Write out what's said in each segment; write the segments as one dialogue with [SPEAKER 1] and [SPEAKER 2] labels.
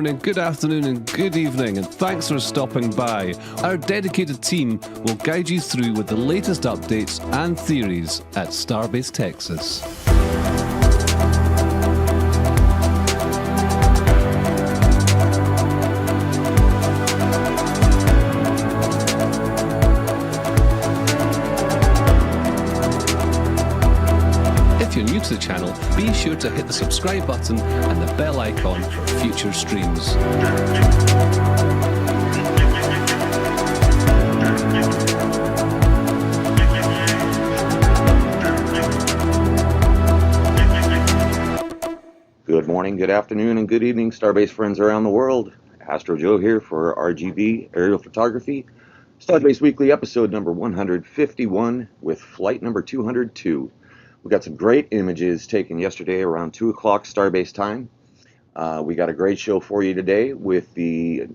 [SPEAKER 1] morning, good afternoon, and good evening, and thanks for stopping by. Our dedicated team will guide you through with the latest updates and theories at Starbase, Texas. If you're new to the channel, be sure to hit the subscribe button and the bell icon for future streams.
[SPEAKER 2] Good morning, good afternoon, and good evening, Starbase friends around the world. Astro Joe here for RGV Aerial Photography, Starbase Weekly, episode number 151 with flight number 202. We got some great images taken yesterday around 2 o'clock Starbase time. We got a great show for you today with the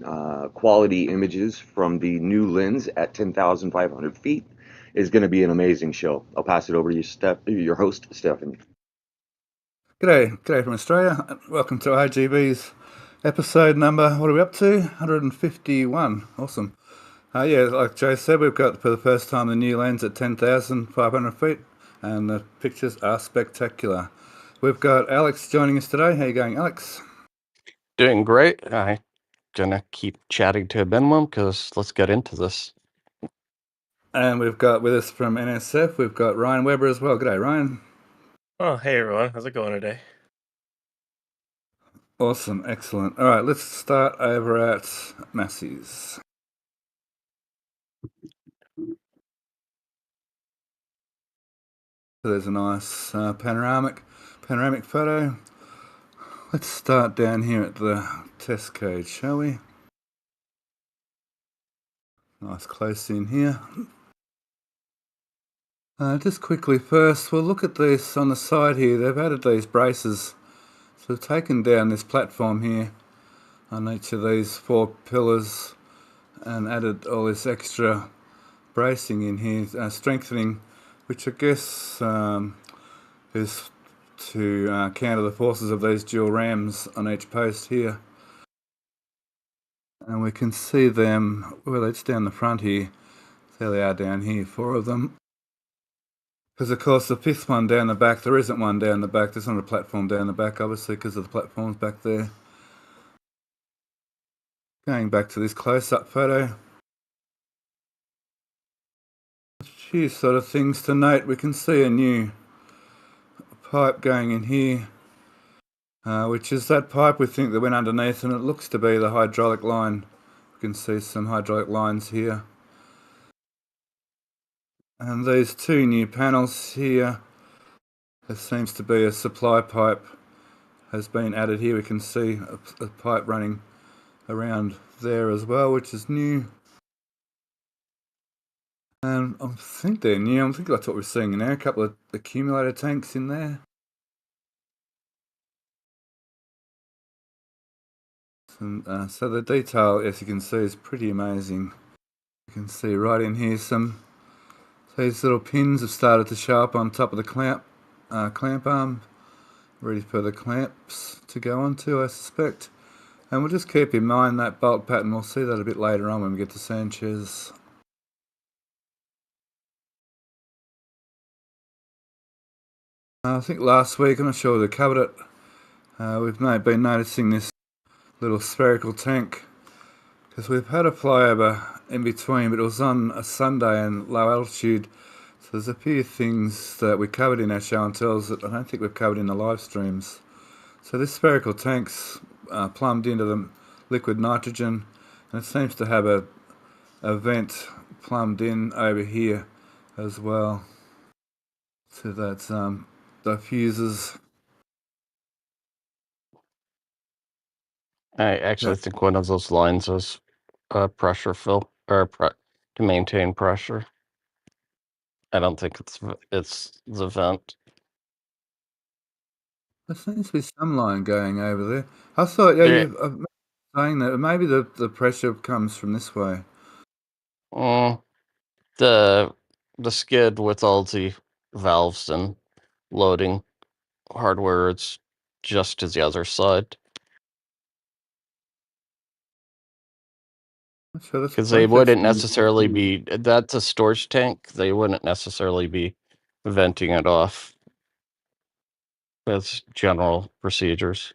[SPEAKER 2] quality images from the new lens at 10,500 feet. It's going to be an amazing show. I'll pass it over to your host, Stephanie.
[SPEAKER 3] G'day from Australia. Welcome to RGV's episode number, what are we up to? 151. Awesome. Yeah, like Joe said, we've got for the first time the new lens at 10,500 feet. And the pictures are spectacular. We've got Alex joining us today. How you going, Alex?
[SPEAKER 4] Doing great. I'm gonna keep chatting to a minimum because let's get into this.
[SPEAKER 3] And we've got with us from NSF, we've got Ryan Weber as well. G'day, Ryan.
[SPEAKER 5] Oh, hey everyone. How's it going today?
[SPEAKER 3] Awesome, excellent. All right, let's start over at Massey's. So there's a nice panoramic photo. Let's start down here at the test cage, shall we? Nice close in here. Just quickly first, we'll look at this on the side here. They've added these braces. So they've taken down this platform here on each of these 4 pillars and added all this extra bracing in here, strengthening, which I guess is to counter the forces of these dual rams on each post here. And we can see them, well, it's down the front here. There they are down here, 4 of them. Because of course the 5th one down the back, there isn't one down the back. There's not a platform down the back, obviously, because of the platforms back there. Going back to this close-up photo. A few sort of things to note. We can see a new pipe going in here, which is that pipe we think that went underneath, and it looks to be the hydraulic line. We can see some hydraulic lines here. And these 2 new panels here, there seems to be a supply pipe has been added here. We can see a pipe running around there as well, which is new. And I think they're new. I think that's what we're seeing in there. A couple of accumulator tanks in there. And, so the detail, as you can see, is pretty amazing. You can see right in here these little pins have started to show up on top of the clamp arm, ready for the clamps to go onto, I suspect. And we'll just keep in mind that bolt pattern. We'll see that a bit later on when we get to Sanchez. I think last week, I'm not sure whether we covered it, we've been noticing this little spherical tank, because we've had a flyover in between, but it was on a Sunday and low altitude. So there's a few things that we covered in our show and tells that I don't think we've covered in the live streams. So this spherical tank's plumbed into the liquid nitrogen, and it seems to have a vent plumbed in over here as well. So that's diffusers.
[SPEAKER 4] I actually think one of those lines is pressure fill or to maintain pressure. I don't think it's the vent.
[SPEAKER 3] There seems to be some line going over there. I thought, you're saying that maybe the pressure comes from this way.
[SPEAKER 4] The skid with all the valves and loading hardware, it's just to the other side.
[SPEAKER 3] Sure, that's
[SPEAKER 4] Because they
[SPEAKER 3] both
[SPEAKER 4] wouldn't
[SPEAKER 3] those-
[SPEAKER 4] necessarily be, that's a storage tank. They wouldn't necessarily be venting it off. That's general procedures.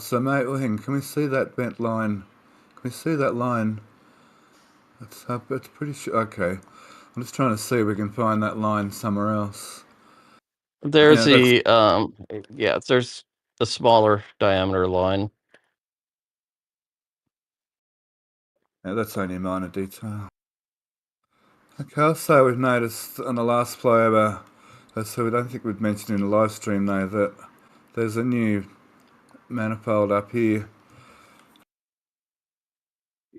[SPEAKER 3] So mate, well, hang on, can we see that bent line? Can we see that line? It's up. It's pretty sure. Okay, I'm just trying to see if we can find that line somewhere else.
[SPEAKER 4] There's
[SPEAKER 3] Yeah,
[SPEAKER 4] there's a smaller diameter line.
[SPEAKER 3] Yeah, that's only a minor detail. Okay, also we've noticed on the last flyover, so we don't think we've mentioned in the live stream though, that there's a new manifold up here.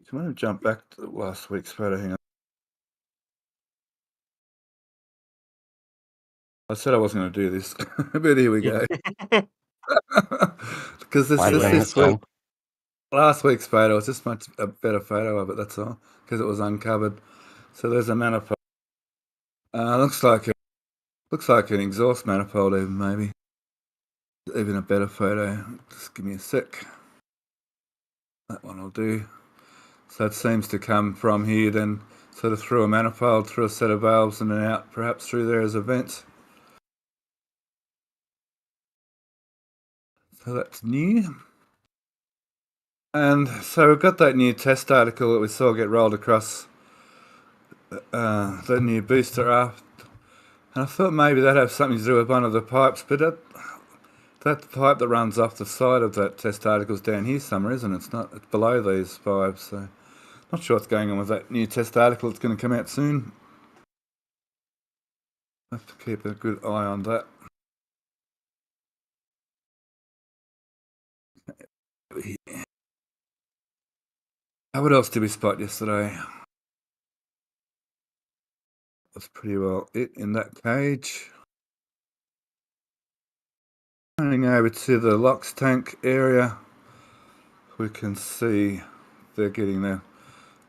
[SPEAKER 3] Can we jump back to last week's photo? Hang on. I said I wasn't going to do this, but here we go. Because last week's photo was just much a better photo of it. That's all, because it was uncovered. So there's a manifold. Looks like an exhaust manifold, even maybe. Even a better photo. Just give me a sec. That one will do. So it seems to come from here, then sort of through a manifold, through a set of valves, and then out, perhaps through there as a vent. So that's new. And so we've got that new test article that we saw get rolled across the new booster aft. And I thought maybe that'd have something to do with one of the pipes, but that pipe that runs off the side of that test article's down here somewhere, isn't it? It's not. It's below these pipes, so not sure what's going on with that new test article. It's going to come out soon. Have to keep a good eye on that. What else did we spot yesterday? That's pretty well it in that cage. Turning over to the LOX tank area, we can see they're getting the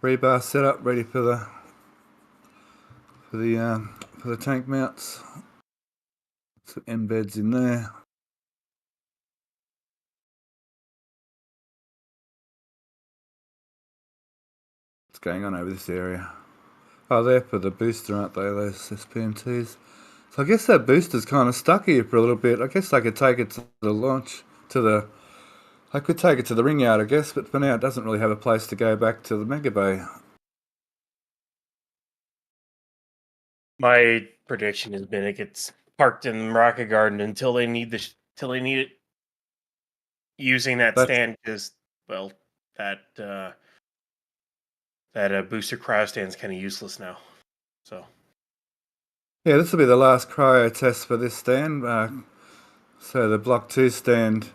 [SPEAKER 3] rebar set up, ready for the tank mounts. Some embeds in there. What's going on over this area? Oh, they're for the booster, aren't they? Those SPMTs. So I guess that booster's kind of stuck here for a little bit. I guess I could take it to the launch, I could take it to the ring yard, I guess, but for now it doesn't really have a place to go back to the Mega Bay.
[SPEAKER 5] My prediction has been it gets parked in Rocket Garden until they need it using that stand, because that booster cryo stand is kind of useless now. So
[SPEAKER 3] yeah, this will be the last cryo test for this stand. So the Block 2 stand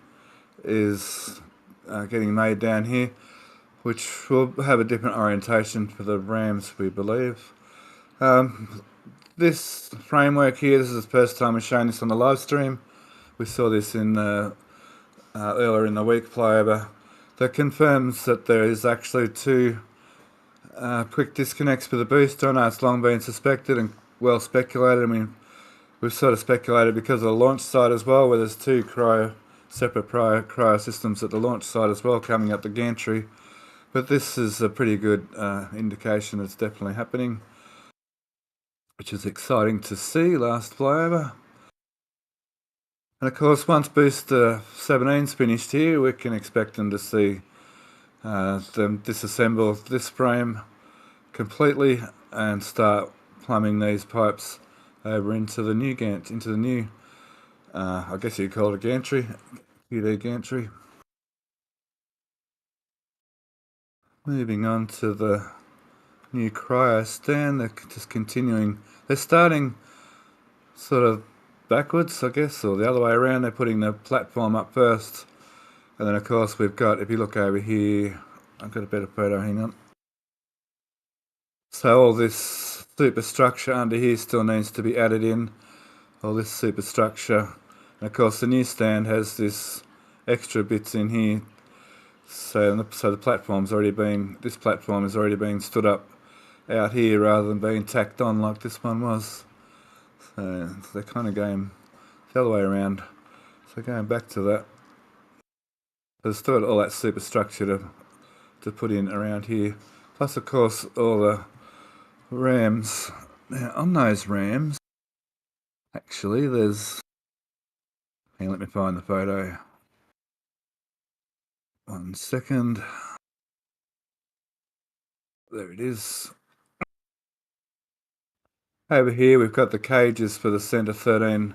[SPEAKER 3] is getting made down here, which will have a different orientation for the rams, we believe. This framework here, this is the first time we've shown this on the live stream. We saw this in earlier in the week flyover. That confirms that there is actually two quick disconnects for the booster. I know it's long been suspected and well speculated. I mean, we've sort of speculated because of the launch side as well, where there's two separate cryo systems at the launch side as well coming up the gantry. But this is a pretty good indication it's definitely happening, which is exciting to see last flyover. And of course, once booster 17's finished here, we can expect them to see them disassemble this frame completely and start plumbing these pipes over into the new I guess you'd call it a gantry, QD gantry. Moving on to the new cryo stand, they're just continuing. They're starting sort of backwards, I guess, or the other way around. They're putting the platform up first, and then of course we've got, if you look over here, I've got a better photo, hang on. So all this superstructure under here still needs to be added in, all this superstructure. And of course the new stand has this extra bits in here. So the platform is already being stood up out here rather than being tacked on like this one was. So they're kind of going the other way around. So going back to that, there's still all that superstructure to put in around here. Plus, of course, all the rams. Now, on those rams, actually, there's... Hang on, let me find the photo. 1 second. There it is. Over here, we've got the cages for the Center 13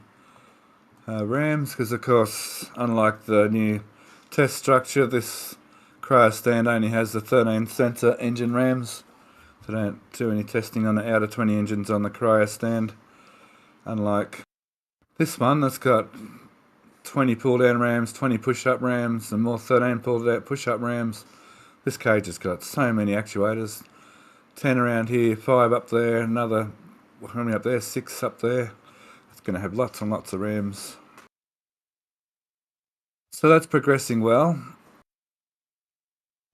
[SPEAKER 3] rams, because, of course, unlike the new test structure, this cryo stand only has the 13 sensor engine rams. They don't do any testing on the outer 20 engines on the cryo stand. Unlike this one that's got 20 pull-down rams, 20 push-up rams, and more 13 pull-down push-up rams. This cage has got so many actuators. 10 around here, 5 up there, another, how many up there? 6 up there. It's going to have lots and lots of rams. So that's progressing well.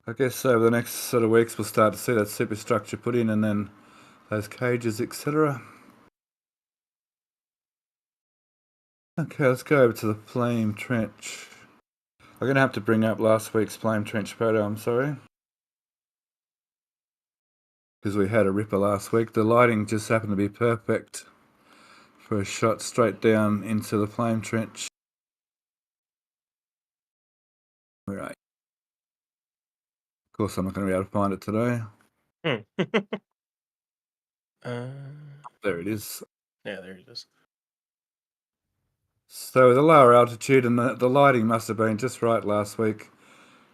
[SPEAKER 3] I guess over the next sort of weeks we'll start to see that superstructure put in, and then those cages, etc. Okay, let's go over to the flame trench. I'm going to have to bring up last week's flame trench photo, I'm sorry. Because we had a ripper last week. The lighting just happened to be perfect for a shot straight down into the flame trench. Where are you? Of course, I'm not going to be able to find it today. There it is.
[SPEAKER 5] Yeah, there it is.
[SPEAKER 3] So with a lower altitude, and the lighting must have been just right last week.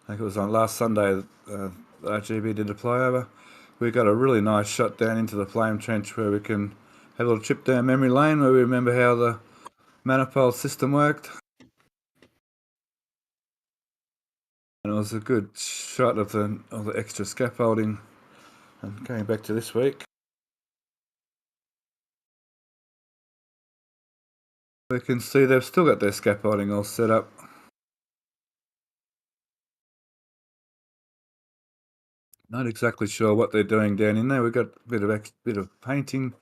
[SPEAKER 3] I think it was on last Sunday that RGV did a flyover. We got a really nice shot down into the flame trench where we can have a little trip down memory lane where we remember how the manifold system worked. And it was a good shot of the extra scaffolding. And going back to this week, we can see they've still got their scaffolding all set up. Not exactly sure what they're doing down in there. We've got a bit of painting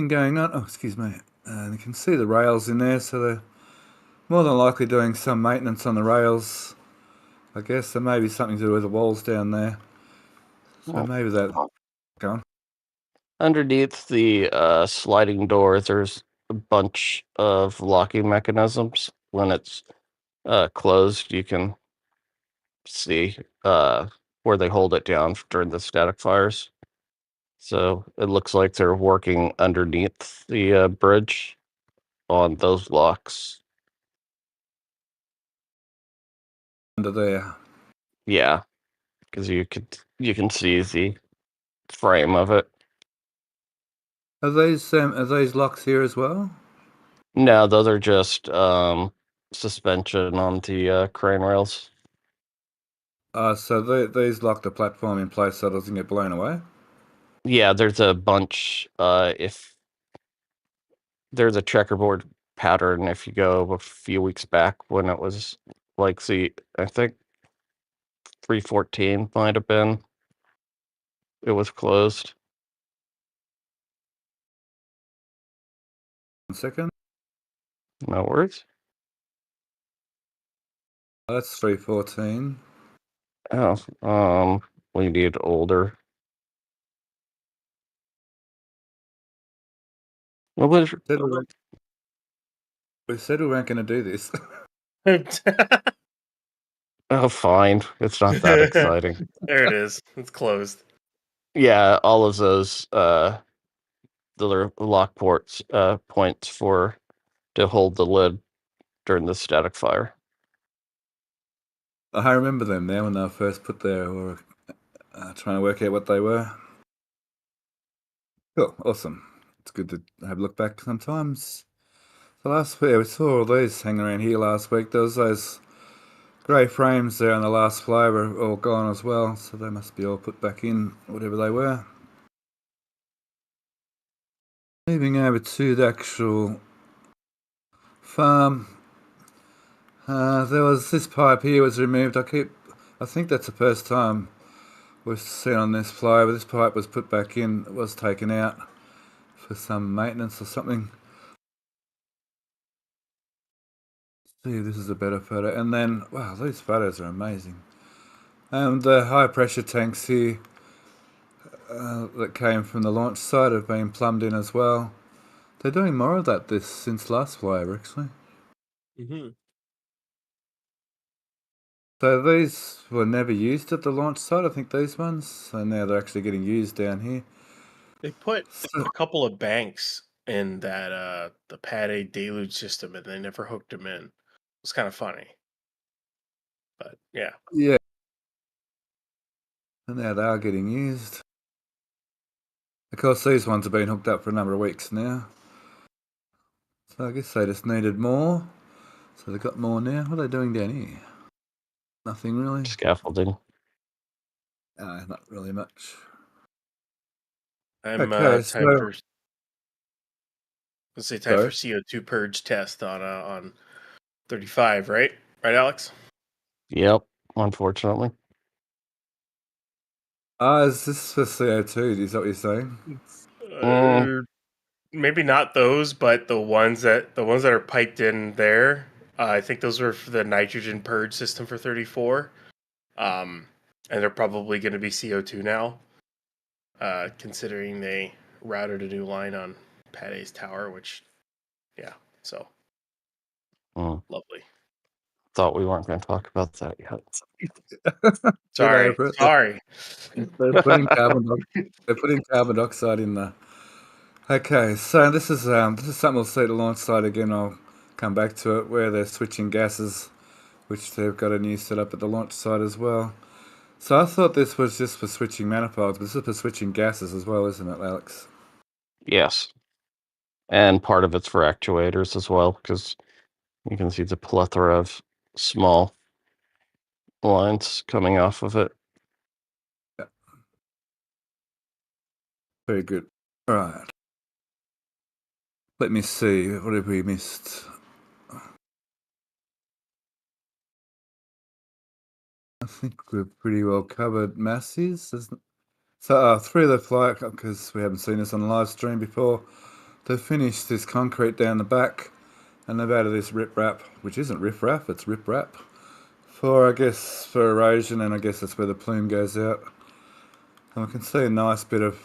[SPEAKER 3] going on. Oh, excuse me. And you can see the rails in there, so they're more than likely doing some maintenance on the rails. I guess there may be something to do with the walls down there. So maybe that... Go on.
[SPEAKER 4] Underneath the sliding door, there's a bunch of locking mechanisms. When it's closed, you can see where they hold it down during the static fires. So it looks like they're working underneath the bridge on those locks.
[SPEAKER 3] Under there.
[SPEAKER 4] Yeah, because you can see the frame of it.
[SPEAKER 3] Are these locks here as well?
[SPEAKER 4] No, those are just suspension on the crane rails.
[SPEAKER 3] So these lock the platform in place so it doesn't get blown away?
[SPEAKER 4] Yeah, there's a bunch. If there's a checkerboard pattern, if you go a few weeks back when it was like I think 314 might have been. It was closed.
[SPEAKER 3] 1 second.
[SPEAKER 4] No worries.
[SPEAKER 3] That's 314.
[SPEAKER 4] Oh, we need older. What was
[SPEAKER 3] We said we weren't going to do this.
[SPEAKER 4] Oh, fine. It's not that exciting.
[SPEAKER 5] There it is. It's closed.
[SPEAKER 4] Yeah, all of those the lock ports points to hold the lid during the static fire.
[SPEAKER 3] I remember them now when they were first put there. We were trying to work out what they were. Cool, awesome. It's good to have a look back sometimes. So last week, we saw all these hanging around here last week. There was those grey frames there on the last flyover all gone as well, so they must be all put back in, whatever they were. Moving over to the actual farm. There was this pipe here was removed. I think that's the first time we've seen on this flyover. This pipe was put back in. It was taken out for some maintenance or something. See, this is a better photo. And then, wow, these photos are amazing. And the high pressure tanks here that came from the launch site have been plumbed in as well. They're doing more of that since last flyover, actually.
[SPEAKER 5] Mm-hmm.
[SPEAKER 3] So these were never used at the launch site, I think, these ones. So now they're actually getting used down here.
[SPEAKER 5] They put a couple of banks in that the Pad A Deluge system, and they never hooked them in. It's kind of funny, but yeah.
[SPEAKER 3] Yeah. And now they are getting used. Of course, these ones have been hooked up for a number of weeks now. So I guess they just needed more. So they've got more now. What are they doing down here? Nothing really.
[SPEAKER 4] Scaffolding.
[SPEAKER 3] Not really much.
[SPEAKER 5] I'm
[SPEAKER 3] Okay,
[SPEAKER 5] time
[SPEAKER 3] so
[SPEAKER 5] for let's say time for CO2 purge test on 35, right? Right, Alex?
[SPEAKER 4] Yep, unfortunately.
[SPEAKER 3] is this for CO2? Is that what you're saying?
[SPEAKER 5] Maybe not those, but the ones that are piped in there. I think those were for the nitrogen purge system for 34. And they're probably going to be CO2 now, considering they routed a new line on Pad A's tower, which, yeah, so lovely.
[SPEAKER 4] Thought we weren't going to talk about that yet.
[SPEAKER 5] Sorry.
[SPEAKER 3] They're putting carbon dioxide in there. Okay, so this is something we'll see at the launch site again. I'll come back to it where they're switching gases, which they've got a new setup at the launch site as well. So I thought this was just for switching manifolds, but this is for switching gases as well, isn't it, Alex?
[SPEAKER 4] Yes. And part of it's for actuators as well, because you can see the plethora of small lines coming off of it.
[SPEAKER 3] Yeah. Very good. All right. Let me see. What have we missed? I think we're pretty well covered masses. So through the flight, because we haven't seen this on the live stream before, they've finished this concrete down the back, and they've added this riprap, which isn't riffraff, it's riprap, for erosion, and I guess that's where the plume goes out. And we can see a nice bit of,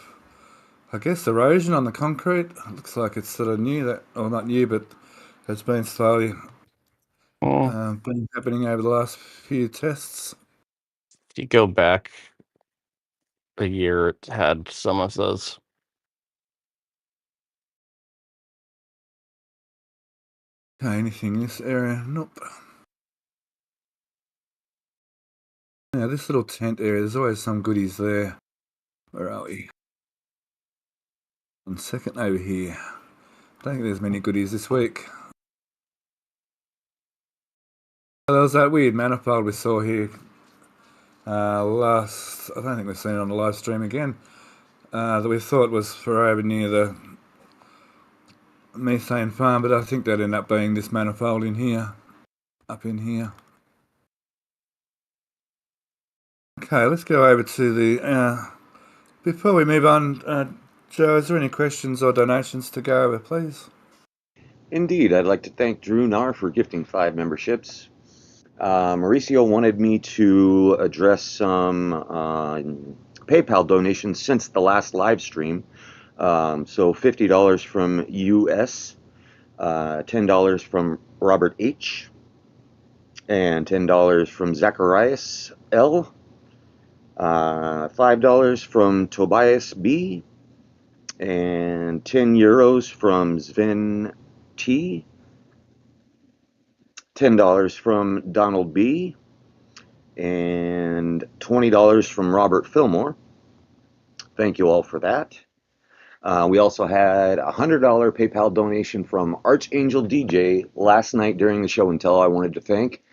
[SPEAKER 3] erosion on the concrete. It looks like it's sort of new, or not new, but it's been slowly been happening over the last few tests.
[SPEAKER 4] If you go back a year, it had some of those.
[SPEAKER 3] Okay, anything in this area? Nope. Now, this little tent area, there's always some goodies there. Where are we? 1 second over here. I don't think there's many goodies this week. There was that weird manifold we saw here I don't think we've seen it on the live stream again, that we thought was for over near the methane farm, but I think that ended up being this manifold in here, up in here. Okay, let's go over to the, before we move on, Joe, is there any questions or donations to go over, please?
[SPEAKER 2] Indeed, I'd like to thank Drew Nar for gifting 5 memberships. Mauricio wanted me to address some PayPal donations since the last live stream. So $50 from US, $10 from Robert H, and $10 from Zacharias L, $5 from Tobias B, and €10 from Sven T, $10 from Donald B, and $20 from Robert Fillmore. Thank you all for that. We also had a $100 PayPal donation from Archangel DJ last night during the show and tell. I wanted to thank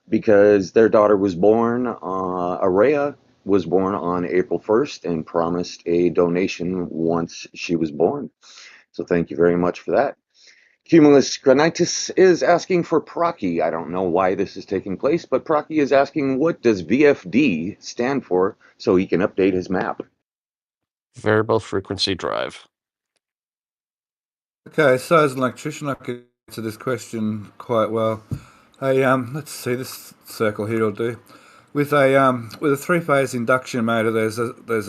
[SPEAKER 2] because their daughter was born, Araya was born on April 1st and promised a donation once she was born. So thank you very much for that. Cumulus Granitis is asking for Procky. I don't know why this is taking place, but Procky is asking what does VFD stand for so he can update his map.
[SPEAKER 4] Variable frequency drive.
[SPEAKER 3] Okay, so as an electrician, I could answer this question quite well. Hey, let's see, this circle here will do. With a three-phase induction motor, there's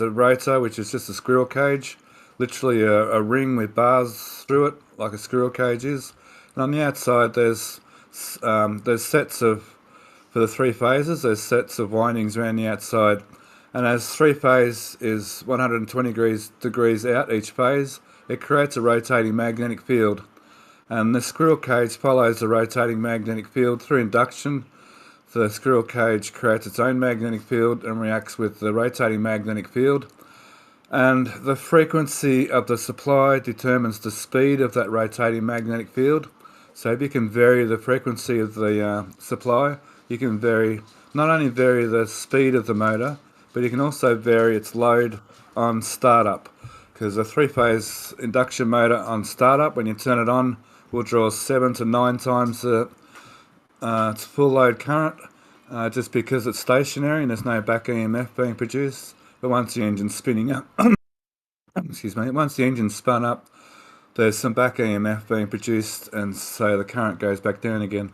[SPEAKER 3] a rotor which is just a squirrel cage, literally a ring with bars through it, like a squirrel cage is. And on the outside, there's sets of, for the three phases, there's sets of windings around the outside. And as three phase is 120 degrees out each phase, it creates a rotating magnetic field. And the squirrel cage follows the rotating magnetic field through induction. The squirrel cage creates its own magnetic field and reacts with the rotating magnetic field. And the frequency of the supply determines the speed of that rotating magnetic field. So if you can vary the frequency of the supply, you can not only vary the speed of the motor, but you can also vary its load on startup. Because a three-phase induction motor on startup, when you turn it on, will draw 7 to 9 times its full load current, just because it's stationary and there's no back EMF being produced. But once the engine's spinning up, once the engine's spun up, there's some back EMF being produced, and so the current goes back down again.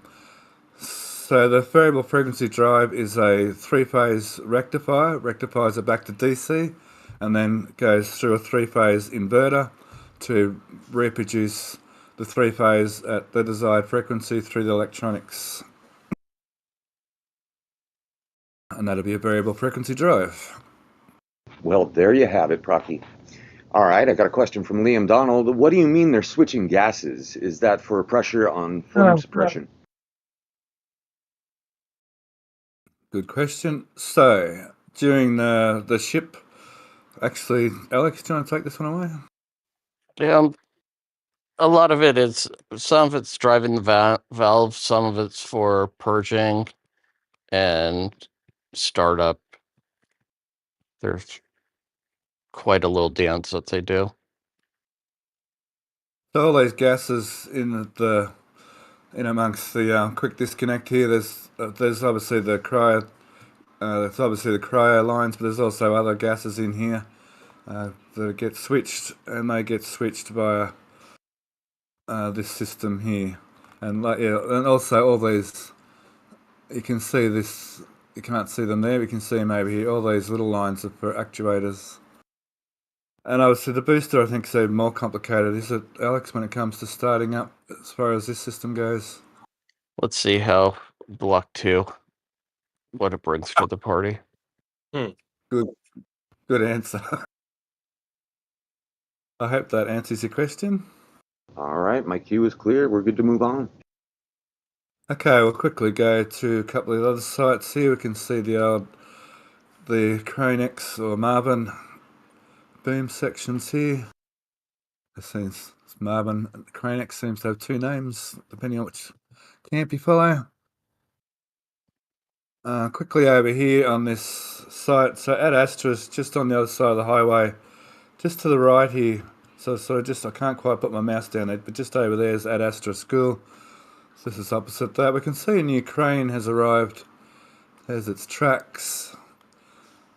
[SPEAKER 3] So the variable frequency drive is a three-phase rectifier, rectifies it back to DC, and then goes through a three-phase inverter to reproduce the three-phase at the desired frequency through the electronics. And that'll be a variable frequency drive.
[SPEAKER 2] Well, there you have it, Procky. All right, I got a question from Liam Donald. What do you mean they're switching gases? Is that for pressure on flame suppression?
[SPEAKER 3] Good question. So, during the ship, actually, Alex, do you want to take this one away?
[SPEAKER 4] Yeah, a lot of it is, some of it's driving the valve, some of it's for purging and startup. There's quite a little dance that they do.
[SPEAKER 3] So all those gases in amongst the quick disconnect here, there's obviously the cryo, there's obviously the cryo lines, but there's also other gases in here that get switched, and they get switched via this system here, and and also all these. You can see this. You can't see them there. We can see them over here. All these little lines are for actuators. And obviously the booster, I think, is even more complicated, is it, Alex, when it comes to starting up, as far as this system goes?
[SPEAKER 4] Let's see how Block 2, what it brings to the party.
[SPEAKER 3] Good answer. I hope that answers your question.
[SPEAKER 2] All right, my cue is clear. We're good to move on.
[SPEAKER 3] Okay, we'll quickly go to a couple of other sites here. We can see the Cronex or Marvin beam sections here. It's Marvin. Cronex seems to have two names, depending on which camp you follow. Quickly over here on this site, so at Astras, just on the other side of the highway, just to the right here, so I can't quite put my mouse down there, but just over there is at Astra School. So this is opposite that. We can see a new crane has arrived. There's its tracks.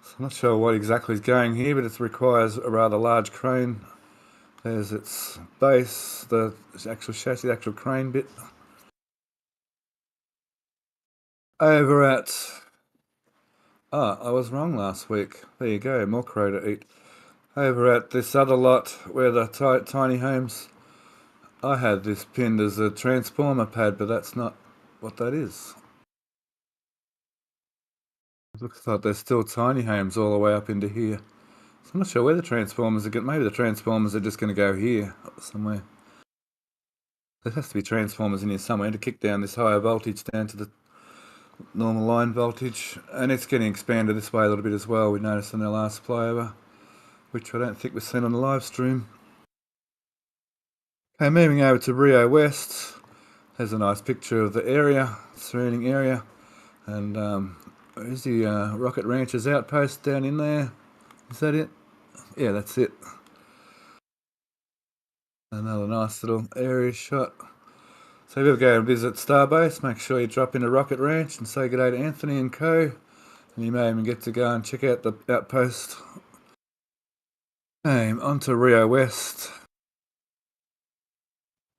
[SPEAKER 3] So I'm not sure what exactly is going here, but it requires a rather large crane. There's its base, the actual chassis, the actual crane bit. Over at... I was wrong last week. There you go, more crow to eat. Over at this other lot where the tiny homes, I had this pinned as a transformer pad, but that's not what that is. It looks like there's still tiny homes all the way up into here. So I'm not sure where the transformers are going. Maybe the transformers are just going to go here somewhere. There has to be transformers in here somewhere to kick down this higher voltage down to the normal line voltage. And it's getting expanded this way a little bit as well, we noticed in our last flyover, which I don't think was seen on the live stream. Okay, moving over to Rio West. There's a nice picture of the area, surrounding area. And there's the Rocket Ranchers outpost down in there. Is that it? Yeah, that's it. Another nice little area shot. So if you ever go and visit Starbase, make sure you drop into Rocket Ranch and say good day to Anthony and co. And you may even get to go and check out the outpost. On to Rio West.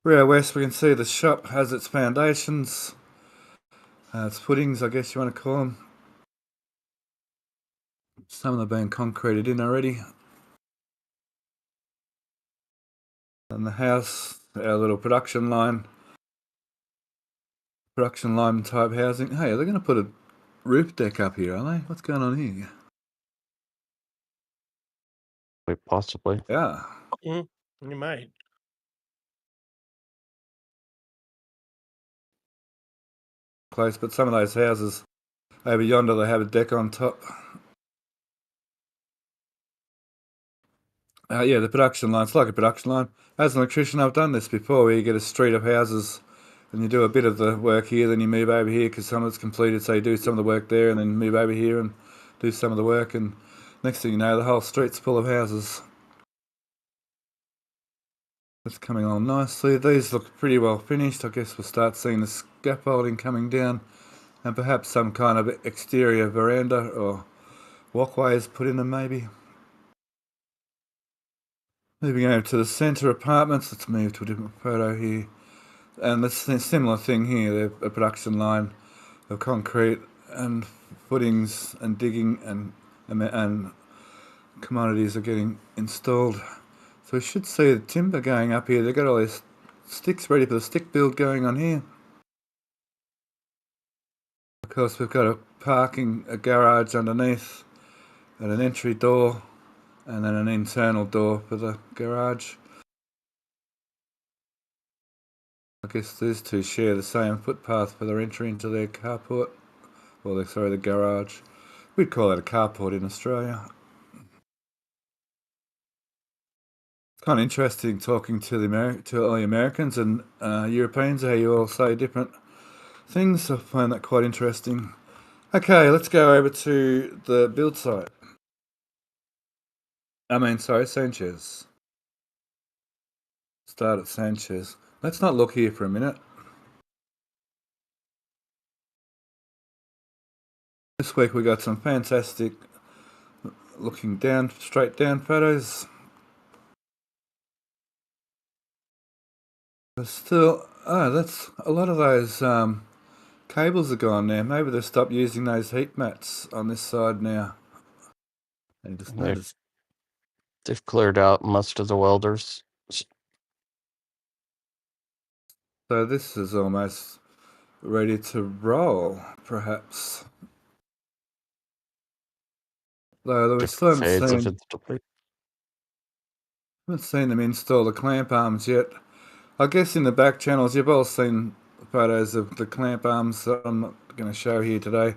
[SPEAKER 3] Rio West, we can see the shop has its foundations. Its footings, I guess you want to call them. Some of them have been concreted in already. And the house, our little production line type housing. Hey, are they going to put a roof deck up here, are they? What's going on here?
[SPEAKER 4] Possibly.
[SPEAKER 3] Yeah.
[SPEAKER 5] You might.
[SPEAKER 3] Close, but some of those houses over yonder, they have a deck on top. Yeah, the production line. It's like a production line. As an electrician, I've done this before, where you get a street of houses and you do a bit of the work here, then you move over here because some of it's completed, so you do some of the work there and then move over here and do some of the work, and next thing you know, the whole street's full of houses. That's coming on nicely. These look pretty well finished. I guess we'll start seeing the scaffolding coming down and perhaps some kind of exterior veranda or walkways put in them maybe. Moving over to the centre apartments, let's move to a different photo here. And it's a similar thing here, they're a production line of concrete and footings and digging and commodities are getting installed. So we should see the timber going up here. They've got all these sticks ready for the stick build going on here. Of course, we've got a garage underneath and an entry door and then an internal door for the garage. I guess these two share the same footpath for their entry into their carport. Well, the garage. We'd call it a carport in Australia. It's kind of interesting talking to all the Americans and Europeans, how you all say different things. I find that quite interesting. Okay, let's go over to the build site. Sanchez. Start at Sanchez. Let's not look here for a minute. This week we got some fantastic looking down, straight down photos. But still, that's a lot of those cables are gone now. Maybe they've stopped using those heat mats on this side now.
[SPEAKER 4] They've cleared out most of the welders.
[SPEAKER 3] So this is almost ready to roll, perhaps. Though we still haven't seen them install the clamp arms yet. I guess in the back channels you've all seen photos of the clamp arms that I'm not going to show here today.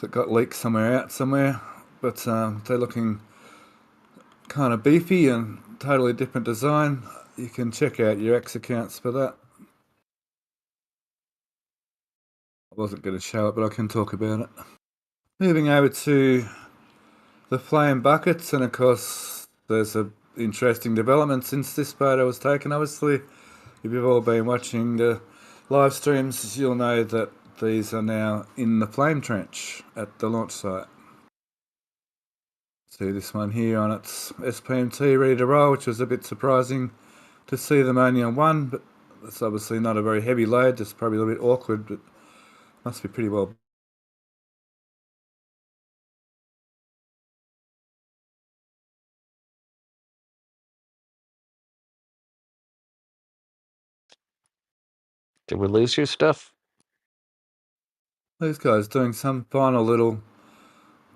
[SPEAKER 3] That got leaked somewhere, but they're looking kind of beefy and totally different design. You can check out your X accounts for that. I wasn't going to show it, but I can talk about it. Moving over to the flame buckets, and of course there's an interesting development since this photo was taken. Obviously, if you've all been watching the live streams, you'll know that these are now in the flame trench at the launch site. See this one here on its SPMT ready to roll, which was a bit surprising to see them only on one, but it's obviously not a very heavy load, just probably a little bit awkward, but must be pretty well.
[SPEAKER 4] Did we lose your stuff?
[SPEAKER 3] These guys doing some final little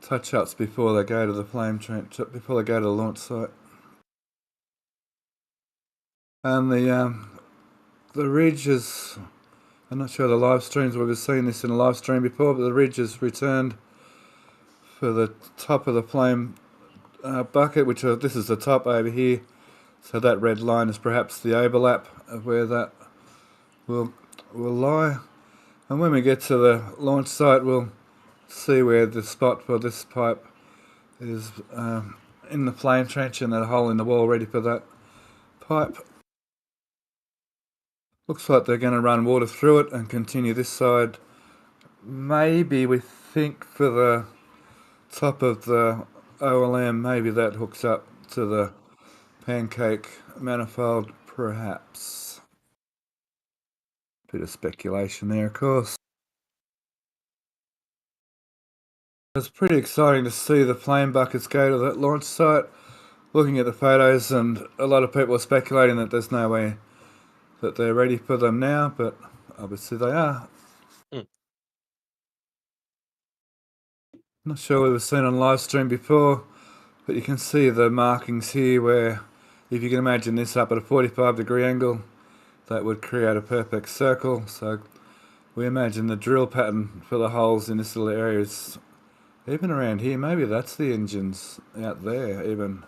[SPEAKER 3] touch-ups before they go to the flame trench, before they go to the launch site. And the ridge is, I'm not sure the live streams, we've seen this in a live stream before, but the ridge is returned for the top of the flame bucket, which this is the top over here. So that red line is perhaps the overlap of where that will lie. And when we get to the launch site, we'll see where the spot for this pipe is in the flame trench and that hole in the wall ready for that pipe. Looks like they're going to run water through it and continue this side. Maybe we think for the top of the OLM, maybe that hooks up to the pancake manifold, perhaps. Bit of speculation there, of course. It's pretty exciting to see the flame buckets go to that launch site. Looking at the photos, and a lot of people are speculating that there's no way that they're ready for them now, but obviously they are. Not sure we were seen on live stream before, but you can see the markings here where, if you can imagine this up at a 45-degree angle, that would create a perfect circle. So we imagine the drill pattern for the holes in this little area is even around here. Maybe that's the engines out there even.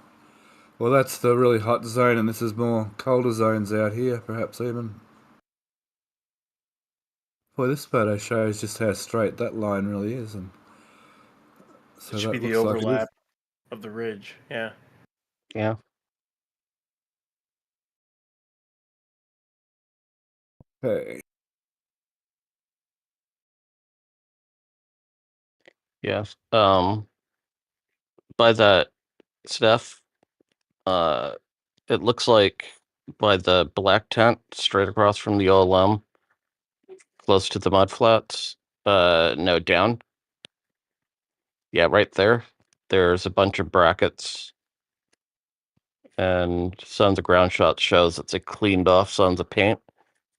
[SPEAKER 3] Well, that's the really hot zone, and this is more colder zones out here, perhaps even. Well, this photo shows just how straight that line really is, and so
[SPEAKER 5] it should be
[SPEAKER 3] that
[SPEAKER 5] the
[SPEAKER 3] looks like it is.
[SPEAKER 5] overlap of the ridge. Yeah.
[SPEAKER 4] Yeah.
[SPEAKER 3] Okay.
[SPEAKER 4] Yes. By that Steph, it looks like by the black tent straight across from the OLM, close to the mud flats. No, down. Yeah, right there. There's a bunch of brackets, and Sons of Ground Shot shows it's a cleaned off Sons of Paint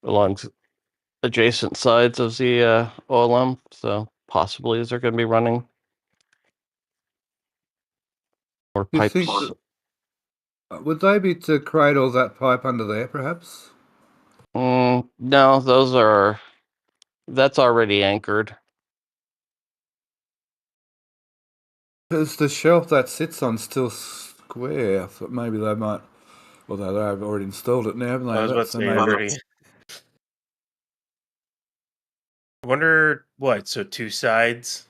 [SPEAKER 4] along adjacent sides of the OLM. So possibly they're going to be running more
[SPEAKER 3] You
[SPEAKER 4] pipes.
[SPEAKER 3] think would they be to cradle that pipe under there, perhaps?
[SPEAKER 4] No, that's already anchored.
[SPEAKER 3] Because the shelf that sits on still square. I thought maybe they might, although they've already installed it now, haven't they?
[SPEAKER 5] I was about to
[SPEAKER 3] So
[SPEAKER 5] say
[SPEAKER 3] maybe
[SPEAKER 5] already. I wonder what. So two sides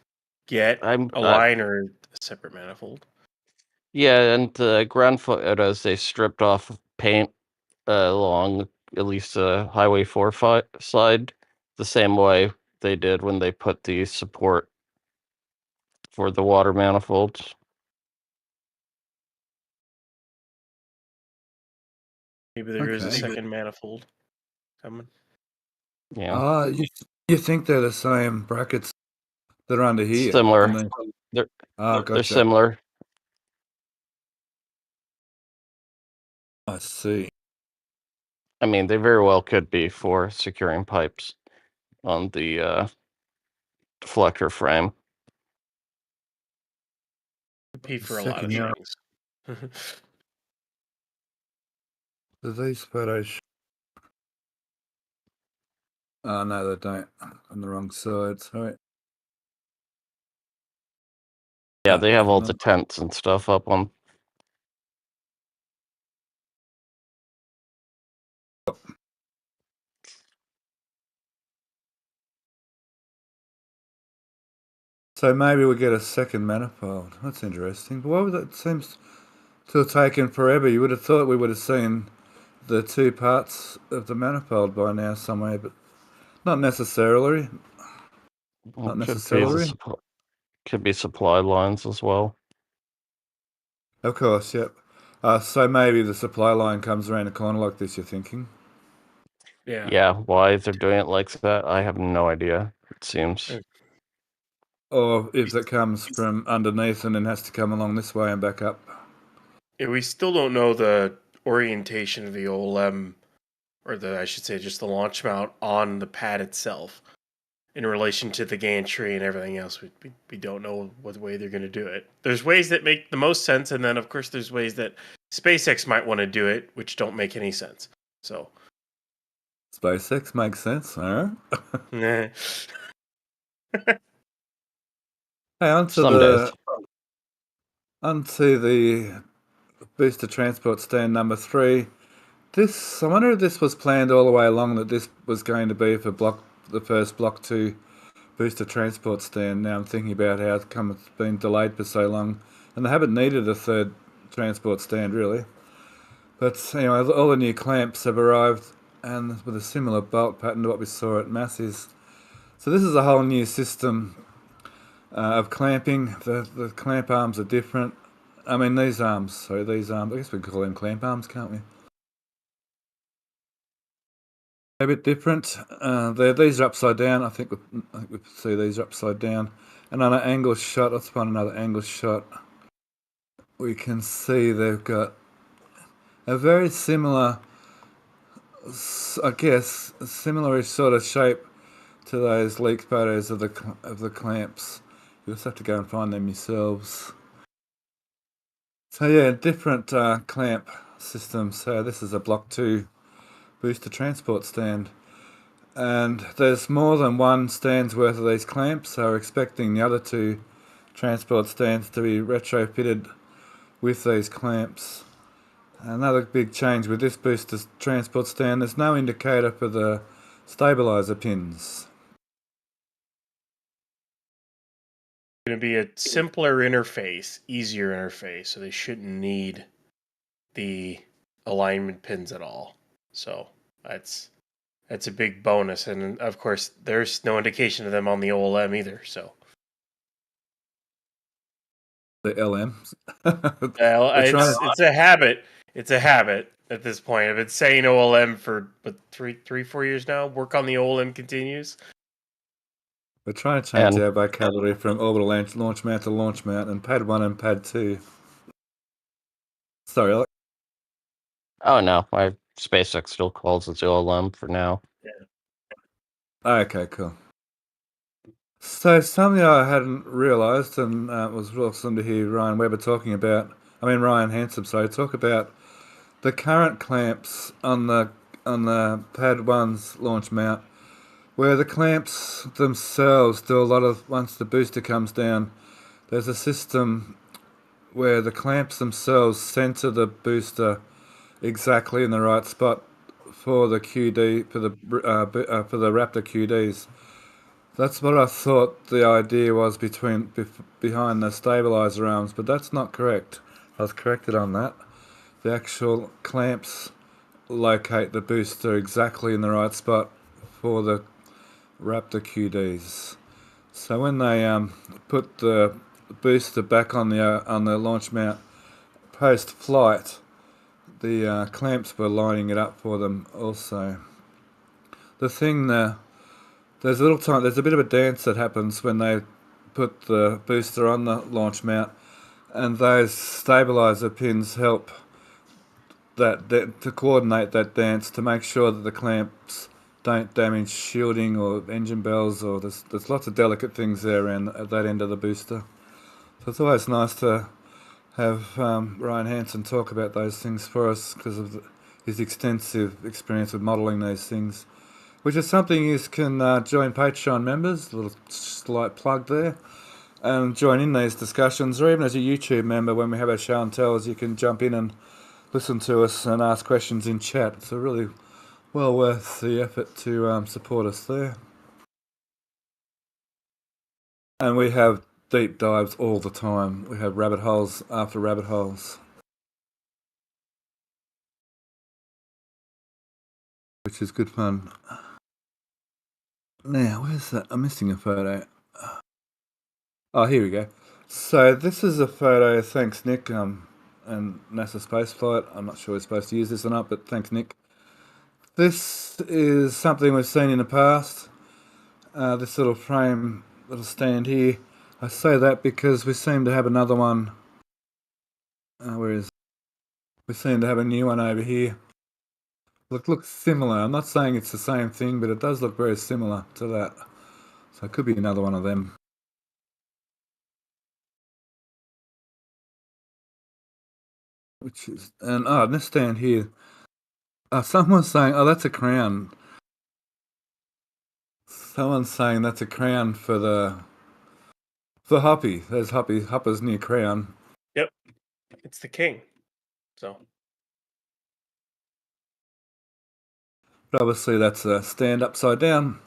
[SPEAKER 5] get a line or a separate manifold.
[SPEAKER 4] Yeah, and the ground photos they stripped off paint along at least the Highway 4 side the same way they did when they put the support for the water manifolds.
[SPEAKER 5] Maybe there is a
[SPEAKER 3] Okay.
[SPEAKER 5] second manifold coming.
[SPEAKER 4] Yeah,
[SPEAKER 3] You think they're the same brackets that are under here?
[SPEAKER 4] similar.
[SPEAKER 3] underneath?
[SPEAKER 4] They're
[SPEAKER 3] Gotcha.
[SPEAKER 4] they're similar.
[SPEAKER 3] I see.
[SPEAKER 4] I mean, they very well could be for securing pipes on the deflector frame.
[SPEAKER 5] Pay for a lot of
[SPEAKER 3] Second, yeah.
[SPEAKER 5] things.
[SPEAKER 3] Do these photos? Oh no, they don't. On the wrong side. Sorry.
[SPEAKER 4] Yeah, they have all the tents and stuff up on.
[SPEAKER 3] So maybe we get a second manifold. That's interesting. But why would that seems to have taken forever? You would have thought we would have seen the two parts of the manifold by now somewhere, but not necessarily. Not necessarily.
[SPEAKER 4] Could be supply lines as well.
[SPEAKER 3] Of course, yep. So maybe the supply line comes around the corner like this, you're thinking?
[SPEAKER 5] Yeah.
[SPEAKER 4] Yeah, why they're doing it like that, I have no idea. It seems.
[SPEAKER 3] Or if it comes from underneath and then has to come along this way and back up.
[SPEAKER 5] Yeah, we still don't know the orientation of the OLM, or I should say, just the launch mount on the pad itself in relation to the gantry and everything else. We don't know what way they're going to do it. There's ways that make the most sense, and then, of course, there's ways that SpaceX might want to do it, which don't make any sense. So,
[SPEAKER 3] SpaceX makes sense, huh?
[SPEAKER 5] nah.
[SPEAKER 3] Hey, onto the booster transport stand number 3. I wonder if this was planned all the way along, that this was going to be for the first Block 2 booster transport stand. Now I'm thinking about how it's been delayed for so long, and they haven't needed a third transport stand really. But anyway, all the new clamps have arrived, and with a similar bolt pattern to what we saw at Massey's. So this is a whole new system of clamping. The clamp arms are different. I mean, these arms, I guess we can call them clamp arms, can't we? A bit different. These are upside down. I think we see these are upside down. another angle shot. Let's find another angle shot. We can see they've got a very similar, I guess, similar sort of shape to those leaked photos of the clamps. You'll just have to go and find them yourselves. So yeah, different clamp systems. So this is a Block 2 booster transport stand. And there's more than one stand's worth of these clamps, so we're expecting the other 2 transport stands to be retrofitted with these clamps. Another big change with this booster transport stand, there's no indicator for the stabilizer pins.
[SPEAKER 5] Going to be a simpler interface, easier interface, so they shouldn't need the alignment pins at all. So that's a big bonus, and of course, there's no indication of them on the OLM either. So
[SPEAKER 3] The LMs.
[SPEAKER 5] well, it's a habit. It's a habit at this point. I've been saying OLM for 4 years now. Work on the OLM continues.
[SPEAKER 3] We're trying to change our vocabulary from orbital launch mount to launch mount, and pad 1 and pad 2. Sorry, Alex.
[SPEAKER 4] Oh no, my SpaceX still calls it OLM for now.
[SPEAKER 3] Okay, cool. So something I hadn't realised, and it was awesome to hear Ryan Hansen, talk about the current clamps on the pad 1's launch mount, where the clamps themselves do a lot of, once the booster comes down, there's a system where the clamps themselves center the booster exactly in the right spot for the QD, for the Raptor QDs. That's what I thought the idea was behind the stabilizer arms, but that's not correct. I was corrected on that. The actual clamps locate the booster exactly in the right spot for the Raptor QDs. So when they put the booster back on the launch mount post-flight, the clamps were lining it up for them also. The thing there's a bit of a dance that happens when they put the booster on the launch mount, and those stabilizer pins help to coordinate that dance to make sure that the clamps don't damage shielding or engine bells, or there's lots of delicate things there at that end of the booster. So it's always nice to have Ryan Hansen talk about those things for us because of his extensive experience with modelling those things, which is something you can join Patreon members, a little slight plug there, and join in these discussions, or even as a YouTube member when we have our show and tells, you can jump in and listen to us and ask questions in chat. It's a really well worth the effort to support us there. And we have deep dives all the time. We have rabbit holes after rabbit holes, which is good fun. Now, where's that? I'm missing a photo. Oh, here we go. So this is a photo, thanks Nick, and NASA Spaceflight. I'm not sure we're supposed to use this or not, but thanks Nick. This is something we've seen in the past. This little stand here. I say that because we seem to have another one. Where is it? We seem to have a new one over here. Looks similar. I'm not saying it's the same thing, but it does look very similar to that. So it could be another one of them. This stand here. Someone's saying, oh, that's a crown. Someone's saying that's a crown for Hoppy. There's Hopper's new crown.
[SPEAKER 5] Yep, it's the king. So,
[SPEAKER 3] but obviously that's a stand upside down.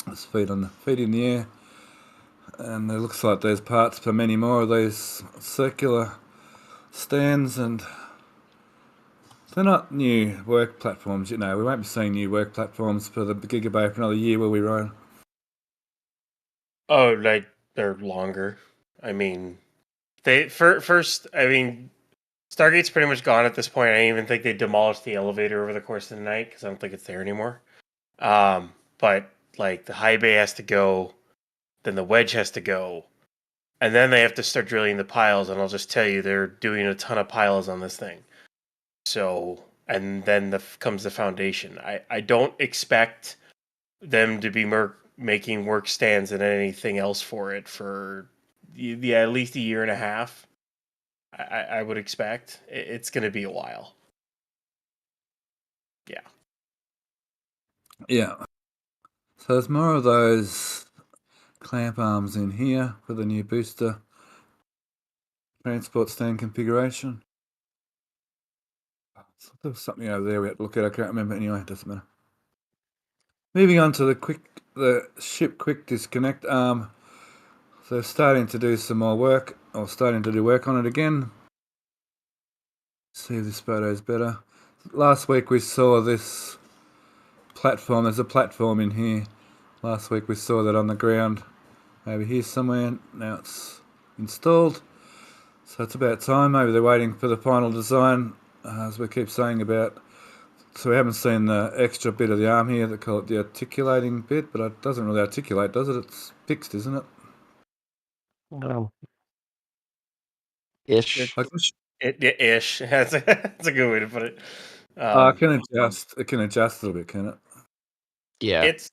[SPEAKER 3] His feet in the air, and it looks like there's parts for many more of these circular stands, and they're not new work platforms. We won't be seeing new work platforms for the Giga Bay for another year, will we, Ryan?
[SPEAKER 5] oh, like they're longer. I mean, Stargate's pretty much gone at this point. I don't even think they demolished the elevator over the course of the night because I don't think it's there anymore. But like the high bay has to go, then the wedge has to go, And then they have to start drilling the piles, and I'll just tell you, they're doing a ton of piles on this thing. So, and then comes the foundation. I don't expect them to be making work stands and anything else for it for the at least a year and a half. I would expect it's going to be a while. Yeah.
[SPEAKER 3] Yeah. So there's more of those clamp arms in here for the new booster transport stand configuration. So there was something over there we had to look at. I can't remember anyway. It doesn't matter. Moving on to the ship quick disconnect arm. So starting to do some more work, or starting to do work on it again. See if this photo is better. Last week we saw this platform. There's a platform in here. Last week we saw that on the ground over here somewhere. Now it's installed. So it's about time. Maybe they're waiting for the final design, as we keep saying about. So we haven't seen the extra bit of the arm here. They call it the articulating bit, but it doesn't really articulate, does it? It's fixed, isn't it?
[SPEAKER 4] Ish.
[SPEAKER 3] I guess
[SPEAKER 5] Ish. That's a good way to put it.
[SPEAKER 3] it can adjust. It can adjust a little bit, can it?
[SPEAKER 4] Yeah.
[SPEAKER 5] It's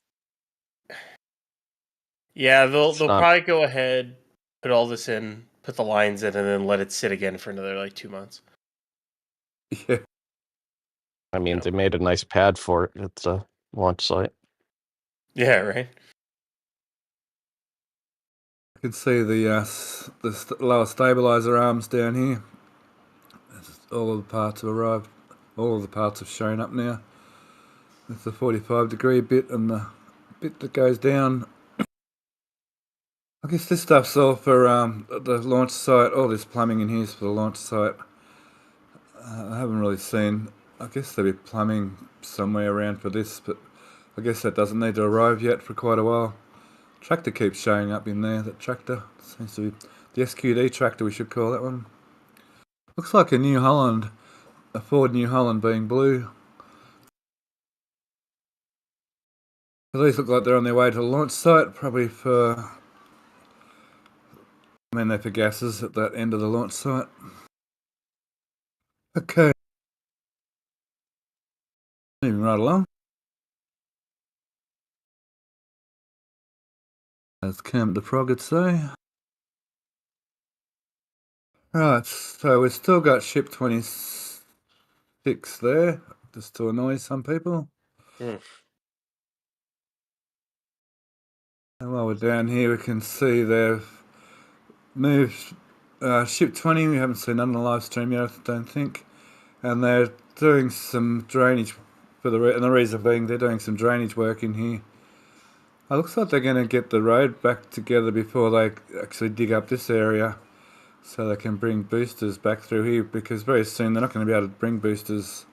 [SPEAKER 5] they'll
[SPEAKER 4] not-
[SPEAKER 5] probably go ahead, put all this in, put the lines in, and then let it sit again for another like 2 months.
[SPEAKER 3] Yeah.
[SPEAKER 4] I mean, they made a nice pad for it at the launch site.
[SPEAKER 5] Yeah, right.
[SPEAKER 3] You can see the lower stabilizer arms down here. All of the parts have arrived. All of the parts have shown up now. With the 45-degree bit and the bit that goes down. I guess this stuff's all for the launch site. All this plumbing in here is for the launch site. I haven't really seen. I guess there'll be plumbing somewhere around for this, but I guess that doesn't need to arrive yet for quite a while. Tractor keeps showing up in there. That tractor seems to be the SQD tractor. We should call that one. Looks like a New Holland, a Ford New Holland being blue. These look like they're on their way to the launch site, probably for. I mean, they're for gases at that end of the launch site. Okay. Moving right along. As Kermit the Frog would say. Right, so we've still got ship 26 there, just to annoy some people.
[SPEAKER 5] Mm.
[SPEAKER 3] And while we're down here, we can see they've moved ship 20. We haven't seen that on the live stream yet, I don't think. And they're doing some drainage and the reason being they're doing some drainage work in here. It looks like they're going to get the road back together before they actually dig up this area, so they can bring boosters back through here, because very soon they're not going to be able to bring boosters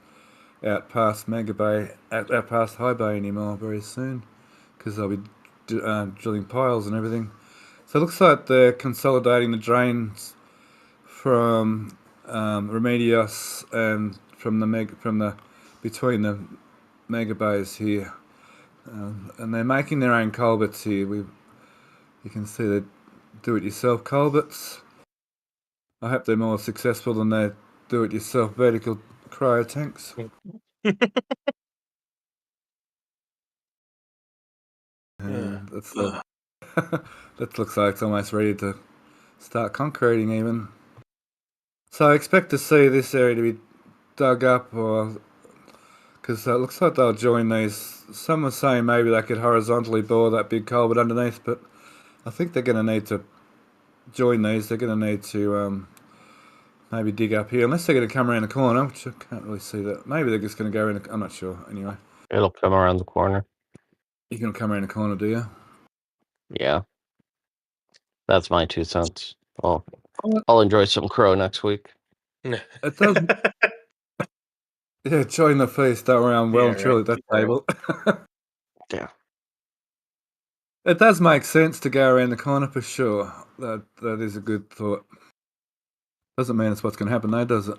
[SPEAKER 3] out past Mega Bay, out past High Bay anymore very soon, because they'll be drilling piles and everything. So it looks like they're consolidating the drains from Remedios and between the Mega Bays here, and they're making their own culverts here. You can see they do-it-yourself culverts. I hope they're more successful than their do-it-yourself vertical cryo tanks. That looks like it's almost ready to start concreting even. So I expect to see this area to be dug up, because it looks like they'll join these. Some were saying maybe they could horizontally bore that big culvert underneath, but I think they're going to need to join these. They're going to need to maybe dig up here, unless they're going to come around the corner, which I can't really see that. Maybe they're just going to go around. I'm not sure. Anyway,
[SPEAKER 4] It'll come around the corner.
[SPEAKER 3] you're going to come around the corner, do you?
[SPEAKER 4] Yeah. That's my 2 cents. I'll enjoy some crow next week.
[SPEAKER 3] It does. Yeah, join the feast. Don't worry, I'm well and truly at that table.
[SPEAKER 4] Yeah.
[SPEAKER 3] It does make sense to go around the corner for sure. That is a good thought. Doesn't mean it's what's going to happen though, does it?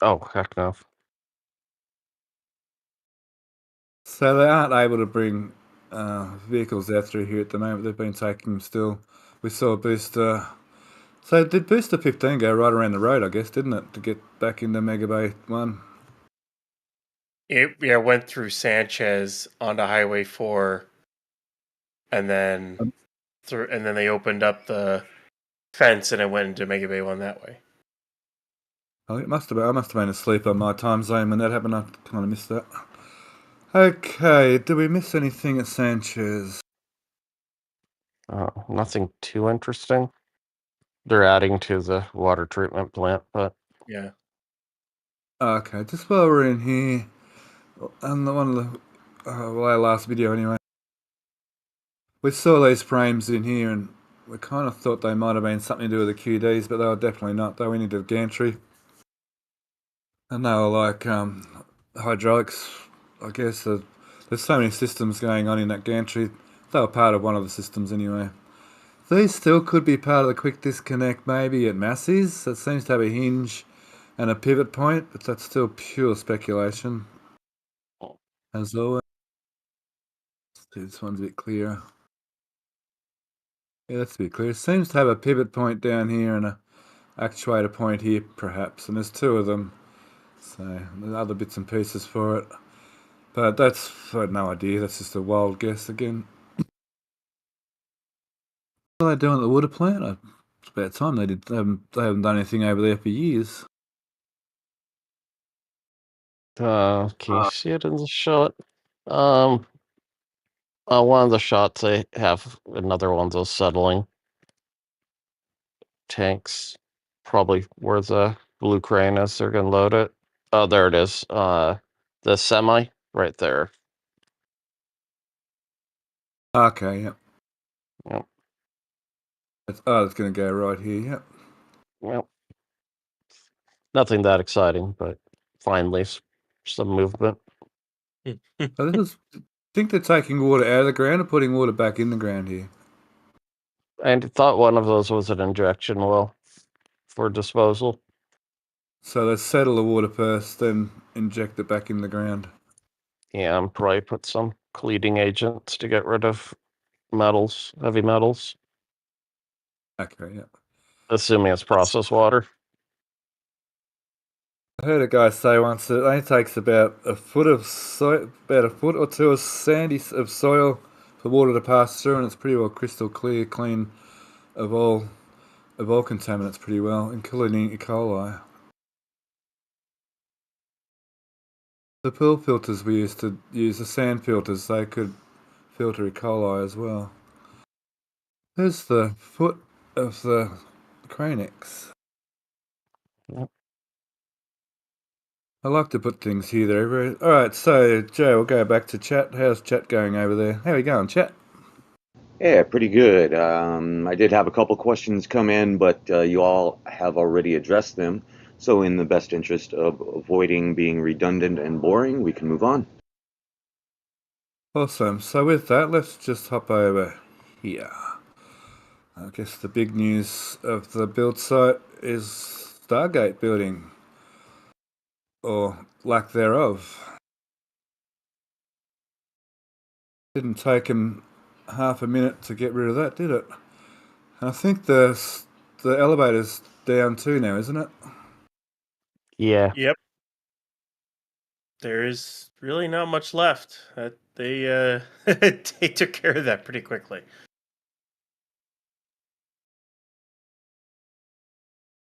[SPEAKER 4] Oh, heck no.
[SPEAKER 3] So they aren't able to bring vehicles out through here at the moment. They've been taking them still we saw booster. So did booster 15 go right around the road, I guess, didn't it, to get back into Mega Bay 1?
[SPEAKER 5] It went through Sanchez onto Highway 4, and then they opened up the fence and it went into Mega Bay 1 that way.
[SPEAKER 3] Oh, I must have been asleep on my time zone when that happened. I kind of missed that. Okay, did we miss anything at Sanchez?
[SPEAKER 4] Nothing too interesting. They're adding to the water treatment plant, but
[SPEAKER 5] Yeah.
[SPEAKER 3] Okay, just while we're in here, and one of the our last video anyway, we saw these frames in here, and we kind of thought they might have been something to do with the QDs, but they were definitely not. They went into the gantry, and they were like hydraulics. I guess there's so many systems going on in that gantry. They were part of one of the systems anyway. These still could be part of the quick disconnect, maybe at Massey's. It seems to have a hinge and a pivot point, but that's still pure speculation. As always. This one's a bit clearer. Yeah, that's a bit clear. It seems to have a pivot point down here and a actuator point here, perhaps, and there's two of them. So there's other bits and pieces for it. But that's, I had no idea. That's just a wild guess again. What are they doing at the water plant? It's about time they did. They haven't done anything over there for years.
[SPEAKER 4] can you see it in the shot? One of the shots they have another one of those settling tanks, probably where the blue crane is. They're gonna load it. Oh, there it is. The semi right there.
[SPEAKER 3] Okay, yep.
[SPEAKER 4] Yep.
[SPEAKER 3] It's going to go right here, yep.
[SPEAKER 4] Well, nothing that exciting, but finally some movement.
[SPEAKER 3] So this is, I think they're taking water out of the ground or putting water back in the ground here.
[SPEAKER 4] And I thought one of those was an injection well for disposal.
[SPEAKER 3] So they settle the water first, then inject it back in the ground.
[SPEAKER 4] Yeah, and probably put some cleaning agents to get rid of metals, heavy metals.
[SPEAKER 3] Okay, yep.
[SPEAKER 4] Assuming it's processed water.
[SPEAKER 3] I heard a guy say once that it only takes about a foot or two of soil for water to pass through, and it's pretty well crystal clear, clean of all contaminants, pretty well, including E. coli. The pool filters we used to use, the sand filters, they could filter E. coli as well. There's the foot of the Cranex.
[SPEAKER 4] Yep.
[SPEAKER 3] I like to put things here there. Alright, so Joe, we'll go back to chat. How's chat going over there? How are we going, chat?
[SPEAKER 2] Yeah, pretty good. I did have a couple questions come in, but you all have already addressed them. So in the best interest of avoiding being redundant and boring, we can move on.
[SPEAKER 3] Awesome. So with that, let's just hop over here. I guess the big news of the build site is Stargate building, or lack thereof. Didn't take him half a minute to get rid of that, did it? And I think the elevator's down too now, isn't it?
[SPEAKER 4] Yeah.
[SPEAKER 5] Yep. There is really not much left. They they took care of that pretty quickly.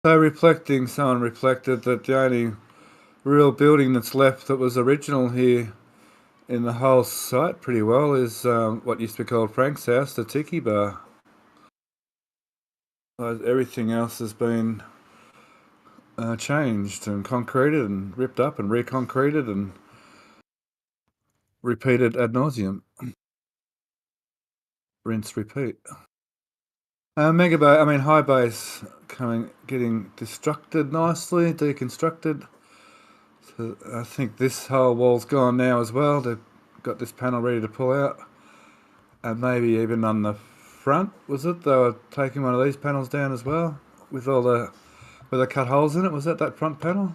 [SPEAKER 3] So someone reflected that the only real building that's left that was original here in the whole site pretty well is what used to be called Frank's house, the Tiki Bar. Everything else has been changed and concreted and ripped up and reconcreted and repeated ad nauseum. Rinse, repeat. High Bay's getting destructed nicely, deconstructed. So I think this whole wall's gone now as well. They've got this panel ready to pull out. And maybe even on the front, was it? They were taking one of these panels down as well, with where they cut holes in it. Was that front panel?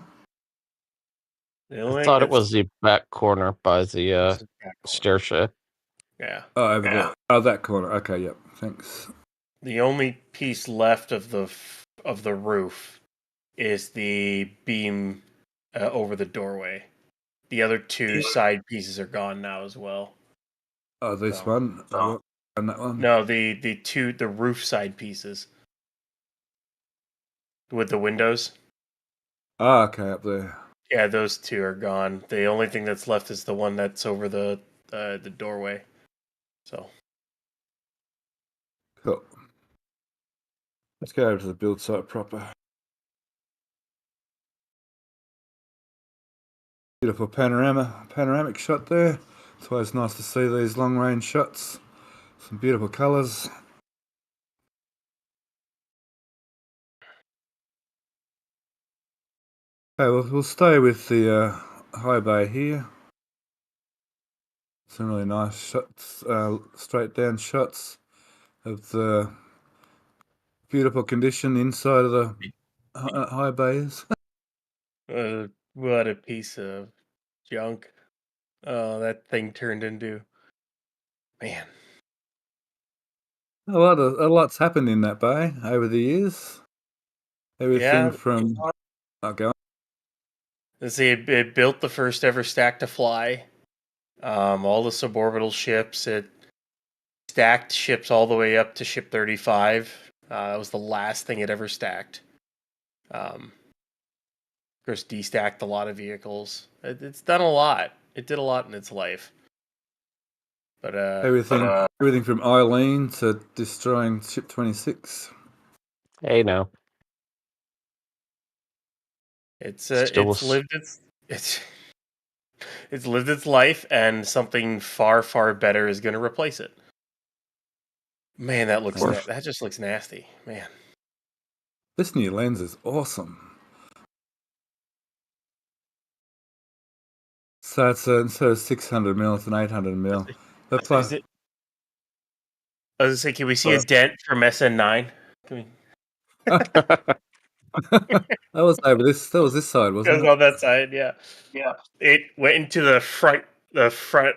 [SPEAKER 4] I thought it was the back corner by the stair shaft.
[SPEAKER 5] Yeah.
[SPEAKER 3] Oh, over there. Oh, that corner. Okay, yep. Thanks.
[SPEAKER 5] The only piece left of the roof is the beam over the doorway. The other two side pieces are gone now as well.
[SPEAKER 3] Oh, this
[SPEAKER 5] So-
[SPEAKER 3] one. And that one.
[SPEAKER 5] No, the roof side pieces with the windows.
[SPEAKER 3] Ah, okay, up there.
[SPEAKER 5] Yeah, those two are gone. The only thing that's left is the one that's over the doorway. So
[SPEAKER 3] Cool. Let's go over to the build site proper. Beautiful panoramic shot there. It's always nice to see these long range shots. Some beautiful colours. Okay, we'll stay with the high bay here. Some really nice shots, straight down shots of the beautiful condition inside of the high bays.
[SPEAKER 5] what a piece of junk. Oh, that thing turned into, man.
[SPEAKER 3] A lot's happened in that bay over the years. Everything
[SPEAKER 5] Yeah.
[SPEAKER 3] from okay.
[SPEAKER 5] Let's see, it built the first ever stack to fly. All the suborbital ships. It stacked ships all the way up to ship 35. That was the last thing it ever stacked. Of course, destacked a lot of vehicles. It's done a lot. It did a lot in its life. But
[SPEAKER 3] everything from Eileen to destroying ship 26.
[SPEAKER 4] Hey, now.
[SPEAKER 5] it's
[SPEAKER 4] Still
[SPEAKER 5] it's lived its life, and something far better is going to replace it. Man, that just looks nasty, man.
[SPEAKER 3] This new lens is awesome. So it's instead of 600mm, it's an 800mm. But plus,
[SPEAKER 5] Is it? I was gonna say, can we see a dent from SN9? Can we?
[SPEAKER 3] that was over this. That was this side, wasn't it?
[SPEAKER 5] On that side, yeah. It went into the front.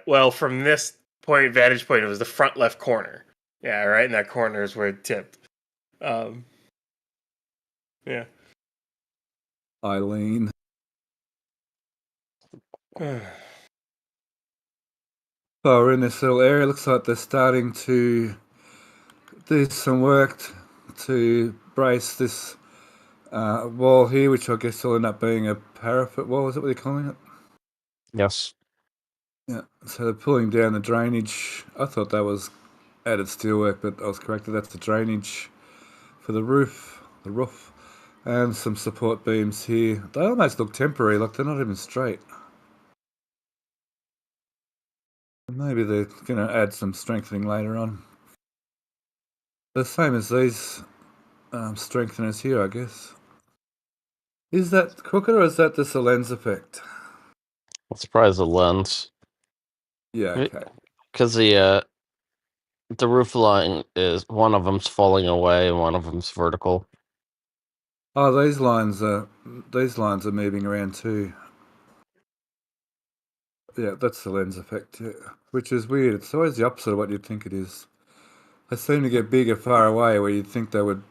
[SPEAKER 5] Well, from this vantage point, it was the front left corner. Yeah, right in that corner is where it tipped. Yeah.
[SPEAKER 3] Eileen. So we're in this little area. Looks like they're starting to do some work to brace this wall here, which I guess will end up being a parapet wall. Is that what they're calling it?
[SPEAKER 4] Yes.
[SPEAKER 3] Yeah. So they're pulling down the drainage. I thought that was added steelwork, but I was corrected. That's the drainage for the roof, and some support beams here. They almost look temporary, like they're not even straight. Maybe they're going to add some strengthening later on. The same as these strengtheners here, I guess. Is that crooked or is that just a lens effect?
[SPEAKER 4] I'm surprised the lens.
[SPEAKER 3] Yeah, okay.
[SPEAKER 4] Because the roof line is, one of them's falling away and one of them's vertical.
[SPEAKER 3] Oh, these lines are moving around too. Yeah, that's the lens effect, yeah. Which is weird. It's always the opposite of what you'd think it is. They seem to get bigger far away where you'd think they would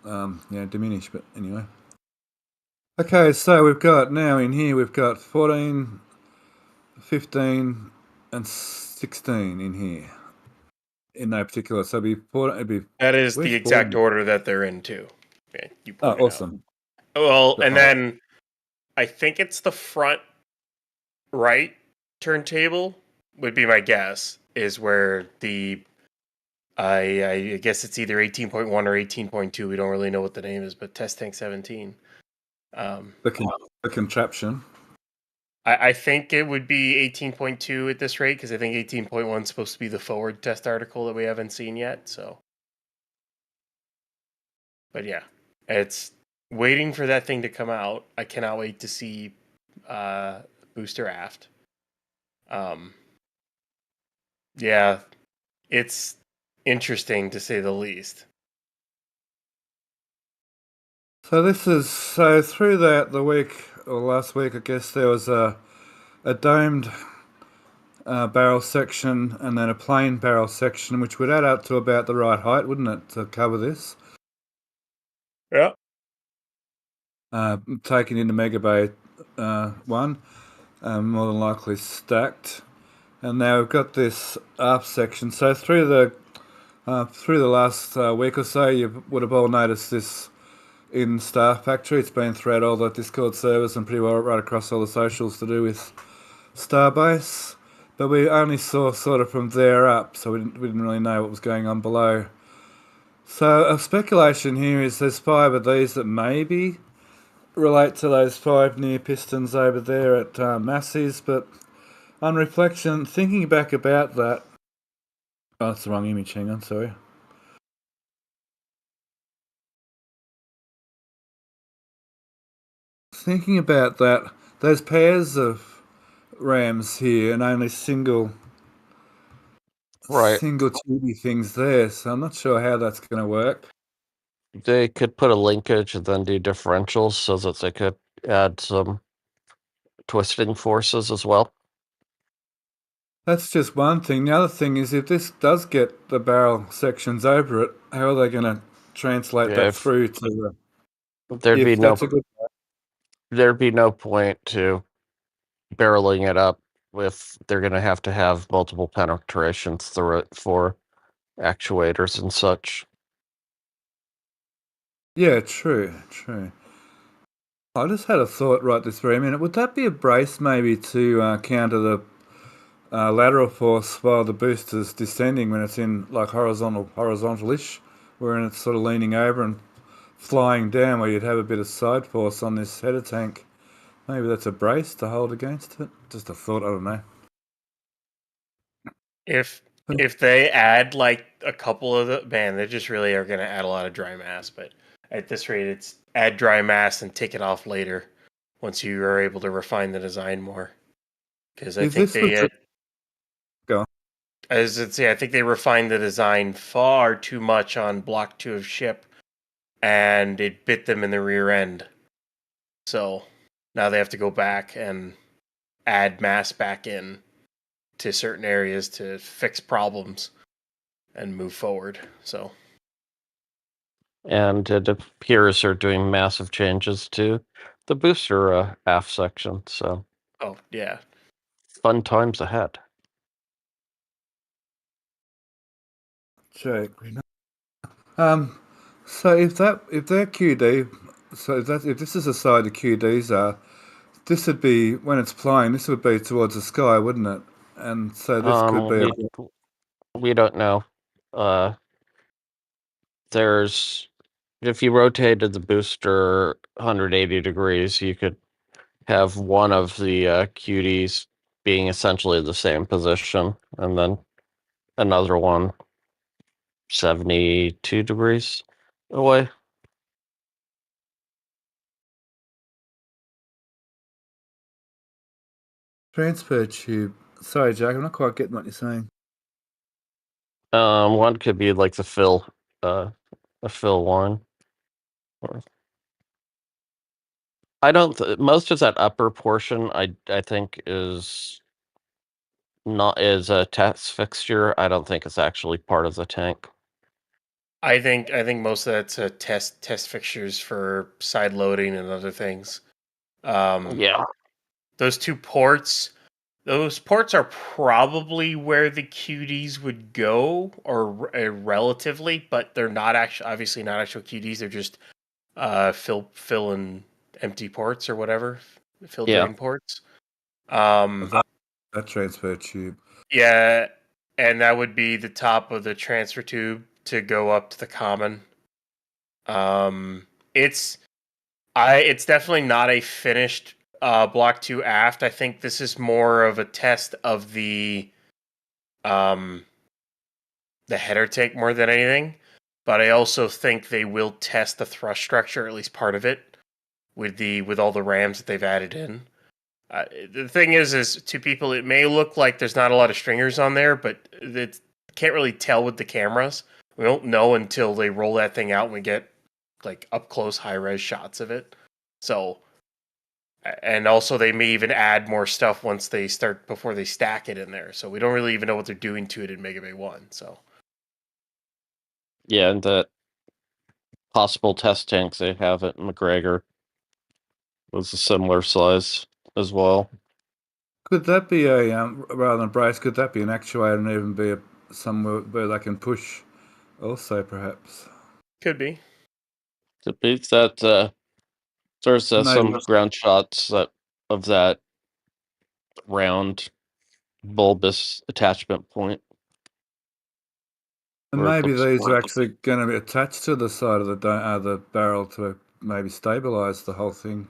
[SPEAKER 3] diminish, but anyway. Okay, so we've got now in here, we've got 14, 15, and 16 in here. In no particular, so it'd be
[SPEAKER 5] That is the exact order that they're in too. Okay, you pointed
[SPEAKER 3] awesome.
[SPEAKER 5] out. Well, and then I think it's the front right turntable would be my guess, is where the I guess it's either 18.1 or 18.2. We don't really know what the name is, but test tank 17.
[SPEAKER 3] The contraption.
[SPEAKER 5] I think it would be 18.2 at this rate, because I think 18.1 is supposed to be the forward test article that we haven't seen yet. So, but yeah, it's waiting for that thing to come out. I cannot wait to see booster aft. Yeah, it's interesting to say the least.
[SPEAKER 3] So through the week or last week, I guess there was a domed barrel section and then a plain barrel section, which would add up to about the right height, wouldn't it, to cover this?
[SPEAKER 5] Yeah.
[SPEAKER 3] Taken into Mega Bay 1, more than likely stacked. And now we've got this aft section. So through the last week or so, you would have all noticed this in Staff Factory. It's been throughout all the Discord servers and pretty well right across all the socials to do with Starbase. But we only saw sort of from there up, so we didn't really know what was going on below. So a speculation here is there's 5 of these that maybe relate to those 5 near pistons over there at Massey's, but on reflection, thinking back about that... Oh, that's the wrong image, hang on, sorry. Thinking about that, those pairs of rams here and only single tubey things there, so I'm not sure how that's going to work.
[SPEAKER 4] They could put a linkage and then do differentials so that they could add some twisting forces as well.
[SPEAKER 3] That's just one thing. The other thing is if this does get the barrel sections over it, how are they going to translate that through to the...
[SPEAKER 4] There'd be no point to barreling it up if they're going to have multiple penetrations through it for actuators and such.
[SPEAKER 3] Yeah, true. I just had a thought right this very minute. Would that be a brace maybe to counter the lateral force while the booster's descending when it's in like horizontal-ish, where it's sort of leaning over and flying down where you'd have a bit of side force on this header tank? Maybe that's a brace to hold against it. Just a thought, I don't know.
[SPEAKER 5] If they add like a couple of they just really are going to add a lot of dry mass. But at this rate, it's add dry mass and take it off later once you are able to refine the design more. Because I think
[SPEAKER 3] Go on.
[SPEAKER 5] I think they refined the design far too much on Block 2 of ship, and it bit them in the rear end. So now they have to go back and add mass back in to certain areas to fix problems and move forward. So,
[SPEAKER 4] and it appears they're doing massive changes to the booster aft section. So,
[SPEAKER 5] oh yeah,
[SPEAKER 4] fun times ahead.
[SPEAKER 3] Jake, so if they're QD, so if this is the side the QDs are, this would be when it's flying. This would be towards the sky, wouldn't it? And so this could be.
[SPEAKER 4] We don't know. If you rotated the booster 180 degrees, you could have one of the QDs being essentially the same position, and then another one 72 degrees away.
[SPEAKER 3] Transfer tube. Sorry, Jack, I'm not quite getting what you're saying.
[SPEAKER 4] One could be like a fill one. I don't. Most of that upper portion, I think, is a test fixture. I don't think it's actually part of the tank.
[SPEAKER 5] I think most of that's test fixtures for side loading and other things.
[SPEAKER 4] Yeah.
[SPEAKER 5] Those ports are probably where the QDs would go, or relatively, but they're not obviously not actual QDs. They're just fill in empty ports or whatever, drain ports.
[SPEAKER 3] That transfer tube.
[SPEAKER 5] Yeah, and that would be the top of the transfer tube to go up to the common. It's definitely not a finished Block 2 aft. I think this is more of a test of the header tank more than anything. But I also think they will test the thrust structure, at least part of it, with all the rams that they've added in. The thing is to people, it may look like there's not a lot of stringers on there, but it can't really tell with the cameras. We don't know until they roll that thing out and we get like up close high res shots of it. So And also, they may even add more stuff before they stack it in there. So we don't really even know what they're doing to it in Mega Bay 1. So
[SPEAKER 4] Yeah, and the possible test tanks they have at McGregor was a similar size as well.
[SPEAKER 3] Could that be a rather than a brace? Could that be an actuator and even be somewhere where they can push? Also, perhaps
[SPEAKER 5] could be.
[SPEAKER 4] To beat that, there's
[SPEAKER 3] maybe.
[SPEAKER 4] some ground shots of that round bulbous attachment point.
[SPEAKER 3] And
[SPEAKER 4] Where it
[SPEAKER 3] maybe
[SPEAKER 4] looks
[SPEAKER 3] these are actually going to be attached to the side of the barrel to maybe stabilize the whole thing.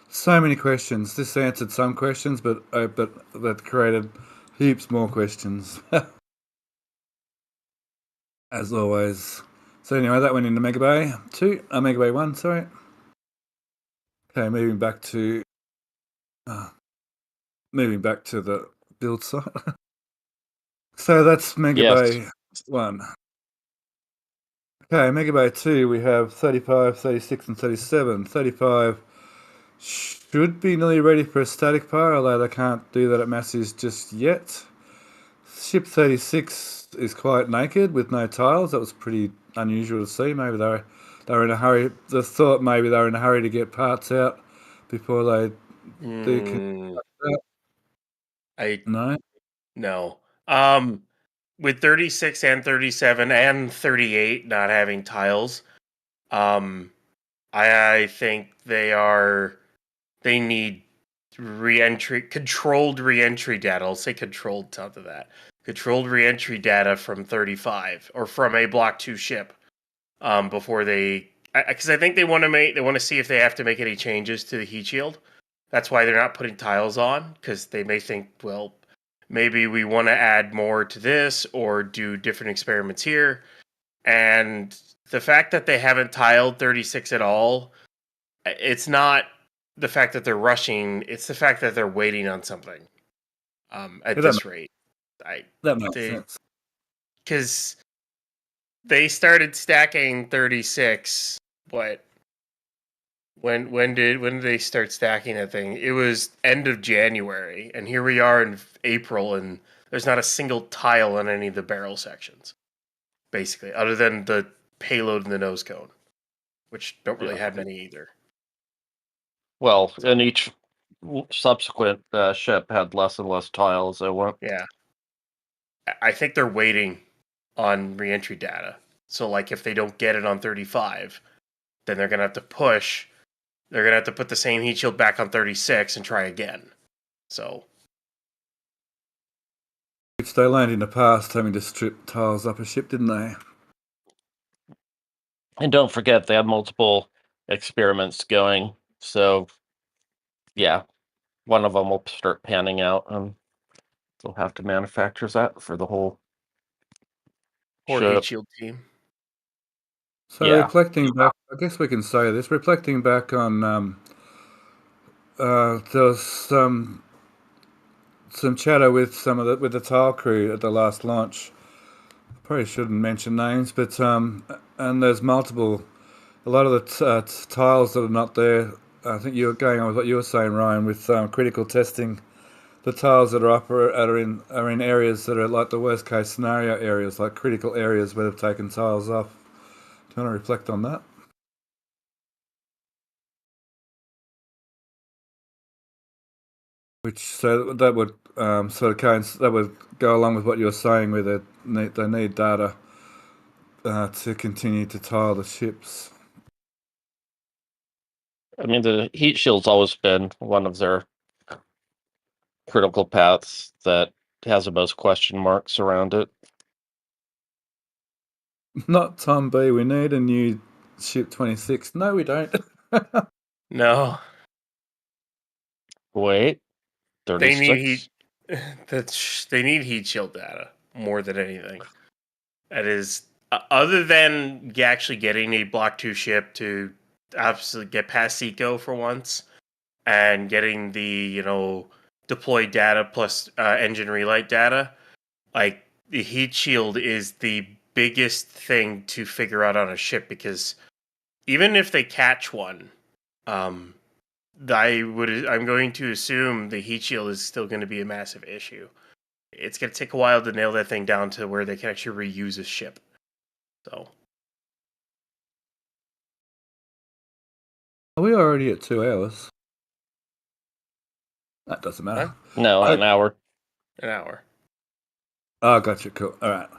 [SPEAKER 3] So many questions. This answered some questions, but that created heaps more questions. As always. So anyway, that went into Mega Bay 2, Mega Bay 1, sorry. Okay, moving back to the build site. So that's Mega
[SPEAKER 4] yes,
[SPEAKER 3] Bay 1. Okay, Mega Bay 2, we have 35, 36, and 37. 35 should be nearly ready for a static power, although they can't do that at masses just yet. Ship 36 is quite naked with no tiles. That was pretty unusual to see. Maybe they were in a hurry. The thought maybe they were in a hurry to get parts out before they
[SPEAKER 5] Mm, I
[SPEAKER 3] No.
[SPEAKER 5] no. With 36 and 37 and 38 not having tiles, I think they need controlled reentry data. I'll say controlled top of that. Controlled reentry data from 35 or from a Block 2 ship before because I think they want to see if they have to make any changes to the heat shield. That's why they're not putting tiles on, because they may think, well, maybe we want to add more to this or do different experiments here. And the fact that they haven't tiled 36 at all, it's not the fact that they're rushing, it's the fact that they're waiting on something at this rate.
[SPEAKER 3] That makes sense.
[SPEAKER 5] Because they started stacking 36, what? When did they start stacking that thing? It was end of January, and here we are in April, and there's not a single tile on any of the barrel sections, basically, other than the payload and the nose cone, which don't really have many either.
[SPEAKER 4] well, and each subsequent ship had less and less tiles.
[SPEAKER 5] Yeah, I think they're waiting on reentry data. So, like, if they don't get it on 35, then they're gonna have to push. They're gonna have to put the same heat shield back on 36 and try again. So,
[SPEAKER 3] Which they learned in the past, having to strip tiles up a ship, didn't they?
[SPEAKER 4] And don't forget, they have multiple experiments going. So, yeah, one of them will start panning out, and they'll have to manufacture that for the whole
[SPEAKER 5] poor heat
[SPEAKER 4] ship.
[SPEAKER 5] shield team.
[SPEAKER 3] So
[SPEAKER 4] Yeah.
[SPEAKER 3] reflecting back, I guess we can say this. Reflecting back on, there was some chatter with with the tile crew at the last launch. Probably shouldn't mention names, but and there's multiple. A lot of the tiles that are not there. I think you're going on with what you were saying, Ryan, with critical testing. The tiles that are in areas that are like the worst case scenario areas, like critical areas where they've taken tiles off. Do you want to reflect on that? Which so that would that would go along with what you were saying, where they need data to continue to tile the ships.
[SPEAKER 4] I mean, the heat shield's always been one of their critical paths that has the most question marks around it.
[SPEAKER 3] Not Tom B. We need a new ship 26. No, we don't.
[SPEAKER 5] No,
[SPEAKER 4] Wait,
[SPEAKER 5] they
[SPEAKER 4] 36?
[SPEAKER 5] need heat. They need heat shield data more than anything. That is, other than actually getting a Block 2 ship to absolutely get past Seco for once, and getting the deployed data plus engine relight data, like the heat shield is the biggest thing to figure out on a ship, because even if they catch one, um, I'm going to assume the heat shield is still going to be a massive issue. It's going to take a while to nail that thing down to where they can actually reuse a ship. So
[SPEAKER 3] Are we already at 2 hours? That doesn't matter.
[SPEAKER 5] Huh?
[SPEAKER 4] No, an hour.
[SPEAKER 5] An hour.
[SPEAKER 3] Oh, gotcha. Cool. All right.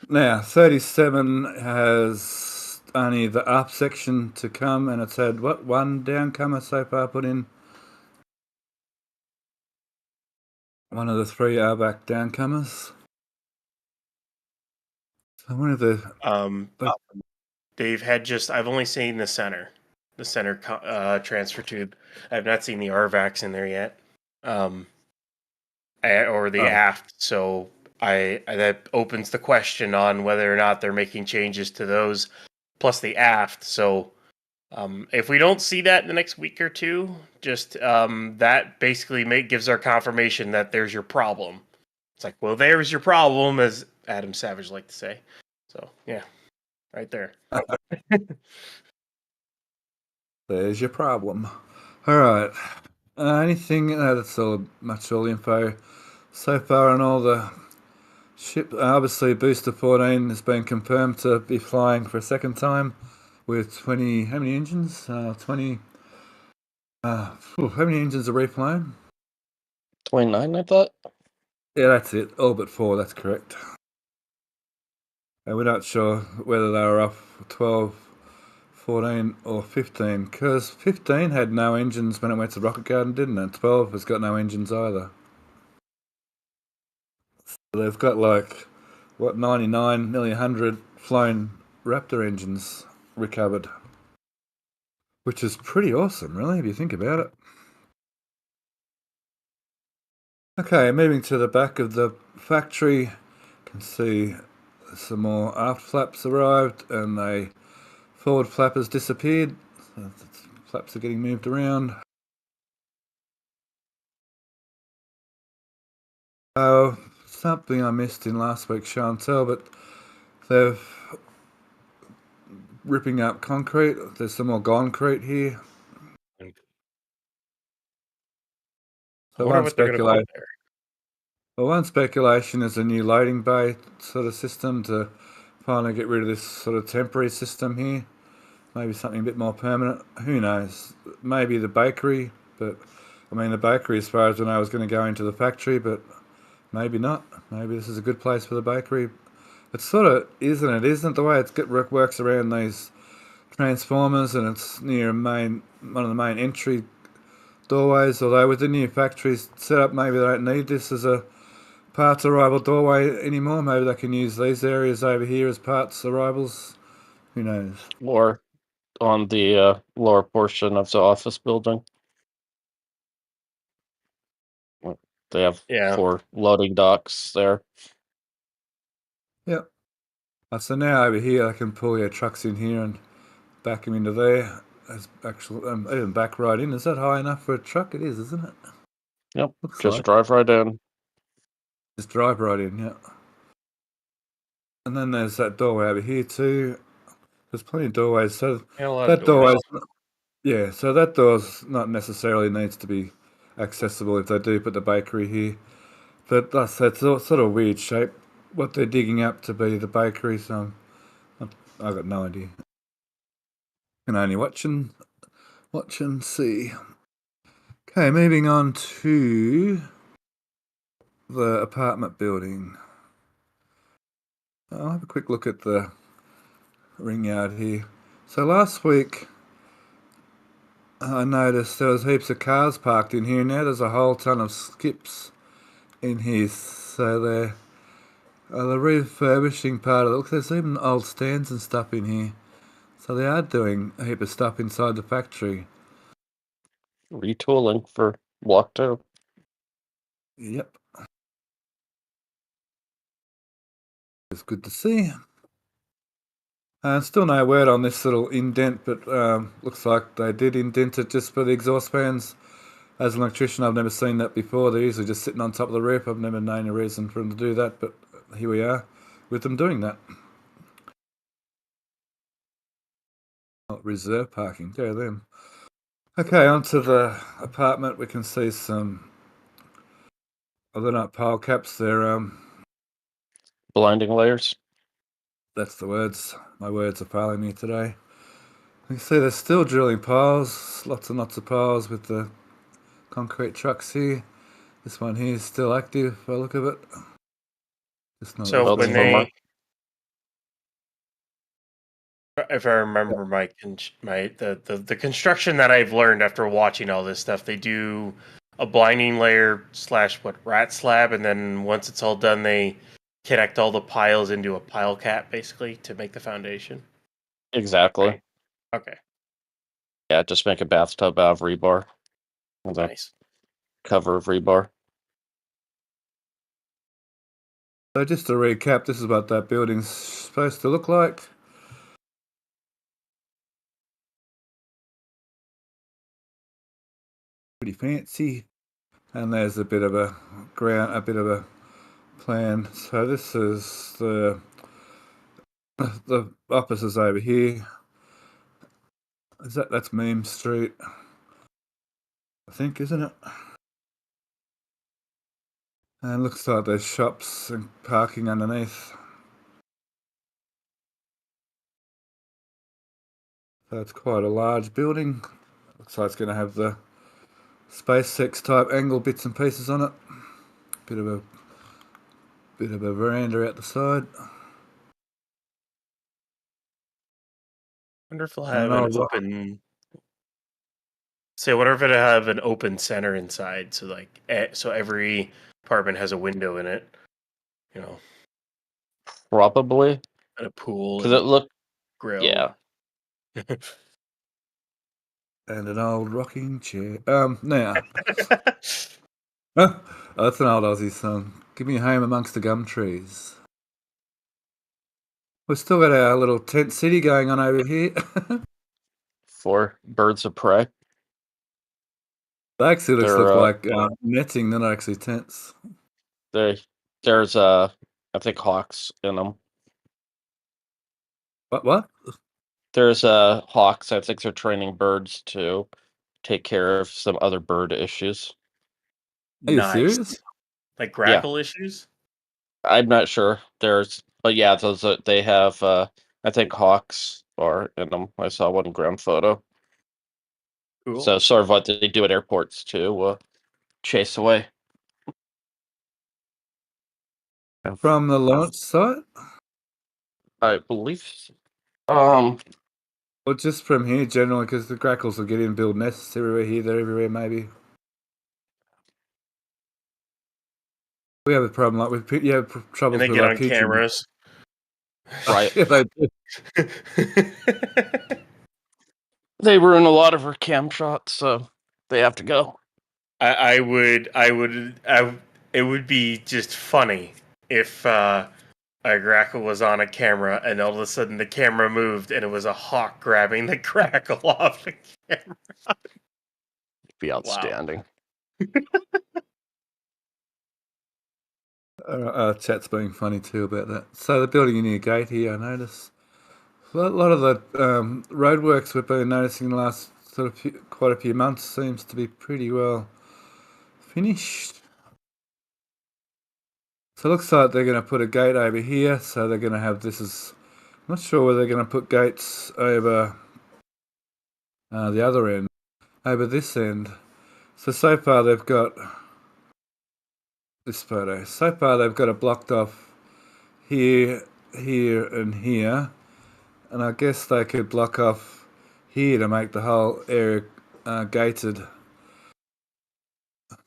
[SPEAKER 3] Now, 37 has only the up section to come, and it's had, what, one downcomer so far put in? One of the 3 RBAC downcomers. So one of the...
[SPEAKER 5] They've had I've only seen the center transfer tube. I've not seen the RVACs in there yet, or the aft. So that opens the question on whether or not they're making changes to those, plus the aft. So if we don't see that in the next week or two, just that basically gives our confirmation that there's your problem. It's like, well, there's your problem, as Adam Savage liked to say. So yeah, right there.
[SPEAKER 3] There's your problem. All right. Anything? That's all the info so far on all the ship. Obviously, Booster 14 has been confirmed to be flying for a second time with 20. How many engines? 20. How many engines are reflown?
[SPEAKER 4] 29, I thought.
[SPEAKER 3] Yeah, that's it. All but 4. That's correct. And we're not sure whether they were off 12, 14 or 15, because 15 had no engines when it went to Rocket Garden, didn't it? 12 has got no engines either. So they've got 99, nearly 100 flown Raptor engines recovered, which is pretty awesome, really, if you think about it. Okay, moving to the back of the factory, you can see some more aft flaps arrived, and the forward flap has disappeared. So the flaps are getting moved around. Oh, something I missed in last week's show and tell, but they're ripping up concrete. There's some more concrete here. So one speculation is a new loading bay sort of system to finally get rid of this sort of temporary system here. Maybe something a bit more permanent. Who knows? Maybe the bakery, but I mean the bakery, as far as I know, was going to go into the factory, but maybe not. Maybe this is a good place for the bakery. It sort of is and it isn't. The way it works around these transformers, and it's near one of the main entry doorways. Although with the new factories set up, maybe they don't need this as a parts arrival doorway anymore. Maybe they can use these areas over here as parts arrivals. Who knows?
[SPEAKER 4] Or on the lower portion of the office building. They have 4 loading docks there.
[SPEAKER 3] Yep. So now over here, I can pull your trucks in here and back them into there. As actual, even back right in. Is that high enough for a truck? It is, isn't it?
[SPEAKER 4] Yep. Just drive right in.
[SPEAKER 3] Just drive right in, yeah. And then there's that doorway over here too. There's plenty of doorways. So that doorway's so that door's not necessarily needs to be accessible if they do put the bakery here. But that's sort of weird shape. What they're digging up to be the bakery, so I've got no idea. Can only watch and see. Okay, moving on to the apartment building. I'll have a quick look at the ring yard here. So last week, I noticed there was heaps of cars parked in here. Now there's a whole ton of skips in here. So they're the refurbishing part of it. Look, there's even old stands and stuff in here. So they are doing a heap of stuff inside the factory.
[SPEAKER 4] Retooling for Block 2.
[SPEAKER 3] Yep. It's good to see. Still no word on this little indent, but looks like they did indent it just for the exhaust fans. As an electrician, I've never seen that before. They're usually just sitting on top of the roof. I've never known a reason for them to do that, but here we are with them doing that. Reserve parking, go them. Okay, onto the apartment. We can see some. Oh, they're not pile caps. They're
[SPEAKER 4] Blinding layers.
[SPEAKER 3] That's the words. My words are failing me today. You can see they're still drilling piles. Lots and lots of piles with the concrete trucks here. This one here is still active by the look of it. Just not
[SPEAKER 5] So
[SPEAKER 3] as
[SPEAKER 4] That's
[SPEAKER 5] when
[SPEAKER 4] from
[SPEAKER 3] bad.
[SPEAKER 5] if I remember the construction that I've learned after watching all this stuff, they do a blinding layer slash rat slab, and then once it's all done, they connect all the piles into a pile cap basically to make the foundation.
[SPEAKER 4] Exactly.
[SPEAKER 5] Right. Okay.
[SPEAKER 4] Yeah, just make a bathtub out of rebar. And then
[SPEAKER 5] Nice.
[SPEAKER 4] cover of rebar.
[SPEAKER 3] So just to recap, this is what that building's supposed to look like. Pretty fancy. And there's a bit of a plan. So this is the office is over here. That's Meme Street, I think, isn't it? And looks like there's shops and parking underneath. So it's quite a large building. Looks like it's going to have the SpaceX type angle bits and pieces on it. Bit of a veranda out the side.
[SPEAKER 5] Wonder if they'll
[SPEAKER 3] And
[SPEAKER 5] have an open. Say, what if it have an open center inside? So like, so every apartment has a window in it. You know,
[SPEAKER 4] Probably.
[SPEAKER 5] and a pool
[SPEAKER 4] Because it
[SPEAKER 5] and
[SPEAKER 4] looked,
[SPEAKER 5] grill.
[SPEAKER 4] yeah.
[SPEAKER 3] And an old rocking chair. Now. Oh, that's an old Aussie song. Give me a home amongst the gum trees. We've still got our little tent city going on over here.
[SPEAKER 4] For birds of prey.
[SPEAKER 3] They actually just
[SPEAKER 4] They're,
[SPEAKER 3] look like netting, they're not actually tents.
[SPEAKER 4] There's I think hawks in them.
[SPEAKER 3] What?
[SPEAKER 4] There's hawks. I think they're training birds to take care of some other bird issues.
[SPEAKER 3] Are you
[SPEAKER 5] Nice.
[SPEAKER 3] serious?
[SPEAKER 5] Like grackle issues?
[SPEAKER 4] I'm not sure. But yeah, those they have. I think hawks are in them. I saw one ground photo.
[SPEAKER 5] Cool.
[SPEAKER 4] So sort of what they do at airports to chase away.
[SPEAKER 3] From the launch site?
[SPEAKER 4] I believe.
[SPEAKER 3] Or just from here generally, because the grackles will get in and build nests everywhere here, they're everywhere maybe. We have a problem like with troubles
[SPEAKER 5] And they
[SPEAKER 3] with
[SPEAKER 5] get
[SPEAKER 3] like
[SPEAKER 5] on
[SPEAKER 3] pigeons.
[SPEAKER 5] cameras.
[SPEAKER 4] Right.
[SPEAKER 3] Yeah, they do.
[SPEAKER 4] They ruin a lot of her cam shots, so they have to go.
[SPEAKER 5] It would be just funny if a grackle was on a camera and all of a sudden the camera moved and it was a hawk grabbing the grackle off the camera.
[SPEAKER 4] It'd be outstanding.
[SPEAKER 3] Chat's being funny too about that. So the building a new gate here, I notice. A lot of the roadworks we've been noticing in the last quite a few months seems to be pretty well finished. So it looks like they're going to put a gate over here. So they're going to have I'm not sure whether they're going to put gates over the other end, over this end. So far they've got this photo. So far they've got it blocked off here, here, and here. And I guess they could block off here to make the whole area gated.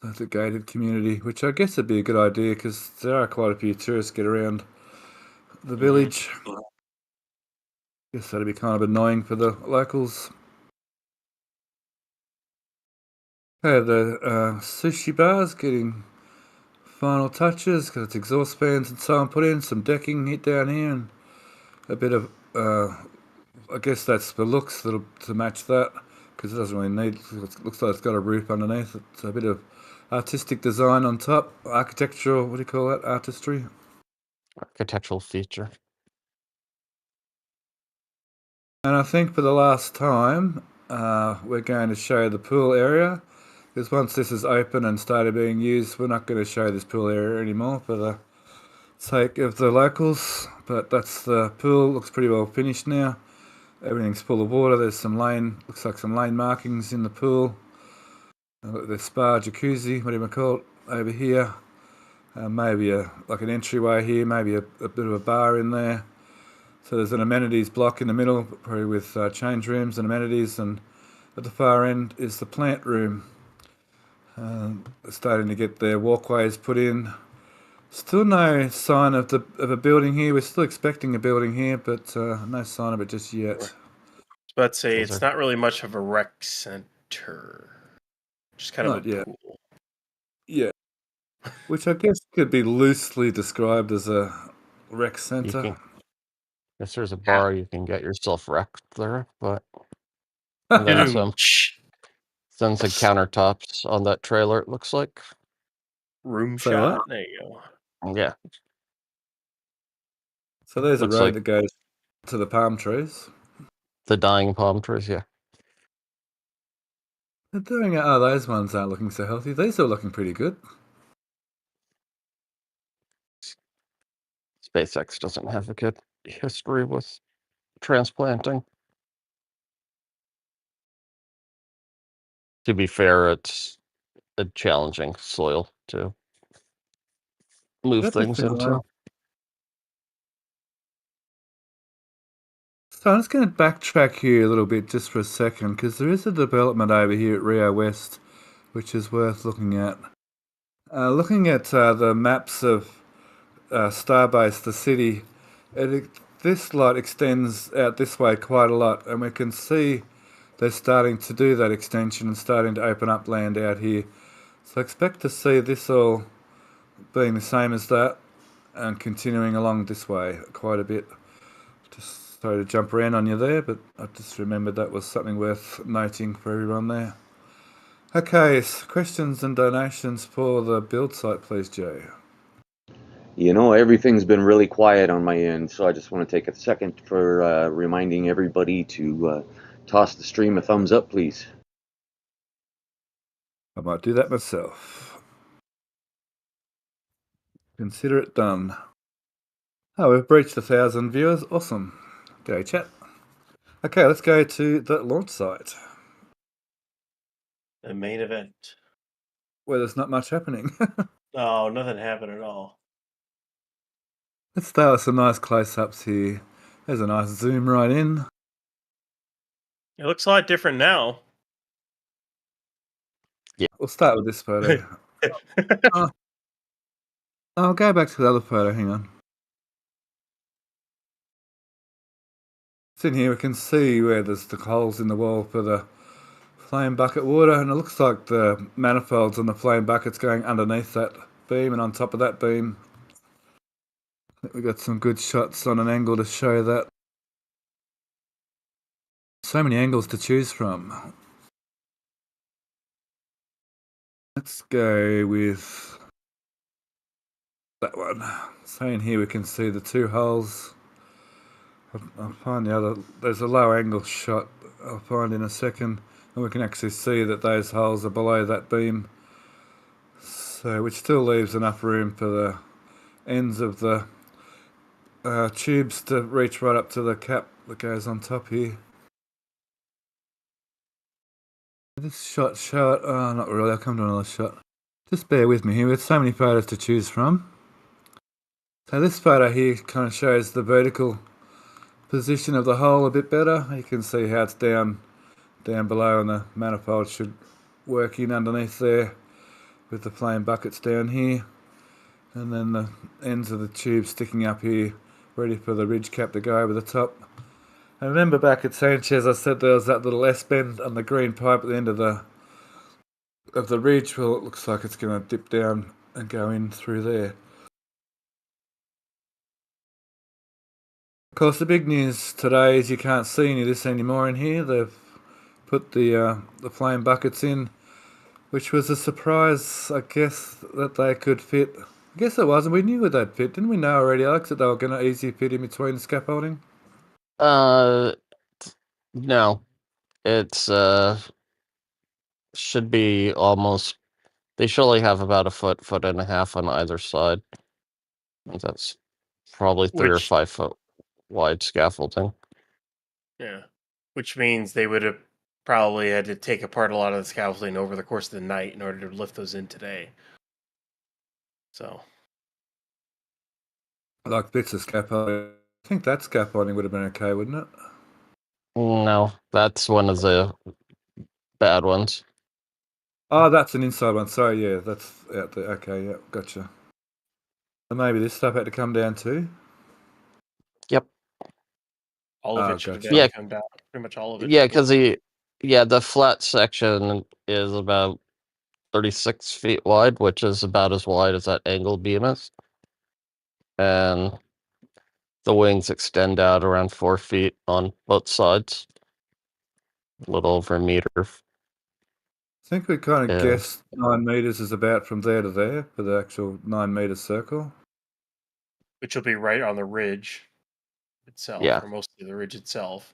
[SPEAKER 3] That's a gated community, which I guess would be a good idea because there are quite a few tourists get around the village. Guess that'd be kind of annoying for the locals. Okay, the sushi bar's getting final touches, got its exhaust fans and so on put in, some decking hit down here, and a bit of I guess that's for looks to match that, because it doesn't really need. It looks like it's got a roof underneath. It's a bit of artistic design on top, architectural. What do you call that? Artistry.
[SPEAKER 4] Architectural feature.
[SPEAKER 3] And I think for the last time, we're going to show the pool area. Because once this is open and started being used, we're not going to show this pool area anymore for the sake of the locals. But that's the pool. Looks pretty well finished now. Everything's full of water. There's some looks like some lane markings in the pool. The spa, jacuzzi, whatever you call it, over here. Maybe like an entryway here, maybe a bit of a bar in there. So there's an amenities block in the middle, probably with change rooms and amenities, and at the far end is the plant room. Starting to get their walkways put in. Still no sign of a building here. We're still expecting a building here, but no sign of it just yet.
[SPEAKER 5] But say it's not really much of a rec center. Just kind of a pool.
[SPEAKER 3] Yeah. Which I guess could be loosely described as a rec center.
[SPEAKER 4] Guess there's a bar you can get yourself wrecked there, but and then some countertops on that trailer, it looks like.
[SPEAKER 5] Room shot? What? There you go.
[SPEAKER 4] Yeah.
[SPEAKER 3] So there's a road that goes to the palm trees.
[SPEAKER 4] The dying palm trees, yeah.
[SPEAKER 3] They're doing it. Oh, those ones aren't looking so healthy. These are looking pretty good.
[SPEAKER 4] SpaceX doesn't have a good history with transplanting. To be fair, it's a challenging soil to move things into.
[SPEAKER 3] So I'm just going to backtrack here a little bit just for a second, because there is a development over here at Rio West which is worth looking at. Looking at the maps of Starbase, the city, this lot extends out this way quite a lot, and we can see they're starting to do that extension and starting to open up land out here. So I expect to see this all being the same as that and continuing along this way quite a bit. Just sorry to jump around on you there, but I just remembered that was something worth noting for everyone there. Okay, questions and donations for the build site, please, Joe.
[SPEAKER 2] You know, everything's been really quiet on my end, so I just want to take a second for reminding everybody to toss the stream a thumbs up, please.
[SPEAKER 3] I might do that myself. Consider it done. Oh, we've breached 1,000 viewers. Awesome. Go chat. Okay, let's go to the launch site.
[SPEAKER 5] The main event.
[SPEAKER 3] Where there's not much happening.
[SPEAKER 5] No, nothing happened at all.
[SPEAKER 3] Let's start with some nice close-ups here. There's a nice zoom right in.
[SPEAKER 5] It looks a lot different now.
[SPEAKER 3] Yeah. We'll start with this photo. I'll go back to the other photo, hang on. It's in here, we can see where there's the holes in the wall for the flame bucket water, and it looks like the manifolds on the flame bucket's going underneath that beam and on top of that beam. I think we got some good shots on an angle to show that. So many angles to choose from. Let's go with that one. So in here we can see the two holes. I'll find the other. There's a low angle shot I'll find in a second, and we can actually see that those holes are below that beam. So, which still leaves enough room for the ends of the tubes to reach right up to the cap that goes on top here. This shot, oh, not really, I'll come to another shot. Just bear with me here, with so many photos to choose from. So this photo here kind of shows the vertical position of the hole a bit better. You can see how it's down below, and the manifold should work in underneath there with the flame buckets down here. And then the ends of the tube sticking up here, ready for the ridge cap to go over the top. I remember back at Sanchez I said there was that little S-bend on the green pipe at the end of the ridge. Well, it looks like it's going to dip down and go in through there. Of course, the big news today is you can't see any of this anymore in here. They've put the flame buckets in, which was a surprise, I guess, that they could fit. I guess it wasn't. We knew they'd fit. Didn't we know already, Alex, that they were going to easily fit in between the scaffolding?
[SPEAKER 4] No. It's should be almost. They should only have about a foot and a half on either side. That's probably 3 or
[SPEAKER 5] Which
[SPEAKER 4] 5 foot wide scaffolding.
[SPEAKER 5] yeah, which means they would have probably had to take apart a lot of the scaffolding over the course of the night in order to lift those in today. So
[SPEAKER 3] Like bits of scaffolding. I think that scaffolding would have been okay, wouldn't it?
[SPEAKER 4] No, that's one of the bad ones.
[SPEAKER 3] Oh, that's an inside one. Sorry, yeah, that's out there. Okay, yeah, gotcha. So maybe this stuff had to come down too?
[SPEAKER 4] Yep.
[SPEAKER 5] all of
[SPEAKER 3] Oh,
[SPEAKER 5] it should have
[SPEAKER 3] gotcha.
[SPEAKER 5] had
[SPEAKER 4] Yeah,
[SPEAKER 5] to come down. Pretty much all of it.
[SPEAKER 4] yeah, because the flat section is about 36 feet wide, which is about as wide as that angled beam is, and the wings extend out around 4 feet on both sides, a little over a meter.
[SPEAKER 3] I think we kind of
[SPEAKER 4] Yeah.
[SPEAKER 3] guessed 9 meters is about from there to there for the actual 9 meter circle.
[SPEAKER 5] Which will be right on the ridge itself,
[SPEAKER 4] Yeah.
[SPEAKER 5] or mostly the ridge itself.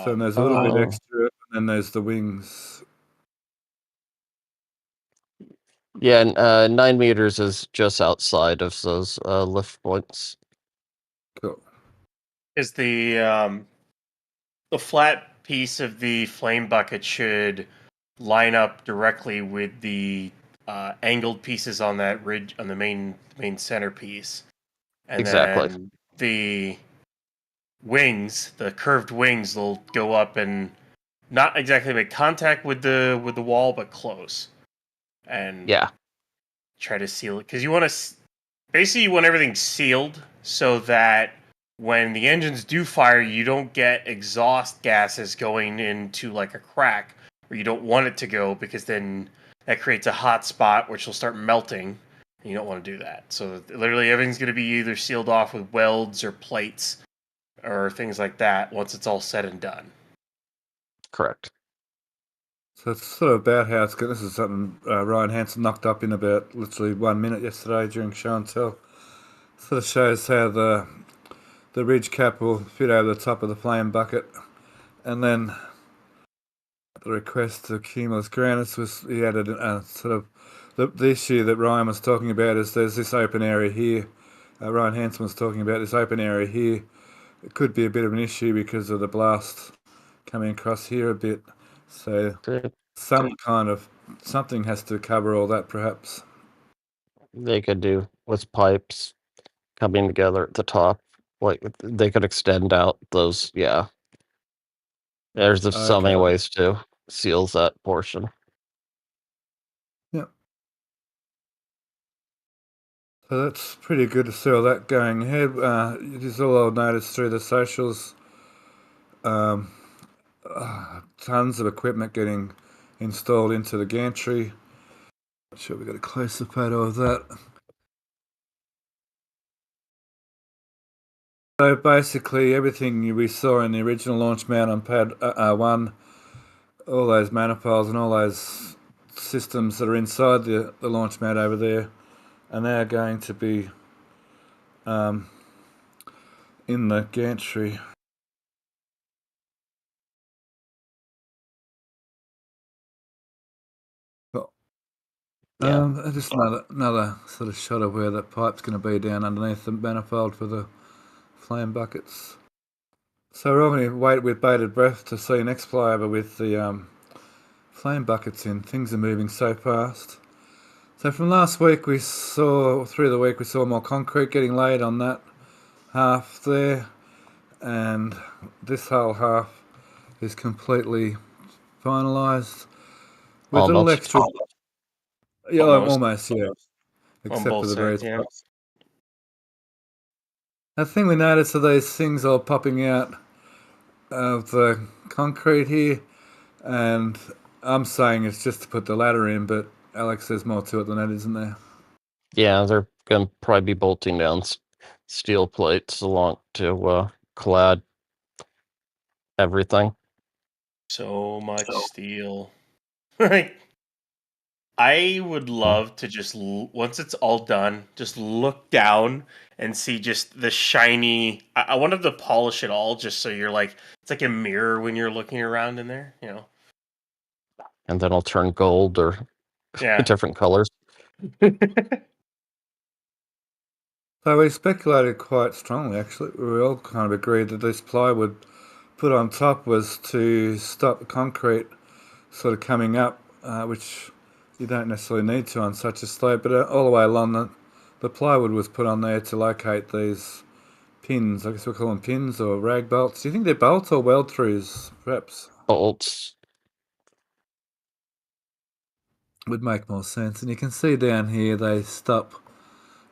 [SPEAKER 3] So there's a little bit
[SPEAKER 4] Oh.
[SPEAKER 3] extra, and then there's the wings.
[SPEAKER 4] Yeah, 9 meters is just outside of those lift points.
[SPEAKER 3] Cool.
[SPEAKER 5] Is the flat piece of the flame bucket should line up directly with the angled pieces on that ridge on the main centerpiece, and
[SPEAKER 4] Exactly.
[SPEAKER 5] then the wings, the curved wings, will go up and not exactly make contact with the wall, but close, and
[SPEAKER 4] Yeah.
[SPEAKER 5] try to seal it because you want to basically you want everything sealed so that when the engines do fire, you don't get exhaust gases going into like a crack where you don't want it to go, because then that creates a hot spot which will start melting, and you don't want to do that. So literally everything's going to be either sealed off with welds or plates or things like that once it's all said and done.
[SPEAKER 4] Correct.
[SPEAKER 3] So it's sort of about how it's going. This is something Ryan Hansen knocked up in about literally 1 minute yesterday during show and tell. Sort of shows how the ridge cap will fit over the top of the flame bucket, and then the request to Cumulus Granus was he added sort of the issue that Ryan was talking about is there's this open area here. Ryan Hansen was talking about this open area here. It could be a bit of an issue because of the blast coming across here a bit. So something has to cover all that, perhaps.
[SPEAKER 4] They could do with pipes coming together at the top. Like they could extend out those. Yeah. There's just so many
[SPEAKER 3] Okay.
[SPEAKER 4] ways to seal that portion.
[SPEAKER 3] Yep. So that's pretty good to see all that going ahead. It is all I've noticed through the socials. Tons of equipment getting installed into the gantry. Not sure we got a closer photo of that. So basically, everything we saw in the original launch mount on pad 1, all those manifolds and all those systems that are inside the launch mount over there, are now going to be in the gantry. Just another sort of shot of where the pipe's going to be down underneath the manifold for the flame buckets. So we're all going to wait with bated breath to see next flyover with the flame buckets in. Things are moving so fast. So from last week we saw more concrete getting laid on that half there, and this whole half is completely finalised with little
[SPEAKER 4] Almost.
[SPEAKER 3] extra. Yeah, almost, yeah.
[SPEAKER 5] On
[SPEAKER 3] Except
[SPEAKER 5] both
[SPEAKER 3] for the very
[SPEAKER 5] sides, yeah.
[SPEAKER 3] top. The thing we noticed are these things all popping out of the concrete here, and I'm saying it's just to put the ladder in, but Alex, there's more to it than that, isn't there?
[SPEAKER 4] Yeah, they're going to probably be bolting down steel plates along to clad everything.
[SPEAKER 5] So much steel. Like, I would love to just once it's all done, just look down and see just the shiny. I want them to polish it all, just so you're like it's like a mirror when you're looking around in there.
[SPEAKER 4] And then it'll turn gold or
[SPEAKER 5] Yeah.
[SPEAKER 4] different colors.
[SPEAKER 3] So we speculated quite strongly, actually. We all kind of agreed that this plywood put on top was to stop the concrete sort of coming up, which you don't necessarily need to on such a slope, but all the way along the plywood was put on there to locate these pins. I guess we'll call them pins or rag bolts. Do you think they're bolts or weld throughs, perhaps?
[SPEAKER 4] Bolts.
[SPEAKER 3] Would make more sense. And you can see down here they stop,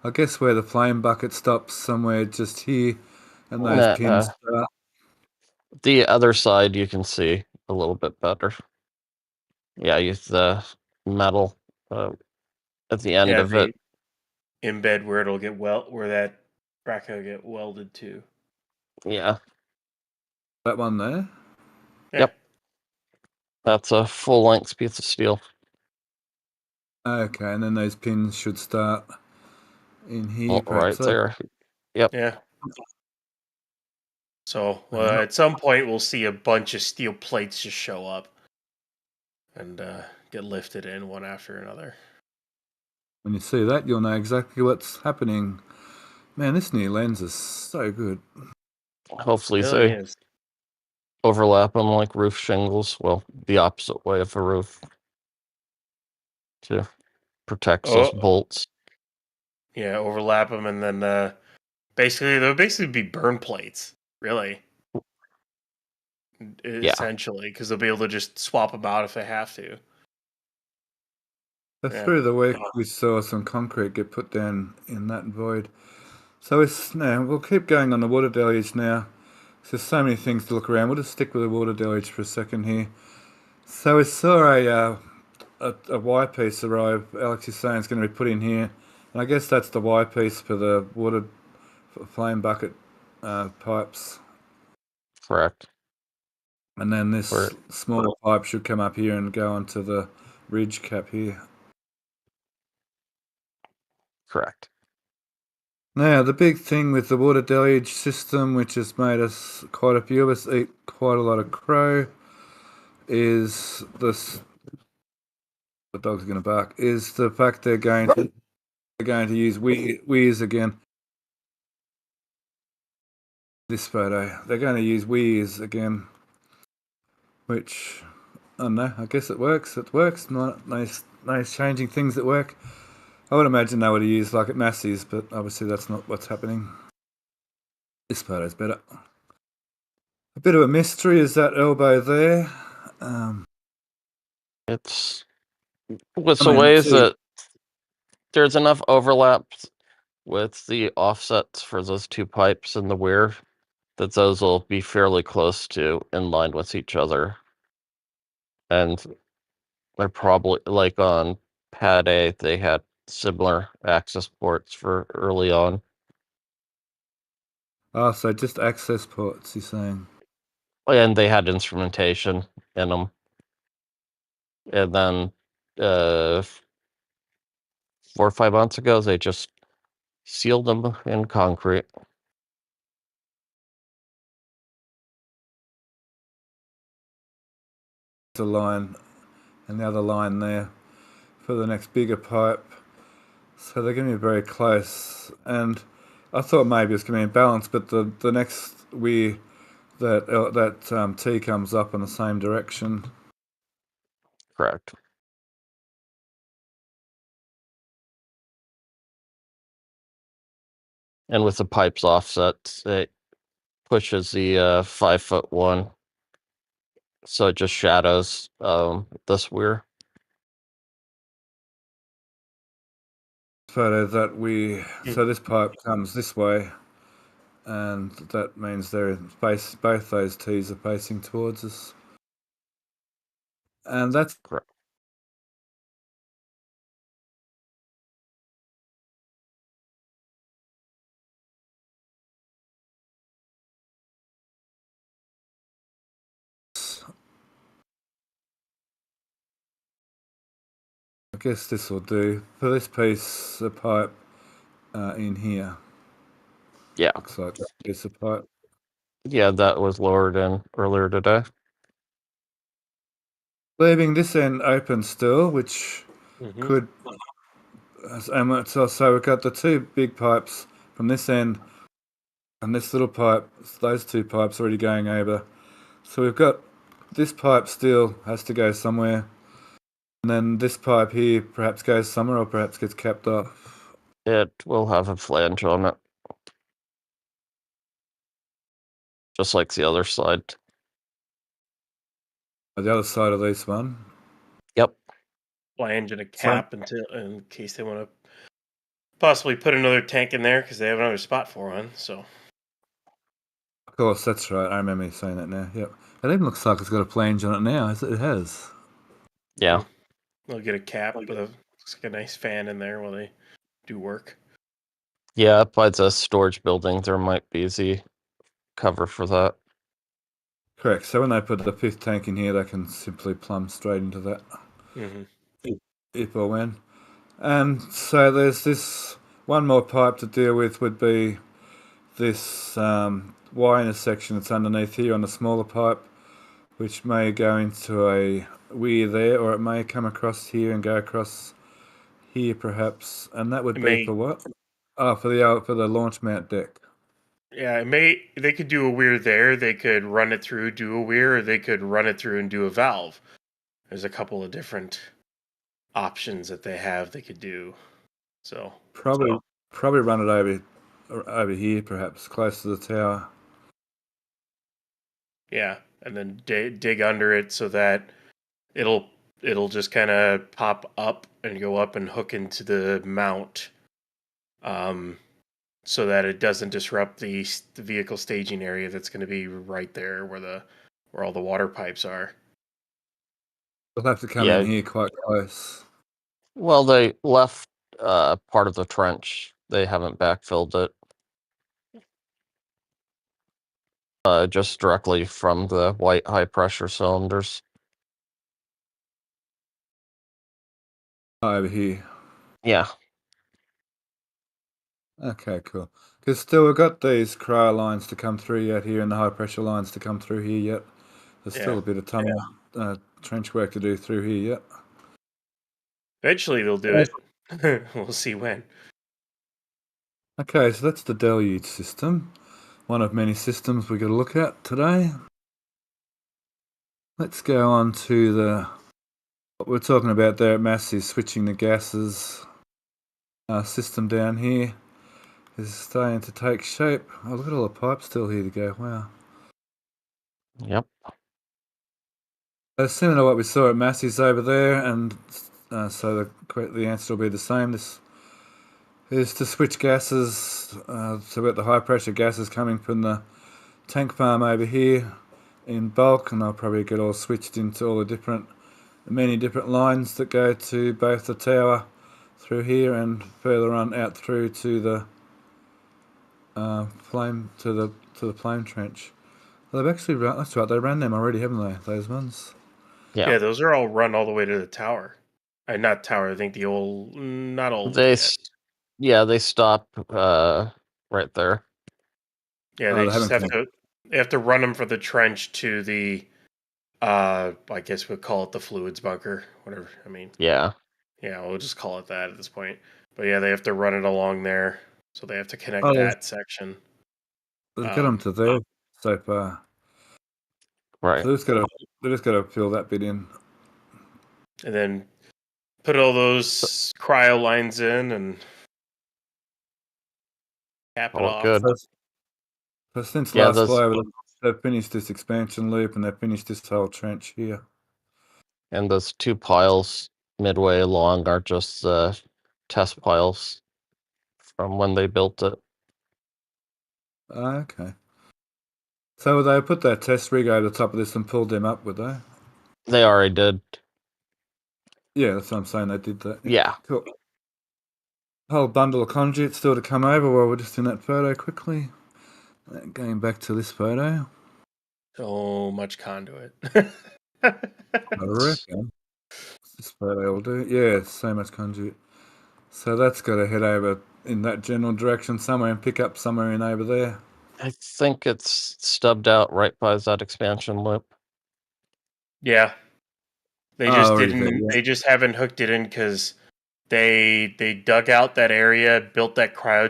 [SPEAKER 3] I guess where the flame bucket stops, somewhere just here, and those pins start.
[SPEAKER 4] The other side you can see a little bit better. Yeah, use the metal at the end
[SPEAKER 5] Yeah,
[SPEAKER 4] of it.
[SPEAKER 5] embed where it'll get where that bracket will get welded to.
[SPEAKER 4] Yeah.
[SPEAKER 3] That one there?
[SPEAKER 5] Yeah.
[SPEAKER 4] Yep. That's a full-length piece of steel.
[SPEAKER 3] Okay, and then those pins should start in here,
[SPEAKER 4] Right there. Yep.
[SPEAKER 5] Yeah. So at some point we'll see a bunch of steel plates just show up and get lifted in one after another.
[SPEAKER 3] When you see that, you'll know exactly what's happening. Man, this new lens is so good.
[SPEAKER 4] Hopefully
[SPEAKER 5] It really
[SPEAKER 4] they
[SPEAKER 5] is.
[SPEAKER 4] overlap them like roof shingles. Well, the opposite way of a roof to protect those bolts.
[SPEAKER 5] Yeah, overlap them, and then they'll basically be burn plates, really.
[SPEAKER 4] Yeah.
[SPEAKER 5] Essentially, because they'll be able to just swap them out if they have to.
[SPEAKER 3] So through the week, we saw some concrete get put down in that void. So we'll keep going on the water deluge now. There's so many things to look around. We'll just stick with the water deluge for a second here. So we saw a Y piece arrive. Alex is saying it's going to be put in here, and I guess that's the Y piece for the water flame bucket pipes.
[SPEAKER 4] Correct.
[SPEAKER 3] And then this smaller pipe should come up here and go onto the ridge cap here.
[SPEAKER 4] Correct.
[SPEAKER 3] Now, the big thing with the water deluge system, which has made us, quite a few of us, eat quite a lot of crow, is this. The dog's going to bark. Is the fact they're going to use weirs again. This photo, they're going to use weirs again, which I don't know. I guess it works. It works. Nice changing things that work. I would imagine they would have used like at Massey's, but obviously that's not what's happening. This photo's better. A bit of a mystery is that elbow there.
[SPEAKER 4] It's with the ways that there's enough overlap with the offsets for those two pipes in the weir that those will be fairly close to in line with each other. And they're probably like on pad A, they had similar access ports for early on.
[SPEAKER 3] Oh, so just access ports, you're saying?
[SPEAKER 4] And they had instrumentation in them. And then 4 or 5 months ago, they just sealed them in concrete.
[SPEAKER 3] The line and the other line there for the next bigger pipe. So they're going to be very close. And I thought maybe it's going to be in balance, but the next weir that T comes up in the same direction.
[SPEAKER 4] Correct. And with the pipes offset, it pushes the 5'1", so it just shadows this weir.
[SPEAKER 3] Photo that so this pipe comes this way, and that means both those T's are facing towards us. And that's
[SPEAKER 4] correct.
[SPEAKER 3] guess this will do. For this piece, the pipe in here.
[SPEAKER 4] Yeah.
[SPEAKER 3] Looks like that piece of pipe.
[SPEAKER 4] Yeah, that was lowered in earlier today.
[SPEAKER 3] Leaving this end open still, which could... So we've got the two big pipes from this end and this little pipe, those two pipes already going over. So we've got this pipe still has to go somewhere. And then this pipe here perhaps goes somewhere or perhaps gets capped off.
[SPEAKER 4] It will have a flange on it. Just like the other side.
[SPEAKER 3] The other side of this one.
[SPEAKER 4] Yep.
[SPEAKER 5] Flange and a cap in case they want to possibly put another tank in there because they have another spot for one. So,
[SPEAKER 3] Of course, that's right. I remember you saying that now. Yep. It even looks like it's got a flange on it now. It has.
[SPEAKER 4] Yeah.
[SPEAKER 5] they'll get a cap with looks like a nice fan in there while they do work.
[SPEAKER 4] Yeah, up by the storage building, there might be the cover for that.
[SPEAKER 3] Correct. So when they put the fifth tank in here, they can simply plumb straight into that. If or when. And so there's this one more pipe to deal with would be this Y intersection that's underneath here on the smaller pipe, which may go into a weir there, or it may come across here and go across here perhaps. And that would be for what? Oh, for the launch mount deck.
[SPEAKER 5] Yeah, they could do a weir there. They could run it through, do a weir, or they could run it through and do a valve. There's a couple of different options that they have they could do. So
[SPEAKER 3] probably run it over here, perhaps close to the tower.
[SPEAKER 5] Yeah, and then dig under it so that it'll just kind of pop up and go up and hook into the mount, so that it doesn't disrupt the vehicle staging area that's going to be right there where all the water pipes are.
[SPEAKER 3] They'll have to come in here quite close.
[SPEAKER 4] Well, they left part of the trench. They haven't backfilled it. Just directly from the white high-pressure cylinders.
[SPEAKER 3] Over here.
[SPEAKER 4] Yeah.
[SPEAKER 3] Okay, cool. Because still we've got these cryo lines to come through yet here and the high-pressure lines to come through here yet. There's still a bit of tunnel trench work to do through here yet.
[SPEAKER 5] Eventually they'll do it. We'll see when.
[SPEAKER 3] Okay, so that's the Deluge system. One of many systems we're going to look at today. Let's go on to what we're talking about there at Mass is switching the gases. System down here is starting to take shape. Oh, look at all the pipes still here to go. Wow.
[SPEAKER 4] Yep.
[SPEAKER 3] Similar to what we saw at Massey's over there, and so the answer will be the same. This is to switch gases, so we've got the high pressure gases coming from the tank farm over here in bulk, and they'll probably get all switched into all the many different lines that go to both the tower through here and further on out through to the flame trench. Well, they've actually run. That's right. They ran them already, haven't they? Those ones.
[SPEAKER 5] Yeah, those are all run all the way to the tower. Not tower. I think the old, not old.
[SPEAKER 4] They stop right there.
[SPEAKER 5] Yeah, they just have to run them from the trench to the, I guess we'll call it the fluids bunker, whatever. I mean,
[SPEAKER 4] yeah,
[SPEAKER 5] we'll just call it that at this point. But yeah, they have to run it along there, so they have to connect that section.
[SPEAKER 3] They've got them to there so far.
[SPEAKER 4] Right.
[SPEAKER 3] So they just got to fill that bit in,
[SPEAKER 5] and then put all those cryo lines in and cap it off.
[SPEAKER 4] Good.
[SPEAKER 3] So since last flyover, they've finished this expansion loop and they've finished this whole trench here.
[SPEAKER 4] And those two piles midway along are just test piles from when they built it.
[SPEAKER 3] Okay. So would they put that test rig over the top of this and pulled them up, would they?
[SPEAKER 4] They already did.
[SPEAKER 3] Yeah, that's what I'm saying. They did that.
[SPEAKER 4] Yeah.
[SPEAKER 3] Cool. Whole bundle of conduit still to come over while we're just in that photo quickly. Going back to this photo.
[SPEAKER 5] So much conduit.
[SPEAKER 3] I reckon. Display will do. Yeah, so much conduit. So that's got to head over in that general direction somewhere and pick up somewhere in over there.
[SPEAKER 4] I think it's stubbed out right by that expansion loop.
[SPEAKER 5] Yeah. They
[SPEAKER 3] Oh,
[SPEAKER 5] just
[SPEAKER 3] already
[SPEAKER 5] didn't.
[SPEAKER 3] there, yeah.
[SPEAKER 5] They just haven't hooked it in because they dug out that area, built that cryo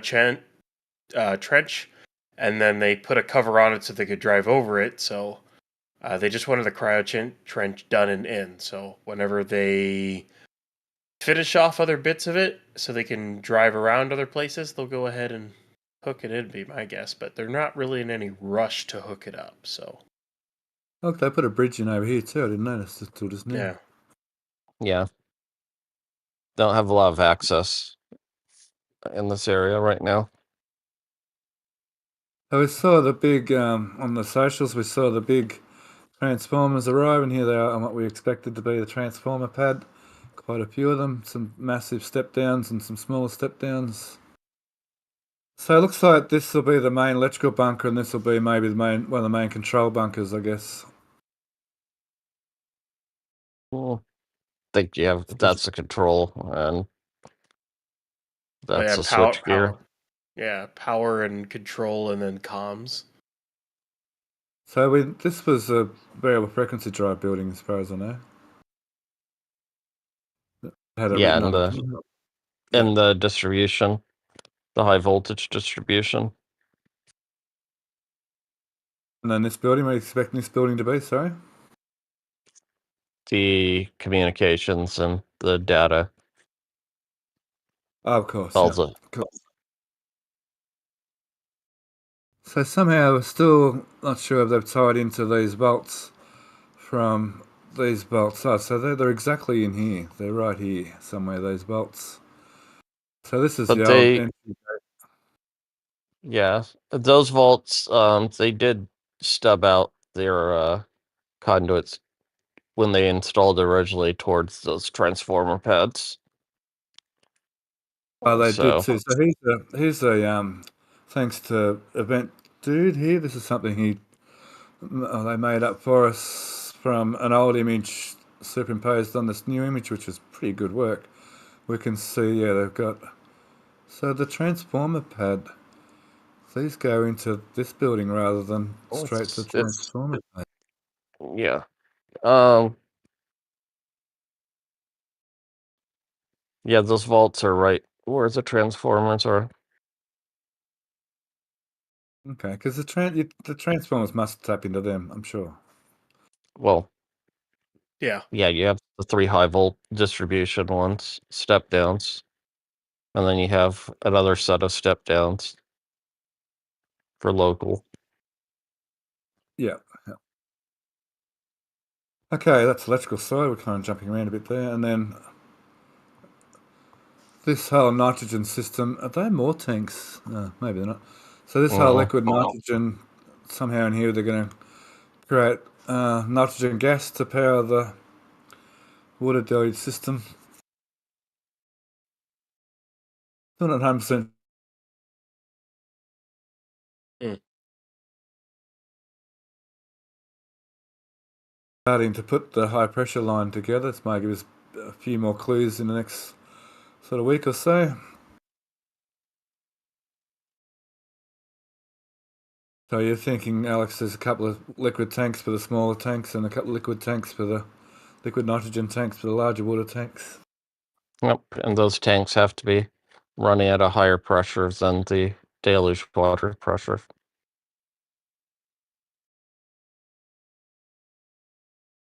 [SPEAKER 5] trench, and then they put a cover on it so they could drive over it. So they just wanted the cryo trench done and in. So whenever they finish off other bits of it, so they can drive around other places, they'll go ahead and hook it in. Be my guess, but they're not really in any rush to hook it up. So
[SPEAKER 3] Look, they put a bridge in over here too. I didn't notice it till just now.
[SPEAKER 5] yeah.
[SPEAKER 4] Yeah. Don't have a lot of access in this area right now.
[SPEAKER 3] So we saw the big, on the socials, we saw the big transformers arrive, and here they are on what we expected to be the transformer pad. Quite a few of them, some massive step downs and some smaller step downs. So it looks like this will be the main electrical bunker, and this will be maybe one of the main control bunkers, I guess.
[SPEAKER 4] Think you have that's the control, and that's
[SPEAKER 5] Yeah,
[SPEAKER 4] a switch gear.
[SPEAKER 5] Yeah, power and control, and then comms.
[SPEAKER 3] So this was a variable frequency drive building, as far as I know. It had a
[SPEAKER 4] Yeah,
[SPEAKER 3] written
[SPEAKER 4] and
[SPEAKER 3] on
[SPEAKER 4] and the distribution, the high voltage distribution.
[SPEAKER 3] And then this building, what are you expecting this building to be, sorry?
[SPEAKER 4] The communications and the data.
[SPEAKER 3] Oh, of course,
[SPEAKER 4] All
[SPEAKER 3] yeah.
[SPEAKER 4] the
[SPEAKER 3] Cool. So somehow we're still not sure if they've tied into these bolts from these bolts. Oh, so they're exactly in here. They're right here somewhere, those bolts. So this is
[SPEAKER 4] But
[SPEAKER 3] the old
[SPEAKER 4] they,
[SPEAKER 3] entry.
[SPEAKER 4] yeah, those vaults, they did stub out their conduits when they installed originally towards those transformer pads.
[SPEAKER 3] Oh, they did
[SPEAKER 4] So
[SPEAKER 3] too. So here's a thanks to Event Dude here. This is something they made up for us from an old image superimposed on this new image, which was pretty good work. We can see, yeah, they've got so the transformer pad. These go into this building rather than straight to the transformer pad.
[SPEAKER 4] yeah. Yeah, those vaults are right where the transformers are.
[SPEAKER 3] Okay, because the transformers must tap into them, I'm sure.
[SPEAKER 4] Well,
[SPEAKER 5] Yeah.
[SPEAKER 4] yeah, you have the 3 high volt distribution ones, step downs, and then you have another set of step downs for local.
[SPEAKER 3] Yeah. Okay, that's electrical side. We're kind of jumping around a bit there, and then this whole nitrogen system. Are they more tanks? No, maybe they're not. So this whole liquid nitrogen, somehow in here they're going to create nitrogen gas to power the water deluge system. Still not 100%. Starting to put the high pressure line together. This might give us a few more clues in the next sort of week or so. So you're thinking, Alex, there's a couple of liquid tanks for the smaller tanks and a couple of liquid tanks for the liquid nitrogen tanks for the larger water tanks.
[SPEAKER 4] Yep, and those tanks have to be running at a higher pressure than the deluge water pressure.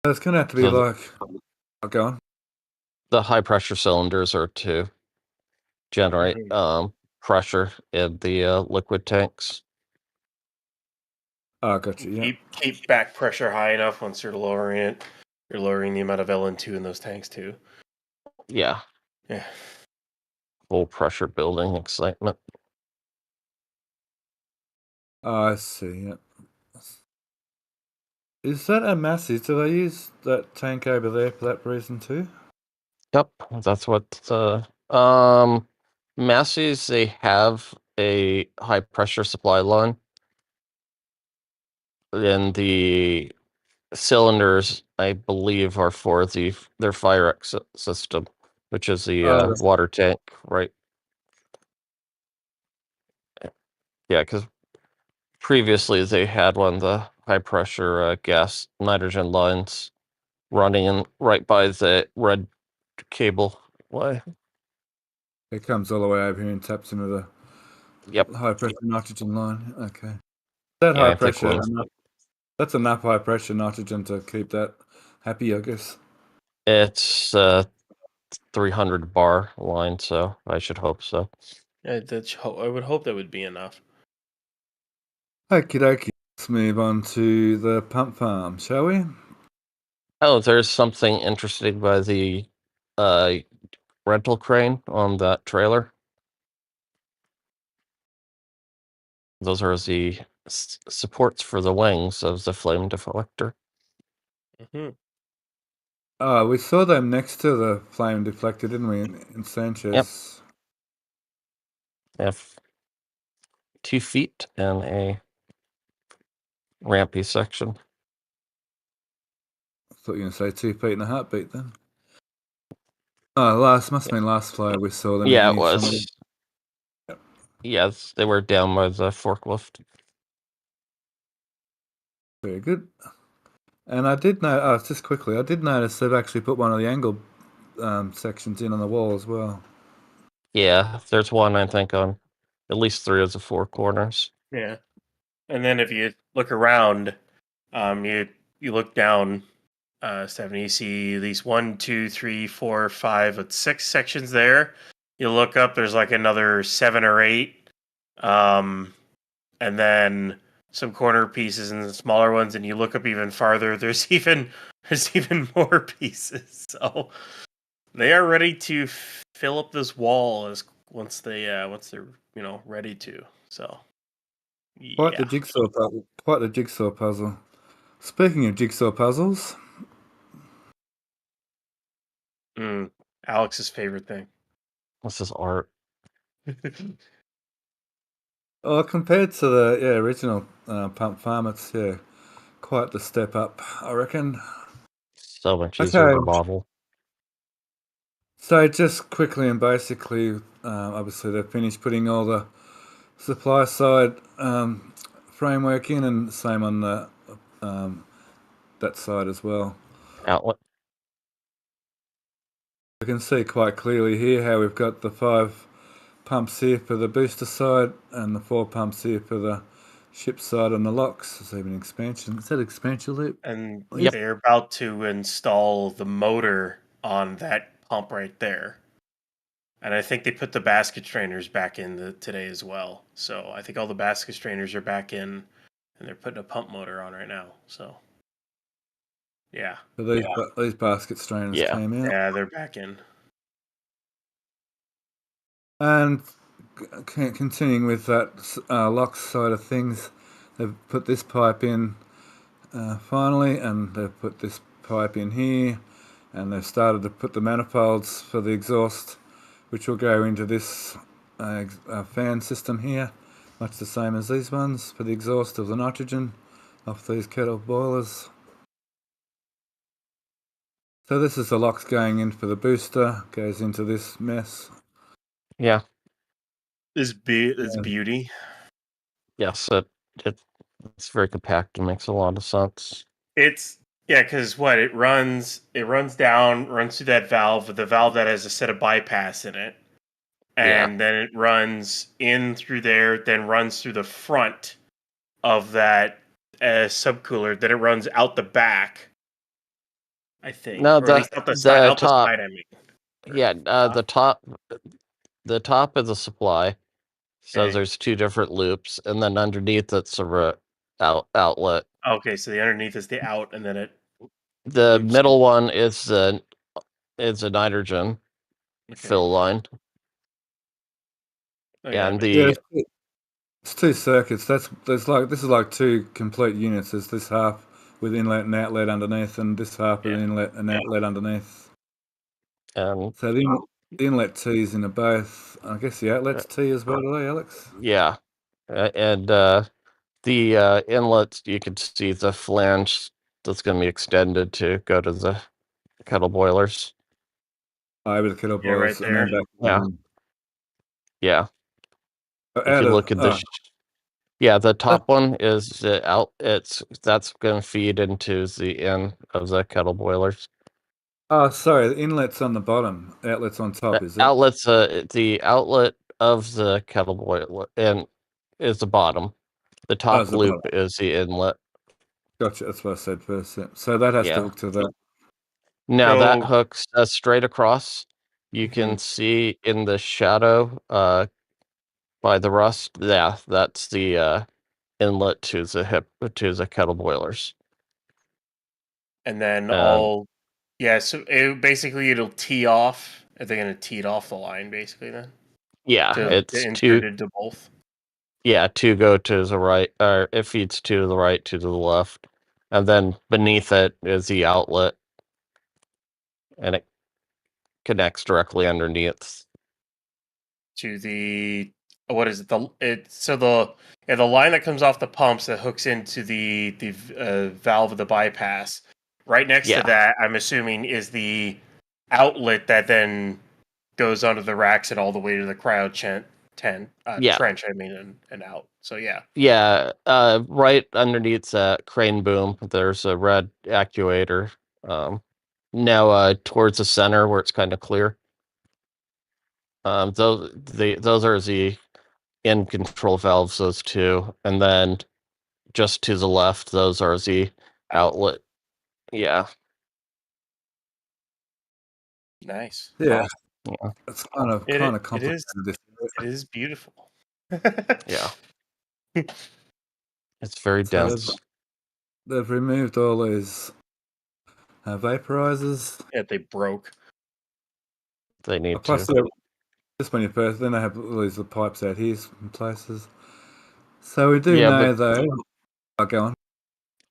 [SPEAKER 3] So it's going to have to be go on.
[SPEAKER 4] The high pressure cylinders are to generate pressure in the liquid tanks.
[SPEAKER 3] Oh, gotcha, yeah.
[SPEAKER 5] Keep back pressure high enough once you're lowering it. You're lowering the amount of LN2 in those tanks too.
[SPEAKER 4] Yeah.
[SPEAKER 5] Yeah.
[SPEAKER 4] Full pressure building excitement.
[SPEAKER 3] Oh, I see, yeah. Is that a massive? Do they use that tank over there for that reason too?
[SPEAKER 4] Yep, that's what Massey's, they have a high pressure supply line in the cylinders, I believe, are for their fire exit system, which is the
[SPEAKER 3] Oh,
[SPEAKER 4] water tank, right? Yeah, because previously they had one of the high pressure gas nitrogen lines running in right by the red cable. Why?
[SPEAKER 3] it comes all the way over here and taps into the
[SPEAKER 4] Yep.
[SPEAKER 3] high pressure nitrogen line. Okay. That
[SPEAKER 4] Yeah,
[SPEAKER 3] high
[SPEAKER 4] I think
[SPEAKER 3] pressure,
[SPEAKER 4] once
[SPEAKER 3] that's enough high pressure nitrogen to keep that happy, I guess.
[SPEAKER 4] it's 300 bar line, so I should hope so.
[SPEAKER 5] I would hope that would be enough.
[SPEAKER 3] Okie dokie. Let's move on to the pump farm, shall we?
[SPEAKER 4] Oh, there's something interesting by the rental crane on that trailer. Those are the supports for the wings of the flame deflector.
[SPEAKER 5] Hmm.
[SPEAKER 3] Oh, we saw them next to the flame deflector, didn't we, in Sanchez?
[SPEAKER 4] They have 2 feet and a rampy section.
[SPEAKER 3] I thought you were going to say 2 feet and a heartbeat then. Oh, must have been last flyer we saw them.
[SPEAKER 4] Yeah,
[SPEAKER 3] in
[SPEAKER 4] it
[SPEAKER 3] here somewhere.
[SPEAKER 4] was. Yes, they were down by the forklift.
[SPEAKER 3] Very good. And I did know, just quickly, I did notice they've actually put one of the angle sections in on the wall as well.
[SPEAKER 4] Yeah, there's one, I think, on at least 3 of the 4 corners.
[SPEAKER 5] Yeah. And then if you look around, you look down, Stephanie, you see at least 1, 2, 3, 4, 5, 6 sections there. You look up, there's like another 7 or 8. And then some corner pieces and the smaller ones, and you look up even farther, there's even more pieces. So they are ready to fill up this wall once they're ready to. So
[SPEAKER 3] Quite the
[SPEAKER 5] yeah.
[SPEAKER 3] jigsaw puzzle. Quite the jigsaw puzzle. Speaking of jigsaw puzzles,
[SPEAKER 5] Alex's favorite thing.
[SPEAKER 4] This is art.
[SPEAKER 3] compared to the original pump farm, it's quite the step up, I reckon.
[SPEAKER 4] So much easier
[SPEAKER 3] Okay.
[SPEAKER 4] to model.
[SPEAKER 3] So just quickly and basically, obviously they've finished putting all the supply side framework in, and same on the that side as well.
[SPEAKER 4] Outlet.
[SPEAKER 3] You can see quite clearly here how we've got the 5 pumps here for the booster side and the 4 pumps here for the ship side on the locks. There's even expansion. Is that expansion loop?
[SPEAKER 5] And
[SPEAKER 4] Yep.
[SPEAKER 5] they're about to install the motor on that pump right there. And I think they put the basket strainers back in today as well. So I think all the basket strainers are back in, and they're putting a pump motor on right now. So yeah,
[SPEAKER 3] So these basket strainers came out.
[SPEAKER 5] yeah, they're back in.
[SPEAKER 3] And continuing with that lock side of things, they've put this pipe in finally, and they've put this pipe in here, and they've started to put the manifolds for the exhaust, which will go into this fan system here, much the same as these ones, for the exhaust of the nitrogen off these kettle boilers. So this is the locks going in for the booster, goes into this mess.
[SPEAKER 4] Yeah.
[SPEAKER 5] It's beauty.
[SPEAKER 4] Yes, it's very compact and makes a lot of sense.
[SPEAKER 5] It's because it runs down, runs through that valve, the valve that has a set of bypass in it, and then it runs in through there, then runs through the front of that subcooler, then it runs out the back. I think.
[SPEAKER 4] No,
[SPEAKER 5] Or at least out the side. Out the
[SPEAKER 4] top.
[SPEAKER 5] side, I mean.
[SPEAKER 4] Yeah, the top is a supply. So
[SPEAKER 5] Okay.
[SPEAKER 4] there's 2 different loops, and then underneath it's a outlet.
[SPEAKER 5] Okay, so the underneath is the out, and then it.
[SPEAKER 4] The
[SPEAKER 5] loops
[SPEAKER 4] middle one is a nitrogen fill line. And
[SPEAKER 3] it's 2 circuits. This is like 2 complete units. There's this half with inlet and outlet underneath, and this half with inlet and outlet underneath.
[SPEAKER 4] So
[SPEAKER 3] the inlet T is in both. I guess the outlet's T as well, do they, Alex?
[SPEAKER 4] Yeah, and the inlets, you can see the flange that's going to be extended to go to the kettle boilers.
[SPEAKER 3] Over the kettle
[SPEAKER 5] Yeah, right
[SPEAKER 3] boilers and then
[SPEAKER 5] there.
[SPEAKER 3] back.
[SPEAKER 4] Yeah. Yeah. If
[SPEAKER 3] Out
[SPEAKER 4] you
[SPEAKER 3] of,
[SPEAKER 4] look at the the top one is that's going to feed into the end of the kettle boilers.
[SPEAKER 3] sorry, the inlet's on the bottom, outlet's on top, is it?
[SPEAKER 4] Outlets, the outlet of the kettle boiler and is the bottom. The top
[SPEAKER 3] it's the
[SPEAKER 4] loop
[SPEAKER 3] bottom.
[SPEAKER 4] is the inlet.
[SPEAKER 3] Gotcha, that's what I said first. Yeah. So that has to
[SPEAKER 4] Yeah.
[SPEAKER 3] hook to that.
[SPEAKER 4] Now that
[SPEAKER 5] So-
[SPEAKER 4] hooks straight across. You can see in the shadow by the rust. Yeah, that's the inlet to the kettle boilers.
[SPEAKER 5] And then
[SPEAKER 4] Um,
[SPEAKER 5] so it'll tee off. Are they going to tee it off the line, basically, then?
[SPEAKER 4] Yeah,
[SPEAKER 5] To
[SPEAKER 4] it's
[SPEAKER 5] insert
[SPEAKER 4] two.
[SPEAKER 5] into both?
[SPEAKER 4] Yeah, two go to the right, or it feeds two to the right, two to the left, and then beneath it is the outlet, and it connects directly underneath.
[SPEAKER 5] To the... What is it? The line that comes off the pumps that hooks into the valve of the bypass. Right next to that, I'm assuming, is the outlet that then goes onto the racks and all the way to the cryo trench. I mean, and out. So yeah.
[SPEAKER 4] Yeah, right underneath that crane boom, there's a red actuator. Now towards the center where it's kind of clear. Those are the in control valves, those two, and then just to the left, those are the outlet. Yeah.
[SPEAKER 5] Nice.
[SPEAKER 3] Yeah.
[SPEAKER 4] Yeah.
[SPEAKER 3] It's kind of
[SPEAKER 5] It
[SPEAKER 3] complicated.
[SPEAKER 5] is. It is beautiful.
[SPEAKER 4] Yeah. It's very
[SPEAKER 3] So
[SPEAKER 4] dense.
[SPEAKER 3] they've removed all these vaporizers.
[SPEAKER 5] Yeah, they broke.
[SPEAKER 4] They need
[SPEAKER 3] Plus,
[SPEAKER 4] to.
[SPEAKER 3] just when you first, then they have all these little pipes out here in places. So we do
[SPEAKER 4] Yeah,
[SPEAKER 3] know, though. I'll go on.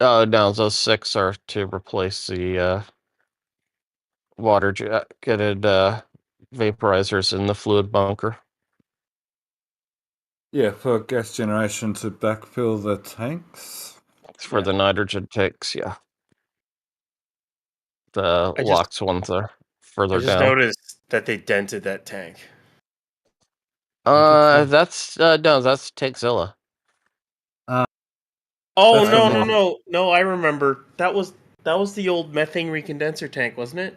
[SPEAKER 4] Oh no, those 6 are to replace the water jacketed vaporizers in the fluid bunker.
[SPEAKER 3] Yeah, for gas generation to backfill the tanks.
[SPEAKER 4] It's for the nitrogen tanks, yeah. The LOX ones are further
[SPEAKER 5] I just
[SPEAKER 4] down.
[SPEAKER 5] noticed that they dented that tank.
[SPEAKER 4] That's no, that's Tankzilla.
[SPEAKER 5] Oh,
[SPEAKER 3] That's from
[SPEAKER 5] no! I remember that was the old methane recondenser tank, wasn't it?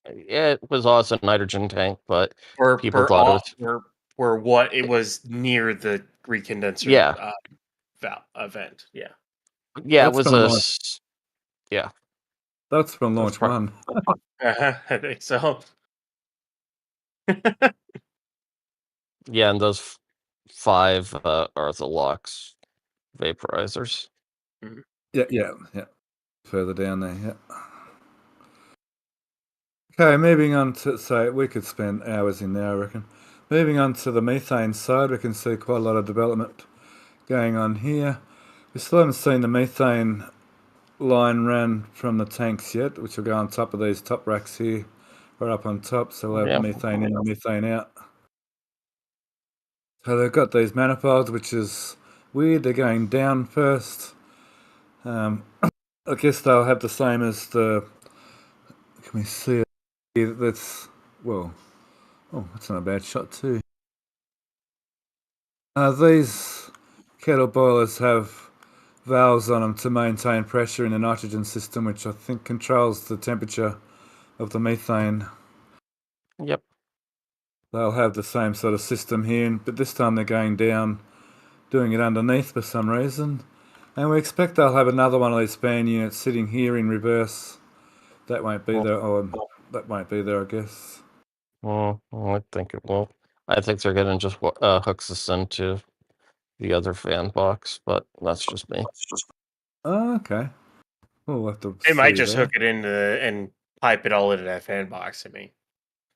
[SPEAKER 4] It was also a nitrogen tank, but
[SPEAKER 5] Or
[SPEAKER 4] people thought it was.
[SPEAKER 5] or what? It was near the recondenser.
[SPEAKER 4] Yeah.
[SPEAKER 5] Event. Yeah.
[SPEAKER 4] Yeah, it
[SPEAKER 3] That's
[SPEAKER 4] was
[SPEAKER 3] from
[SPEAKER 4] a.
[SPEAKER 3] launch.
[SPEAKER 4] Yeah.
[SPEAKER 3] That's from launch
[SPEAKER 4] pro-
[SPEAKER 3] 1.
[SPEAKER 5] I think so.
[SPEAKER 4] Yeah, and those 5 are the LOX vaporizers.
[SPEAKER 3] Yeah. Further down there, yeah. Okay, moving on to, so we could spend hours in there, I reckon. Moving on to the methane side, we can see quite a lot of development going on here. We still haven't seen the methane line ran from the tanks yet, which will go on top of these top racks here, right up on top, so we'll have methane in and methane out. So they've got these manifolds, which is weird, they're going down first. I guess they'll have the same as the, can we see it? That's, well, oh, that's not a bad shot too. These kettle boilers have valves on them to maintain pressure in the nitrogen system, which I think controls the temperature of the methane.
[SPEAKER 4] Yep.
[SPEAKER 3] They'll have the same sort of system here, but this time they're going down, doing it underneath for some reason. And we expect they'll have another one of these fan units sitting here in reverse. That won't be there, or that won't be there, I guess.
[SPEAKER 4] Well, I think it will. I think they're going to just hook this into the other fan box, but that's just me.
[SPEAKER 3] Oh, okay. We'll have to
[SPEAKER 5] They might
[SPEAKER 3] see
[SPEAKER 5] just
[SPEAKER 3] there.
[SPEAKER 5] hook it into and pipe it all into that fan box. I mean,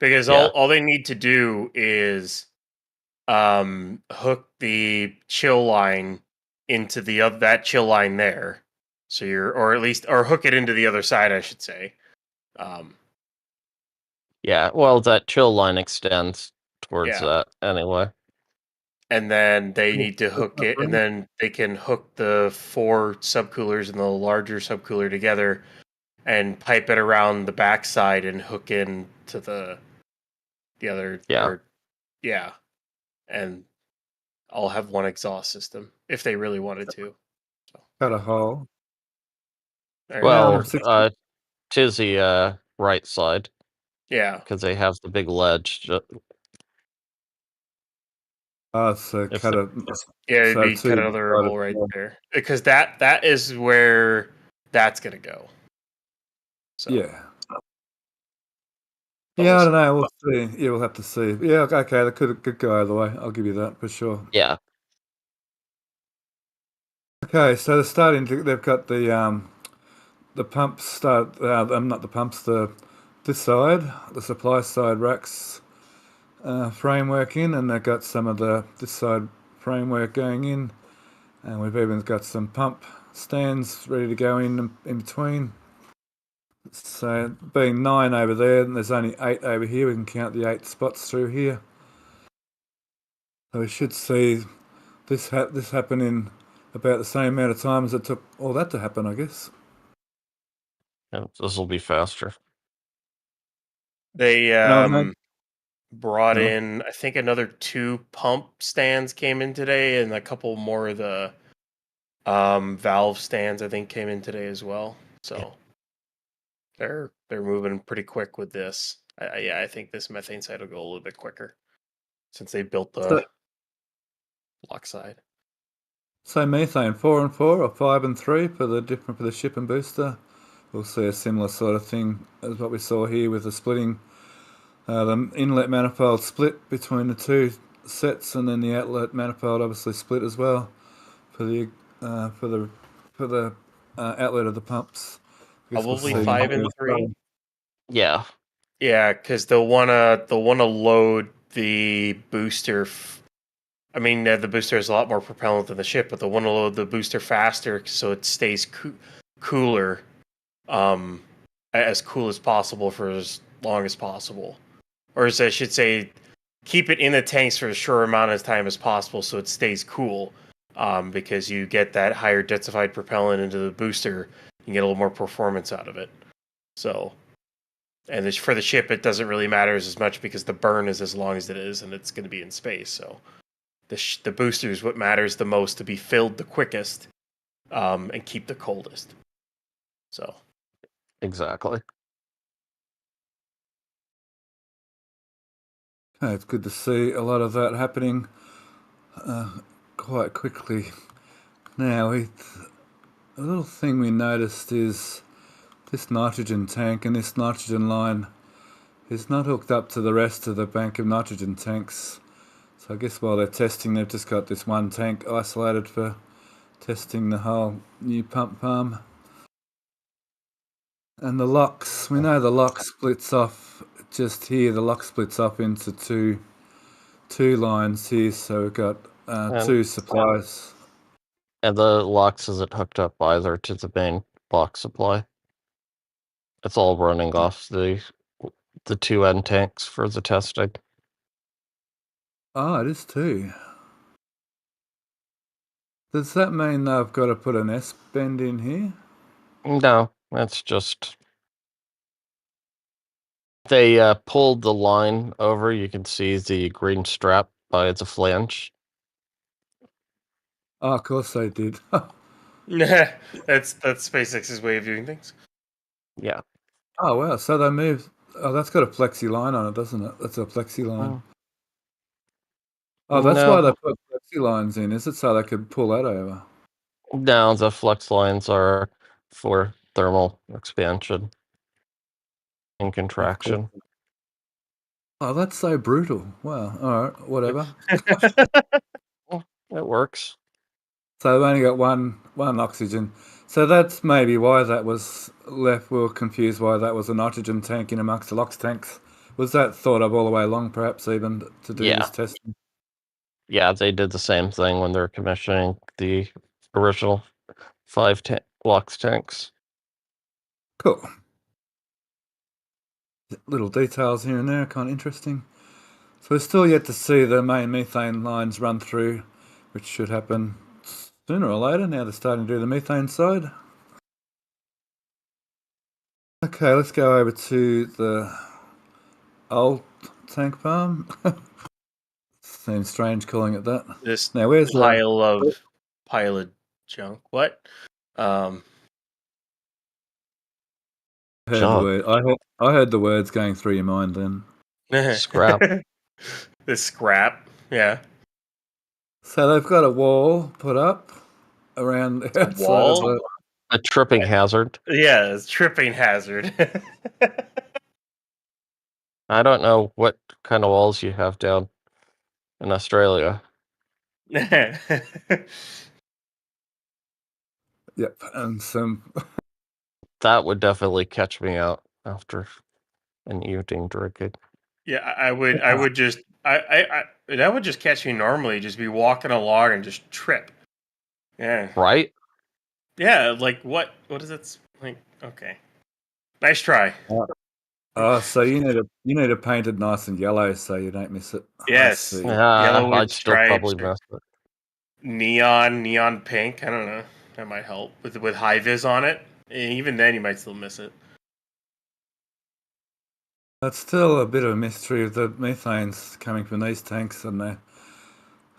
[SPEAKER 5] because
[SPEAKER 4] Yeah.
[SPEAKER 5] all they need to do is hook the chill line into that chill line there. So or hook it into the other side, I should say.
[SPEAKER 4] Yeah, well, that chill line extends towards
[SPEAKER 5] Yeah.
[SPEAKER 4] that anyway.
[SPEAKER 5] and then they need to hook it, and then they can hook the 4 subcoolers and the larger subcooler together and pipe it around the backside and hook in to the other.
[SPEAKER 4] Yeah.
[SPEAKER 5] Yeah, and I'll have one exhaust system if they really wanted to. So,
[SPEAKER 3] Cut a hole.
[SPEAKER 5] there you
[SPEAKER 4] Well,
[SPEAKER 5] go.
[SPEAKER 4] tis the right side
[SPEAKER 5] Yeah.
[SPEAKER 4] because they have the big ledge.
[SPEAKER 3] So
[SPEAKER 4] If
[SPEAKER 3] cut
[SPEAKER 4] they-
[SPEAKER 3] a.
[SPEAKER 5] Yeah, it'd
[SPEAKER 3] So
[SPEAKER 5] be
[SPEAKER 3] two
[SPEAKER 5] cut another
[SPEAKER 3] sided
[SPEAKER 5] hole right
[SPEAKER 3] hole.
[SPEAKER 5] there because that is where that's gonna go. So
[SPEAKER 3] Yeah.
[SPEAKER 5] but
[SPEAKER 3] Yeah,
[SPEAKER 5] we'll
[SPEAKER 3] I
[SPEAKER 5] see.
[SPEAKER 3] don't know. We'll see. Yeah, we'll have to see. Yeah, okay. That could go either way. I'll give you that for sure.
[SPEAKER 4] Yeah.
[SPEAKER 3] Okay, so they're starting to. They've got the pumps start. Not the pumps. This side, the supply side racks framework in, and they've got some of this side framework going in, and we've even got some pump stands ready to go in between. So being 9 over there, and there's only 8 over here. We can count the 8 spots through here. So we should see this happen in about the same amount of time as it took all that to happen, I guess.
[SPEAKER 4] This will be faster.
[SPEAKER 5] They
[SPEAKER 3] No,
[SPEAKER 5] brought
[SPEAKER 3] No.
[SPEAKER 5] in, I think, another 2 pump stands came in today, and a couple more of the valve stands I think came in today as well. So they're moving pretty quick with this. I think this methane side will go a little bit quicker since they built the block side.
[SPEAKER 3] So methane 4 and 4 or 5 and 3 for the ship and booster. We'll see a similar sort of thing as what we saw here with the splitting. The inlet manifold split between the 2 sets, and then the outlet manifold obviously split as well for the outlet of the pumps. I guess
[SPEAKER 5] Probably
[SPEAKER 3] see
[SPEAKER 5] 5 and 3.
[SPEAKER 4] Yeah.
[SPEAKER 5] Yeah, because they'll wanna load the booster. I mean, the booster has a lot more propellant than the ship, but they'll want to load the booster faster so it stays cooler, as cool as possible for as long as possible, or as I should say, keep it in the tanks for as short amount of time as possible so it stays cool. Because you get that higher densified propellant into the booster, you can get a little more performance out of it. So. And for the ship, it doesn't really matter as much because the burn is as long as it is, and it's going to be in space. So the booster is what matters the most to be filled the quickest, and keep the coldest. So
[SPEAKER 4] Exactly.
[SPEAKER 3] Okay, it's good to see a lot of that happening quite quickly. Now, a little thing we noticed is this nitrogen tank and this nitrogen line is not hooked up to the rest of the bank of nitrogen tanks. So I guess while they're testing, they've just got this one tank isolated for testing the whole new pump farm. And the locks, we know the lock splits off just here. The lock splits off into two lines here, so we've got 2 supplies.
[SPEAKER 4] And the LOX isn't hooked up either to the main box supply. It's all running off the 2 end tanks for the testing.
[SPEAKER 3] Oh, it is too. Does that mean I've got to put an S bend in here?
[SPEAKER 4] No, that's just they pulled the line over. You can see the green strap by the flange.
[SPEAKER 3] Oh, of course they did.
[SPEAKER 5] that's SpaceX's way of doing things.
[SPEAKER 4] Yeah.
[SPEAKER 3] Oh, wow. So they moved. Oh, that's got a plexi line on it, doesn't it? That's a plexi line. Oh, that's why they put plexi lines in, is it? So they could pull that over.
[SPEAKER 4] No, the flex lines are for thermal expansion and contraction.
[SPEAKER 3] Oh, that's so brutal. Wow. All right. Whatever.
[SPEAKER 4] Well, it works.
[SPEAKER 3] So they've only got one oxygen. So that's maybe why that was left. We were confused why that was a nitrogen tank in amongst the LOX tanks. Was that thought of all the way along, perhaps even to do this testing?
[SPEAKER 4] Yeah, they did the same thing when they're commissioning the original 5 LOX tanks.
[SPEAKER 3] Cool. Little details here and there, kind of interesting. So we're still yet to see the main methane lines run through, which should happen sooner or later. Now they're starting to do the methane side. Okay, let's go over to the old tank farm. Seems strange calling it that.
[SPEAKER 5] This
[SPEAKER 3] Now, where's
[SPEAKER 5] pile of junk. What?
[SPEAKER 3] I heard the
[SPEAKER 4] Junk.
[SPEAKER 3] word. I heard the words going through your mind then.
[SPEAKER 4] Scrap.
[SPEAKER 5] The scrap. Yeah.
[SPEAKER 3] So they've got a wall put up around the outside
[SPEAKER 5] Wall?
[SPEAKER 3] of the.
[SPEAKER 4] A tripping hazard.
[SPEAKER 5] Yeah, it's tripping hazard.
[SPEAKER 4] I don't know what kind of walls you have down in Australia.
[SPEAKER 3] Yep, and some.
[SPEAKER 4] That would definitely catch me out after an evening drinking.
[SPEAKER 5] Yeah, I would just that would just catch me normally, just be walking along and just trip. Yeah.
[SPEAKER 4] Right?
[SPEAKER 5] Yeah, like what is it like? Okay. Nice try.
[SPEAKER 3] Oh, so you need to paint it nice and yellow so you don't miss it. I
[SPEAKER 5] Yes.
[SPEAKER 3] see.
[SPEAKER 5] Yellow with
[SPEAKER 4] I'd still
[SPEAKER 5] stripes
[SPEAKER 4] probably
[SPEAKER 5] or
[SPEAKER 4] mess it.
[SPEAKER 5] neon pink. I don't know. That might help with high vis on it. And even then, you might still miss it.
[SPEAKER 3] It's still a bit of a mystery of the methane's coming from these tanks, and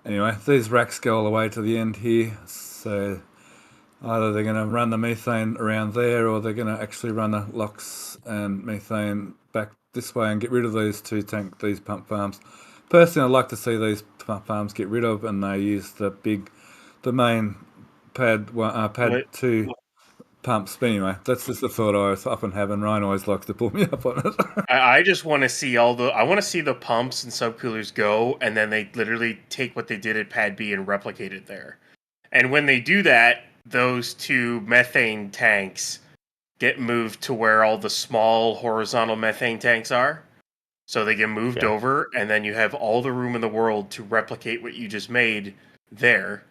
[SPEAKER 3] anyway, these racks go all the way to the end here. So either they're going to run the methane around there, or they're going to actually run the LOX and methane back this way and get rid of these these pump farms. Personally, I'd like to see these pump farms get rid of, and they use the main pad
[SPEAKER 5] What?
[SPEAKER 3] 2 pumps. But anyway, that's just the thought I was often have, and Ryan always likes to pull me up on it.
[SPEAKER 5] I just want to see I want to see the pumps and subcoolers go, and then they literally take what they did at Pad B and replicate it there. And when they do that, those 2 methane tanks get moved to where all the small horizontal methane tanks are. So they get moved over, and then you have all the room in the world to replicate what you just made there.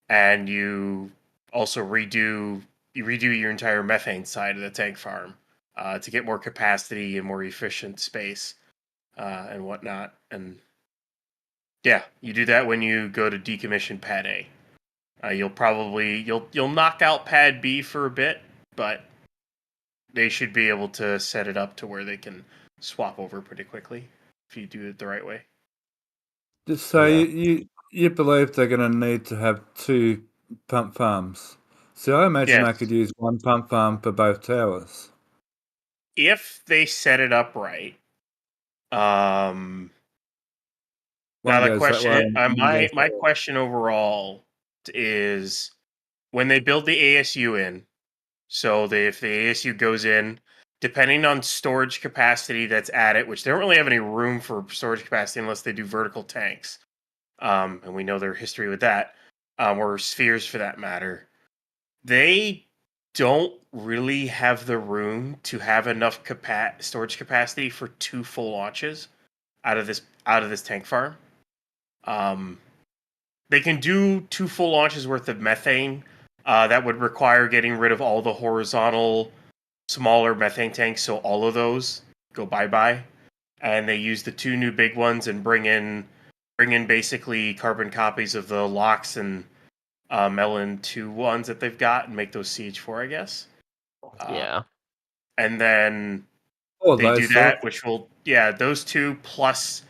[SPEAKER 5] And you also redo your entire methane side of the tank farm to get more capacity and more efficient space and whatnot. And yeah, you do that when you go to decommission Pad A. You'll knock out Pad B for a bit, but they should be able to set it up to where they can swap over pretty quickly if you do it the right way.
[SPEAKER 3] So you believe they're going to need to have 2 pump farms? So I imagine I could use 1 pump farm for both towers.
[SPEAKER 5] If they set it up right. Now the question, my question overall is when they build the ASU in. So if the ASU goes in, depending on storage capacity that's at it, which they don't really have any room for storage capacity unless they do vertical tanks, and we know their history with that, or spheres for that matter, they don't really have the room to have enough storage capacity for 2 full launches out of this tank farm. They can do 2 full launches worth of methane. That would require getting rid of all the horizontal, smaller methane tanks, so all of those go bye-bye. And they use the 2 new big ones and bring in basically carbon copies of the LOX and LN2 ones that they've got and make those CH4, I guess.
[SPEAKER 4] Yeah.
[SPEAKER 5] And then they do that, which will, those 2 plus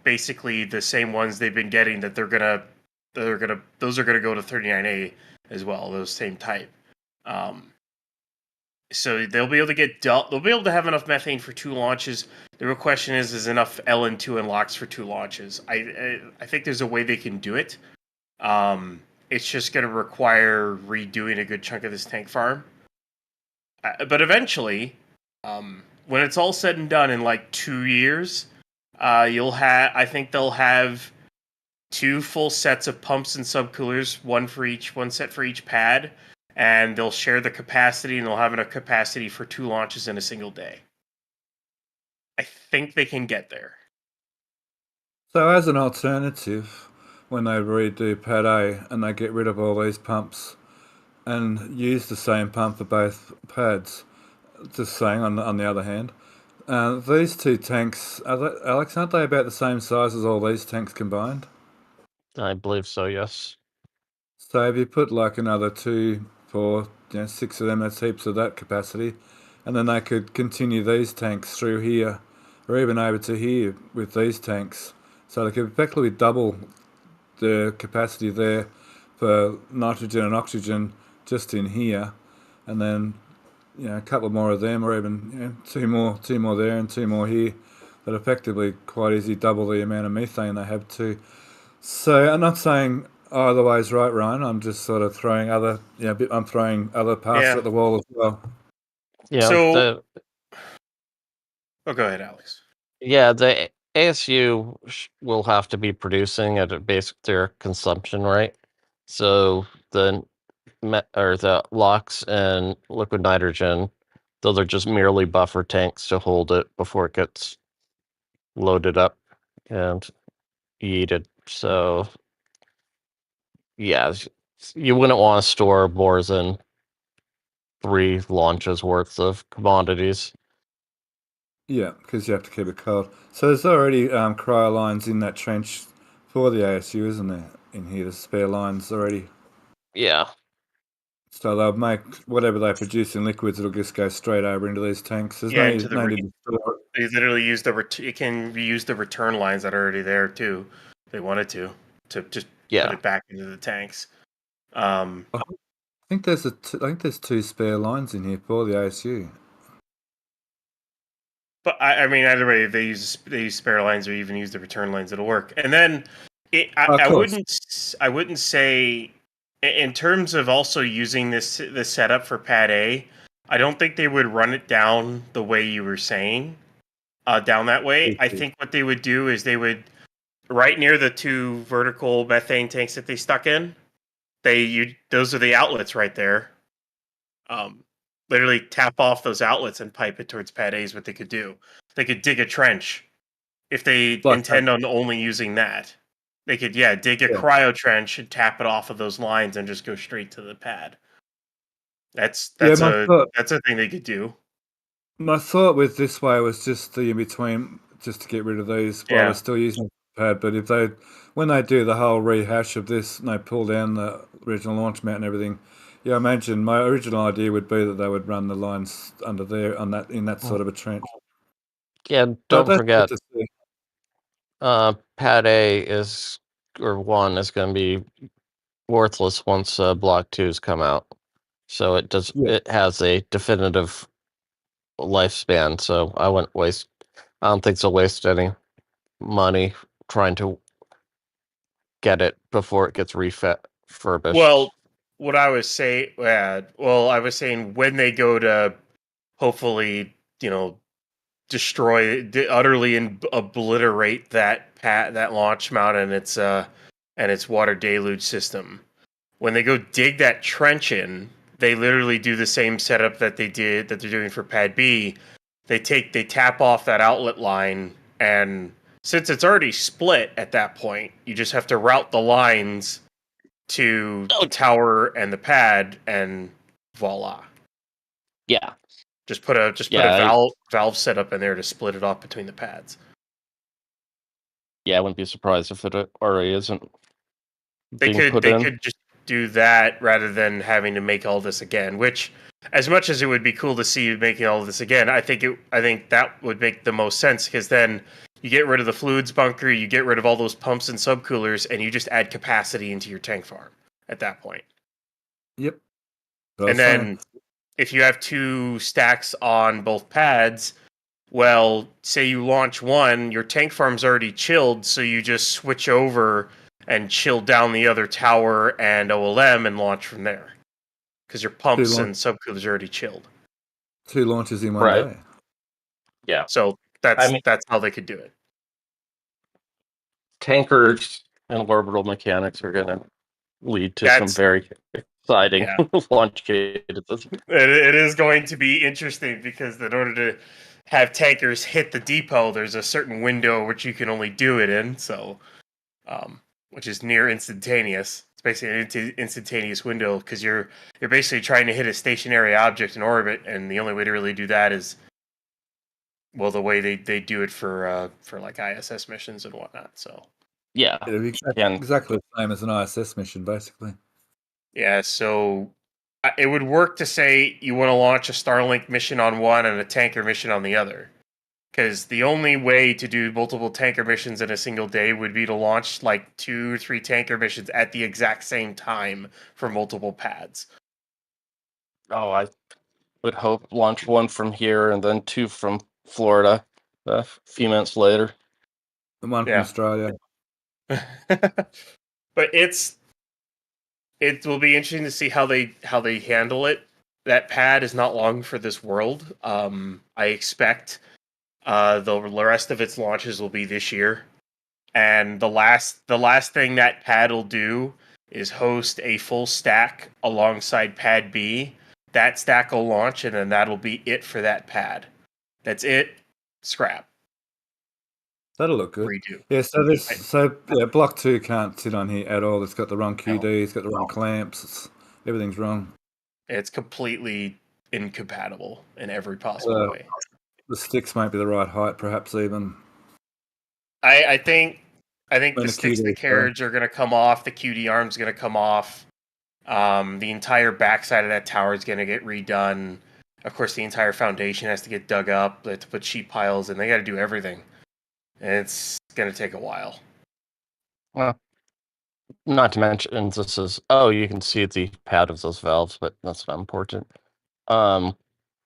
[SPEAKER 5] basically the same ones they've been getting that those are gonna go to 39A as well, those same type. So they'll be able to have enough methane for 2 launches. The real question is enough LN2 and LOX for 2 launches. I think there's a way they can do it. It's just going to require redoing a good chunk of this tank farm. But eventually, when it's all said and done in like 2 years, I think they'll have 2 full sets of pumps and subcoolers, one set for each pad, and they'll share the capacity, and they'll have enough capacity for 2 launches in a single day. I think they can get there.
[SPEAKER 3] So as an alternative, when they redo Pad A and they get rid of all these pumps and use the same pump for both pads, just saying on the other hand, These two tanks, Alex, aren't they about the same size as all these tanks combined?
[SPEAKER 4] I believe so, yes.
[SPEAKER 3] So if you put like another 2, 4, 6 of them, that's heaps of that capacity. And then they could continue these tanks through here, or even over to here with these tanks. So they could effectively double the capacity there for nitrogen and oxygen just in here. And then, a couple more of them, or even two more there and 2 more here. That effectively quite easily double the amount of methane they have too. So I'm not saying either way is right, Ryan. I'm just sort of throwing I'm throwing other parts
[SPEAKER 5] Yeah.
[SPEAKER 3] at the wall as well.
[SPEAKER 4] Yeah,
[SPEAKER 5] So, go ahead, Alex.
[SPEAKER 4] the ASU will have to be producing at their consumption rate. So the LOX and liquid nitrogen, those are just merely buffer tanks to hold it before it gets loaded up and yeeted. So yeah, you wouldn't want to store more than 3 launches worth of commodities.
[SPEAKER 3] Yeah, because you have to keep it cold. So there's already cryo lines in that trench for the ASU, isn't there? In here, there's spare lines already.
[SPEAKER 4] Yeah.
[SPEAKER 3] So they'll make whatever they produce in liquids. It'll just go straight over into these tanks. There's no
[SPEAKER 5] Into the
[SPEAKER 3] need to store it.
[SPEAKER 5] They literally use it can reuse the return lines that are already there too. If they wanted to just put it back into the tanks.
[SPEAKER 3] I think there's I think there's 2 spare lines in here for the ASU.
[SPEAKER 5] But I mean, either way, if they use spare lines or even use the return lines, it'll work. And then I wouldn't say in terms of also using this setup for Pad A. I don't think they would run it down the way you were saying, down that way. I think what they would do is they would right near the 2 vertical methane tanks that they stuck in. Those are the outlets right there. Literally tap off those outlets and pipe it towards Pad A is what they could do. They could dig a trench if they intend on only using that. They could, dig a cryo trench and tap it off of those lines and just go straight to the pad. That's a thing they could do.
[SPEAKER 3] My thought with this way was just the in between, just to get rid of these while they're still using the pad. But when they do the whole rehash of this and they pull down the original launch mount and everything, I imagine my original idea would be that they would run the lines under there in that sort of a trench.
[SPEAKER 4] Yeah, don't forget, Pad A is going to be worthless once Block 2s come out. So it has a definitive lifespan. So I don't think they'll waste any money trying to get it before it gets refurbished.
[SPEAKER 5] Well, what I was saying, I was saying when they go to hopefully, destroy, utterly obliterate that launch mount and its water deluge system. When they go dig that trench in, they literally do the same setup that they're doing for Pad B. They tap off that outlet line, and since it's already split at that point, you just have to route the lines to the tower and the pad, and voila.
[SPEAKER 4] Yeah.
[SPEAKER 5] Just put a valve setup in there to split it off between the pads.
[SPEAKER 4] Yeah, I wouldn't be surprised if it already isn't.
[SPEAKER 5] They could just do that rather than having to make all this again. Which, as much as it would be cool to see you making all of this again, I think that would make the most sense, because then you get rid of the fluids bunker, you get rid of all those pumps and subcoolers, and you just add capacity into your tank farm at that point.
[SPEAKER 3] Yep.
[SPEAKER 5] And then if you have 2 stacks on both pads, well, say you launch one, your tank farm's already chilled, so you just switch over and chill down the other tower and OLM and launch from there. Because your pumps and subcoolers are already chilled.
[SPEAKER 3] 2 launches in one day.
[SPEAKER 4] Yeah.
[SPEAKER 5] So that's how they could do it.
[SPEAKER 4] Tankers and orbital mechanics are going to lead to some very exciting launch cadences.
[SPEAKER 5] It is going to be interesting, because in order to have tankers hit the depot, there's a certain window which you can only do it in. So, which is near instantaneous. It's basically an instantaneous window, because you're basically trying to hit a stationary object in orbit, and the only way to really do that is, well, the way they do it for like ISS missions and whatnot. So
[SPEAKER 4] Yeah,
[SPEAKER 3] It'd be
[SPEAKER 4] and
[SPEAKER 3] exactly the same as an ISS mission, basically.
[SPEAKER 5] yeah, so it would work to say you want to launch a Starlink mission on one and a tanker mission on the other. Because the only way to do multiple tanker missions in a single day would be to launch like 2 or 3 tanker missions at the exact same time for multiple pads.
[SPEAKER 4] I would hope launch one from here and then 2 from Florida a few minutes later.
[SPEAKER 3] The one from
[SPEAKER 5] Yeah.
[SPEAKER 3] Australia.
[SPEAKER 5] But it will be interesting to see how they handle it. That pad is not long for this world. I expect the rest of its launches will be this year. And the last thing that pad will do is host a full stack alongside pad B. That stack will launch, and then that'll be it for that pad. That's it. Scrap.
[SPEAKER 3] That'll look good.
[SPEAKER 5] Redo.
[SPEAKER 3] Yeah, Block 2 can't sit on here at all. It's got the wrong QD, it's got the wrong clamps, everything's wrong.
[SPEAKER 5] It's completely incompatible in every possible way.
[SPEAKER 3] The sticks might be the right height, perhaps even.
[SPEAKER 5] I think
[SPEAKER 3] When
[SPEAKER 5] the
[SPEAKER 3] the
[SPEAKER 5] sticks and
[SPEAKER 3] QD
[SPEAKER 5] the carriage are going to come off. The QD arm's going to come off. The entire backside of that tower is going to get redone. Of course, the entire foundation has to get dug up. They have to put sheet piles, and they got to do everything. And it's going to take a while.
[SPEAKER 4] Well, not to mention this is you can see the pad of those valves, but that's not important. It'll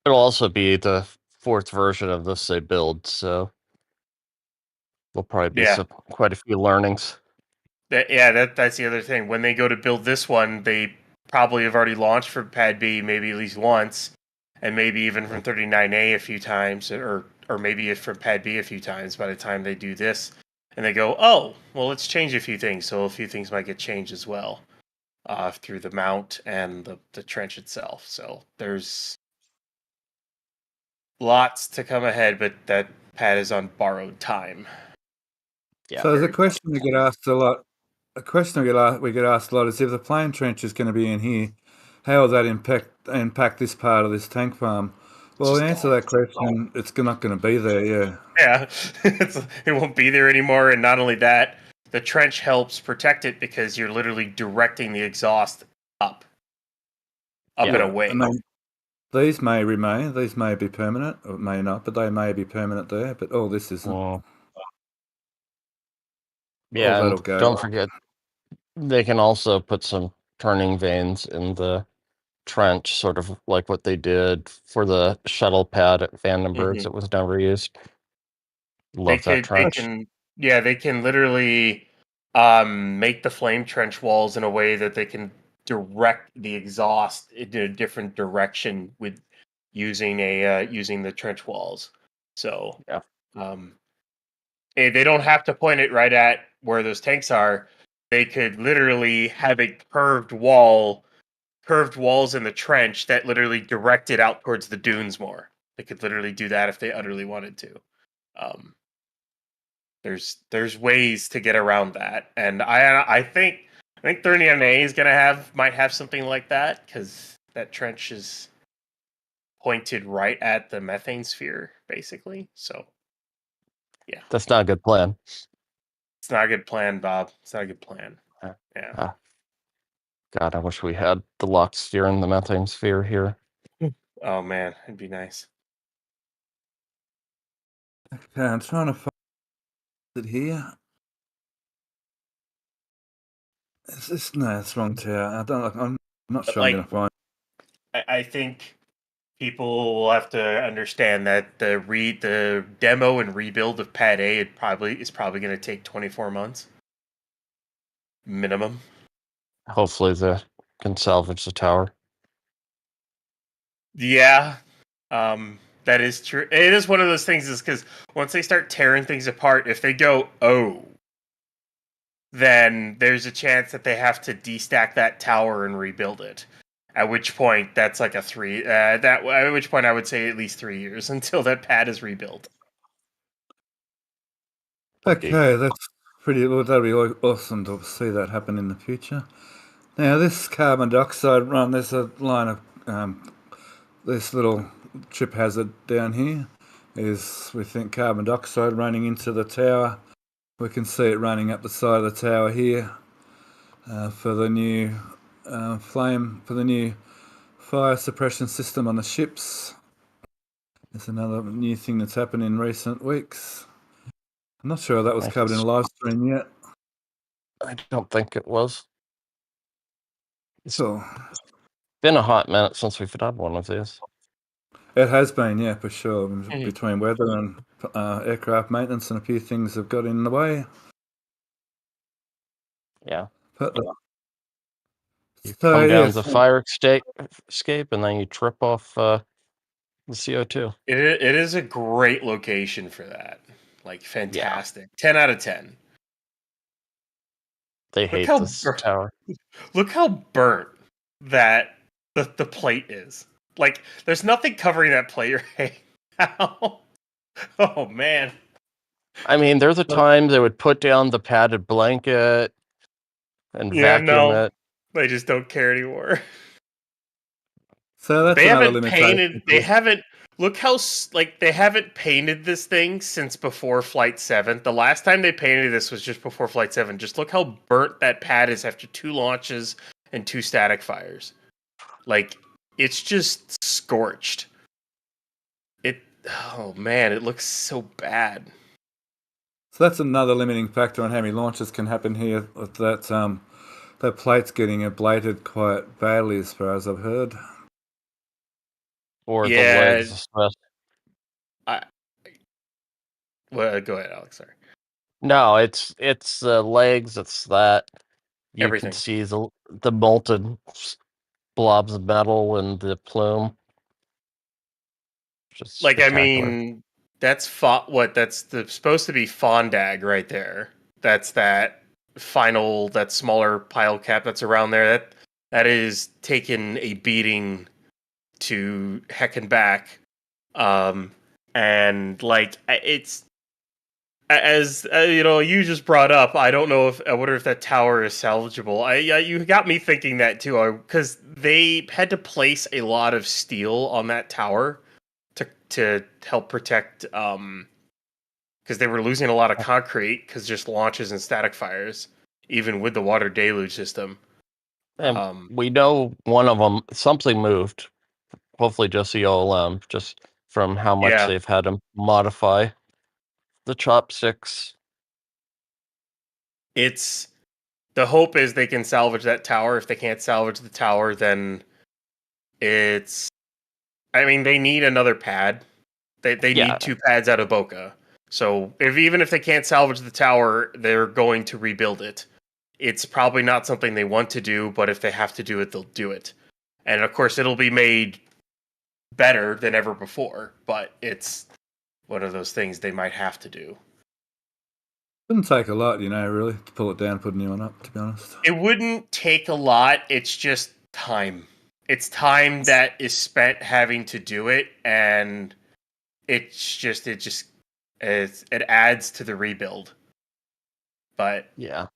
[SPEAKER 4] also be the 4th version of this they build, so there'll probably be quite a few learnings.
[SPEAKER 5] That's the other thing. When they go to build this one, they probably have already launched from Pad B maybe at least once, and maybe even from 39A a few times, or maybe from Pad B a few times by the time they do this. And they go, oh, well, let's change a few things. So a few things might get changed as well through the mount and the trench itself. So there's lots to come ahead, but that pad is on borrowed time.
[SPEAKER 4] Yeah.
[SPEAKER 3] So there's a question we get asked a lot. A question we get asked a lot is if the plane trench is going to be in here, how will that impact this part of this tank farm? Well, to answer that question, it's not going to be there, yeah.
[SPEAKER 5] Yeah, it won't be there anymore, and not only that, the trench helps protect it because you're literally directing the exhaust up and away.
[SPEAKER 3] These may remain, these may be permanent, or may not, but they may be permanent there, but all this isn't.
[SPEAKER 4] Yeah, and don't forget, they can also put some turning vanes in the trench, sort of like what they did for the shuttle pad at Vandenberg's that was never used. Love that trench.
[SPEAKER 5] They can literally make the flame trench walls in a way that they can direct the exhaust in a different direction with using the trench walls. So they don't have to point it right at where those tanks are. They could literally have a curved walls in the trench that literally direct it out towards the dunes more. They could literally do that if they utterly wanted to. There's ways to get around that, and I think 39A might have something like that because that trench is pointed right at the methane sphere, basically. So, yeah,
[SPEAKER 4] that's not a good plan.
[SPEAKER 5] It's not a good plan, Bob. It's not a good plan. Yeah.
[SPEAKER 4] God, I wish we had the lock steer in the methane sphere here.
[SPEAKER 5] Oh man, it'd be nice.
[SPEAKER 3] Okay, I'm trying to find it here. Is this it's wrong tower. I'm not sure I'm gonna find.
[SPEAKER 5] I think people will have to understand that the demo and rebuild of Pad A is probably going to take 24 months minimum.
[SPEAKER 4] Hopefully, they can salvage the tower.
[SPEAKER 5] Yeah, that is true. It is one of those things, is because once they start tearing things apart, if they go, then there's a chance that they have to destack that tower and rebuild it. At which point, that's like a 3. At which point, I would say at least 3 years until that pad is rebuilt.
[SPEAKER 3] Okay, that's pretty. Well, that'd be awesome to see that happen in the future. Now, this carbon dioxide run, there's a line of this little trip hazard down here. is, we think, carbon dioxide running into the tower. We can see it running up the side of the tower here for the new fire suppression system on the ships. There's another new thing that's happened in recent weeks. I'm not sure that was covered in a live stream yet.
[SPEAKER 4] I don't think it was.
[SPEAKER 3] So
[SPEAKER 4] Been a hot minute since we've done one of these.
[SPEAKER 3] it has been, yeah, for sure. Between weather and aircraft maintenance and a few things have got in the way.
[SPEAKER 4] Yeah.
[SPEAKER 3] But,
[SPEAKER 4] You
[SPEAKER 3] so,
[SPEAKER 4] come down
[SPEAKER 3] yes,
[SPEAKER 4] the fire escape and then you trip off the CO2.
[SPEAKER 5] It is a great location for that. Like, fantastic. 10 out of 10.
[SPEAKER 4] They
[SPEAKER 5] Look
[SPEAKER 4] hate
[SPEAKER 5] how
[SPEAKER 4] this tower.
[SPEAKER 5] Look how burnt that the plate is. Like, there's nothing covering that plate right now. Oh man.
[SPEAKER 4] I mean, there's a time they would put down the padded blanket and
[SPEAKER 5] Yeah,
[SPEAKER 4] vacuum
[SPEAKER 5] no.
[SPEAKER 4] it.
[SPEAKER 5] They just don't care anymore.
[SPEAKER 3] so that's
[SPEAKER 5] They
[SPEAKER 3] another
[SPEAKER 5] haven't
[SPEAKER 3] limitation.
[SPEAKER 5] painted. They haven't. Look how they haven't painted this thing since before Flight 7. The last time they painted this was just before Flight 7. Just look how burnt that pad is after 2 launches and 2 static fires. Like, it's just scorched. Oh man, it looks so bad.
[SPEAKER 3] So that's another limiting factor on how many launches can happen here. That plate's getting ablated quite badly, as far as I've heard.
[SPEAKER 4] Or
[SPEAKER 5] Yeah.
[SPEAKER 4] the legs, especially.
[SPEAKER 5] Well, go ahead, Alex. Sorry.
[SPEAKER 4] No, it's the legs. It's that you
[SPEAKER 5] Everything.
[SPEAKER 4] can see the molten blobs of metal and the plume. Just
[SPEAKER 5] Like, I
[SPEAKER 4] spectacular.
[SPEAKER 5] mean, that's supposed to be Fondag right there. That's that smaller pile cap that's around there. That is taking a beating to heck and back. And like, it's as you just brought up. I wonder if that tower is salvageable. You got me thinking that too, because they had to place a lot of steel on that tower to help protect, because they were losing a lot of concrete because just launches and static fires, even with the water deluge system.
[SPEAKER 4] And we know one of them, something moved. Hopefully just the OLM, just from how much
[SPEAKER 5] Yeah.
[SPEAKER 4] they've had to modify the chopsticks.
[SPEAKER 5] It's the hope is they can salvage that tower. If they can't salvage the tower, then they need another pad. They need 2 pads out of Boca. So even if they can't salvage the tower, they're going to rebuild it. It's probably not something they want to do, but if they have to do it, they'll do it. And of course, it'll be made better than ever before, but it's one of those things they might have to do.
[SPEAKER 3] Wouldn't take a lot, really, to pull it down and put a new one up, to be honest.
[SPEAKER 5] It wouldn't take a lot. It's just time. It's time that is spent having to do it, and it adds to the rebuild. But
[SPEAKER 4] yeah,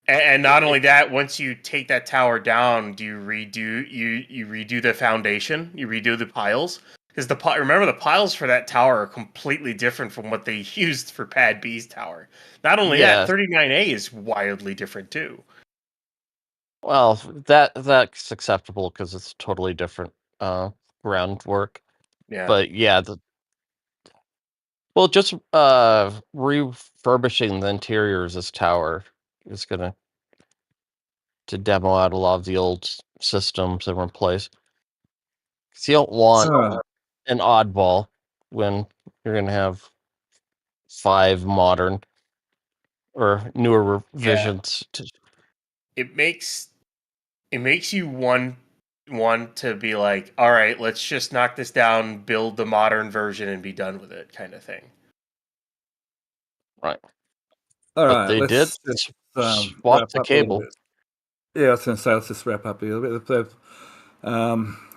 [SPEAKER 5] and not only that, once you take that tower down, do you redo the foundation? You redo the piles? Because remember, the piles for that tower are completely different from what they used for Pad B's tower. Not only that, 39A is wildly different too.
[SPEAKER 4] Well, that's acceptable because it's totally different groundwork.
[SPEAKER 5] Yeah.
[SPEAKER 4] But yeah, just refurbishing the interiors of this tower is gonna to demo out a lot of the old systems that were in place. Because you don't want an oddball when you're gonna have 5 modern or newer revisions.
[SPEAKER 5] It makes you want to be like, all right, let's just knock this down, build the modern version, and be done with it, kind of thing.
[SPEAKER 4] Right.
[SPEAKER 3] All
[SPEAKER 4] but
[SPEAKER 3] right,
[SPEAKER 4] they did swap the cable.
[SPEAKER 3] Yeah, I was going to say, let's just wrap up a little bit.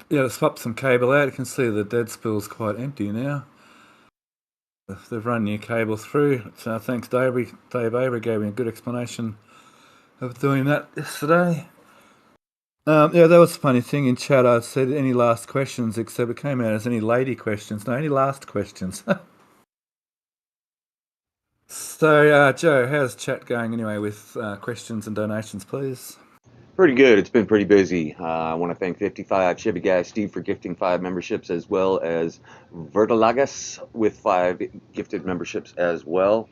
[SPEAKER 3] They swapped some cable out. You can see the dead spool's quite empty now. They've run new cable through. So thanks, Dave. Dave Avery gave me a good explanation of doing that yesterday. Yeah, that was a funny thing in chat. I said any last questions, except it came out as any lady questions. No, any last questions. So, Joe, how's chat going anyway with questions and donations, please?
[SPEAKER 2] Pretty good. It's been pretty busy. I want to thank 55 Chevy Guy Steve for gifting 5 memberships, as well as Vertilagus with 5 gifted memberships as well.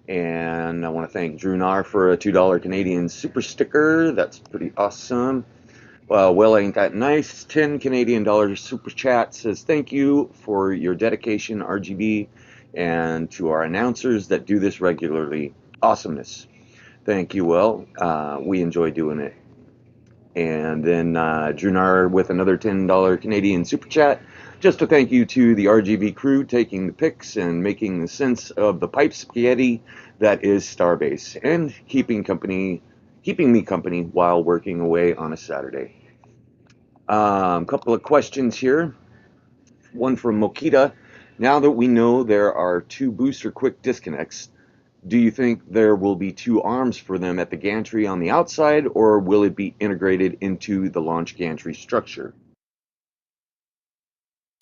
[SPEAKER 2] And I want to thank Drew Nar for a $2 Canadian super sticker. That's pretty awesome. Well, ain't that nice? 10 Canadian dollars super chat says thank you for your dedication, RGB, and to our announcers that do this regularly. Awesomeness. Thank you, Well. We enjoy doing it. And then Drew Nar with another $10 Canadian super chat. Just a thank you to the RGV crew taking the pics and making the sense of the pipe spaghetti that is Starbase and keeping me company while working away on a Saturday. Couple of questions here. One from Mokita. Now that we know there are 2 booster quick disconnects, do you think there will be 2 arms for them at the gantry on the outside, or will it be integrated into the launch gantry structure?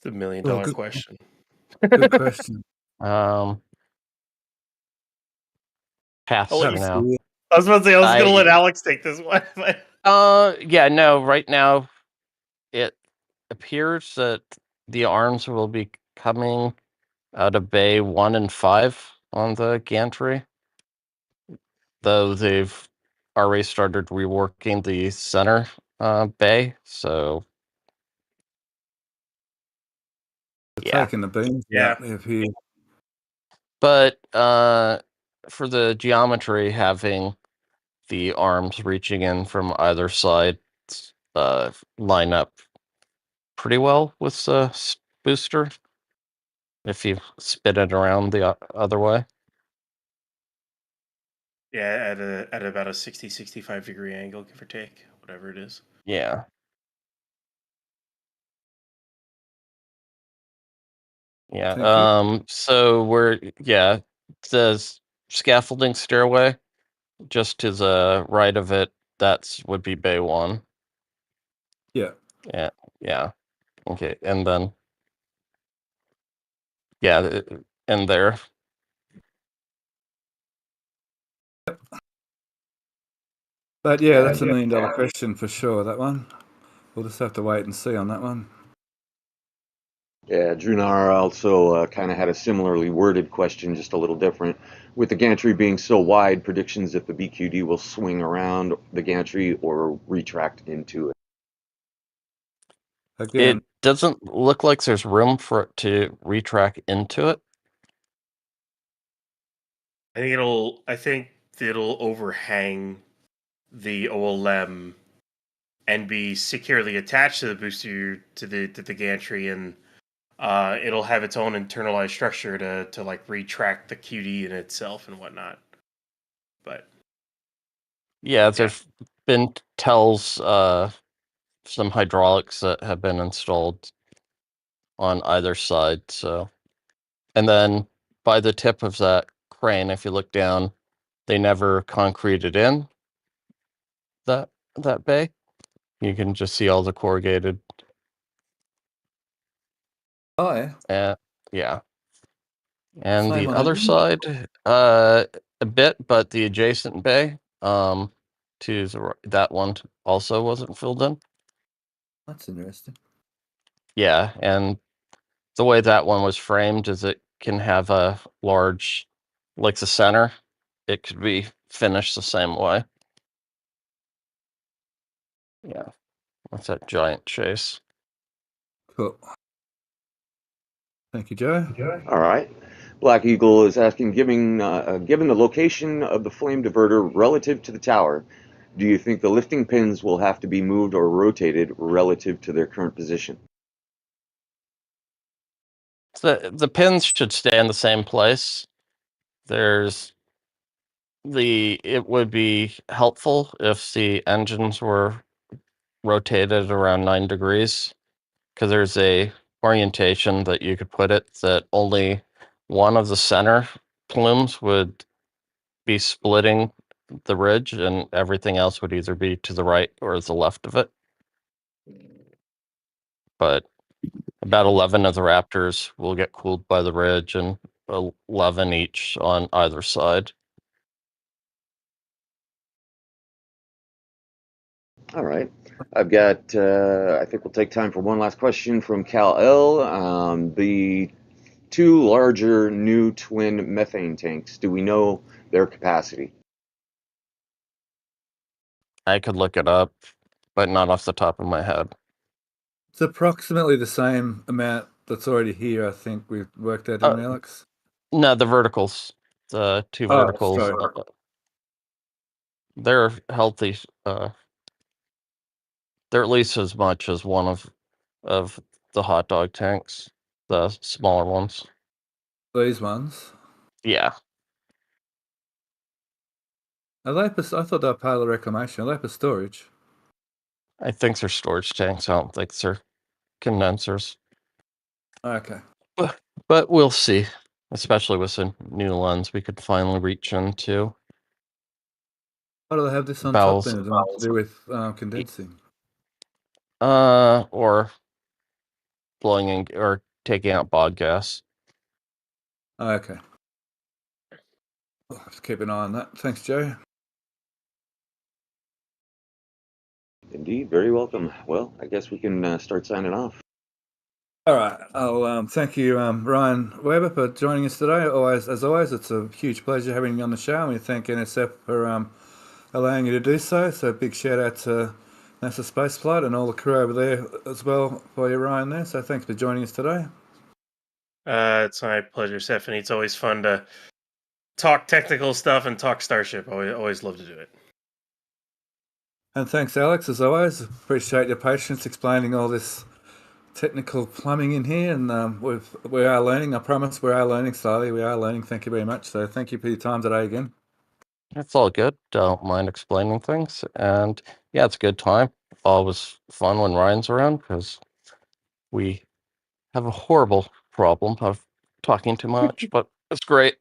[SPEAKER 5] The $1 million
[SPEAKER 3] Well,
[SPEAKER 5] question.
[SPEAKER 3] Good question.
[SPEAKER 4] Pass
[SPEAKER 5] I'll let
[SPEAKER 4] for
[SPEAKER 5] you-
[SPEAKER 4] now.
[SPEAKER 5] I was about to say I was going to
[SPEAKER 4] I-
[SPEAKER 5] let Alex take this one.
[SPEAKER 4] Yeah, no, right now it appears that the arms will be coming out of Bay 1 and 5 on the gantry, though they've already started reworking the center bay, so yeah.
[SPEAKER 3] Taking the beams
[SPEAKER 5] Yeah.
[SPEAKER 3] out if he.
[SPEAKER 4] But for the geometry, having the arms reaching in from either side line up pretty well with the booster if you spin it around the other way.
[SPEAKER 5] Yeah, at about a 65 degree angle, give or take, whatever it is.
[SPEAKER 4] Yeah. Yeah. So the scaffolding stairway just to the right of it, would be Bay 1.
[SPEAKER 3] Yeah.
[SPEAKER 4] Yeah. Okay. And then in there.
[SPEAKER 3] But yeah, that's $1 million question for sure, that one. We'll just have to wait and see on that one.
[SPEAKER 2] Yeah, Drew Nar also kind of had a similarly worded question, just a little different. With the gantry being so wide, predictions if the BQD will swing around the gantry or retract into it.
[SPEAKER 3] Again,
[SPEAKER 4] It doesn't look like there's room for it to retract into it.
[SPEAKER 5] I think it'll overhang the OLM and be securely attached to the booster to the gantry, and it'll have its own internalized structure to like retract the QD in itself and whatnot. But
[SPEAKER 4] Yeah, there's been tells some hydraulics that have been installed on either side, so. And then by the tip of that crane, if you look down, they never concreted in that bay. You can just see all the corrugated.
[SPEAKER 3] oh yeah.
[SPEAKER 4] Yeah. And
[SPEAKER 3] Same
[SPEAKER 4] the
[SPEAKER 3] on
[SPEAKER 4] other
[SPEAKER 3] it.
[SPEAKER 4] side, a bit, but the adjacent bay, to that one also wasn't filled in.
[SPEAKER 3] That's interesting.
[SPEAKER 4] Yeah, and the way that one was framed is it can have a large, like the center, it could be finished the same way. Yeah, that's that giant chase.
[SPEAKER 3] Cool. Thank you, Joe.
[SPEAKER 2] All right. Black Eagle is asking, given the location of the flame diverter relative to the tower, do you think the lifting pins will have to be moved or rotated relative to their current position?
[SPEAKER 4] The pins should stay in the same place. It would be helpful if the engines were rotated around 9 degrees, because there's a orientation that you could put it that only one of the center plumes would be splitting the ridge, and everything else would either be to the right or the left of it. But about 11 of the Raptors will get cooled by the ridge, and 11 each on either side.
[SPEAKER 2] All right. I've got, I think we'll take time for one last question from Cal L. The two larger new twin methane tanks, do we know their capacity?
[SPEAKER 4] I could look it up, but not off the top of my head.
[SPEAKER 3] It's approximately the same amount that's already here, I think we've worked out, didn't we, Alex?
[SPEAKER 4] No, the verticals. The two
[SPEAKER 3] Oh,
[SPEAKER 4] verticals.
[SPEAKER 3] sorry.
[SPEAKER 4] They're healthy. They're at least as much as one of the hot dog tanks, the smaller ones.
[SPEAKER 3] These ones.
[SPEAKER 4] Yeah.
[SPEAKER 3] Are they I thought they were part of the reclamation. Are they for storage?
[SPEAKER 4] I think they're storage tanks. I don't think they're condensers.
[SPEAKER 3] Okay.
[SPEAKER 4] But we'll see. Especially with some new lens we could finally reach into.
[SPEAKER 3] Why do they have this on
[SPEAKER 4] Bowels.
[SPEAKER 3] top then? Is it to do with condensing?
[SPEAKER 4] Or blowing in or taking out bod gas.
[SPEAKER 3] Okay. I'll have to keep an eye on that. Thanks, Joe.
[SPEAKER 2] Indeed, very welcome. Well, I guess we can start signing off.
[SPEAKER 3] All right. I'll thank you, Ryan Weber, for joining us today. As always, it's a huge pleasure having you on the show, and we thank NSF for allowing you to do so. So big shout out to NASA Spaceflight and all the crew over there as well for you, Ryan, there. So thanks for joining us today.
[SPEAKER 5] It's my pleasure, Stephanie. It's always fun to talk technical stuff and talk Starship. Always love to do it.
[SPEAKER 3] And thanks, Alex, as always. Appreciate your patience explaining all this technical plumbing in here, and we are learning. I promise we are learning slowly. We are learning. Thank you very much. So thank you for your time today again.
[SPEAKER 4] It's all good. Don't mind explaining things. And yeah, it's a good time. Always fun when Ryan's around because we have a horrible problem of talking too much, but it's great.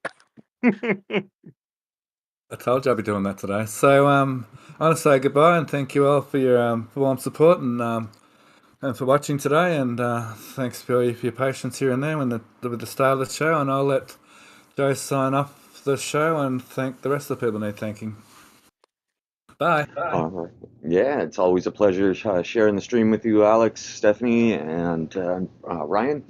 [SPEAKER 3] I told you I'd be doing that today. So I want to say goodbye and thank you all for your warm support and for watching today. And thanks for your patience here and there with the start of the show. And I'll let Joe sign off the show and thank the rest of the people need thanking. Bye.
[SPEAKER 2] Yeah, it's always a pleasure sharing the stream with you, Alex, Stephanie, and Ryan.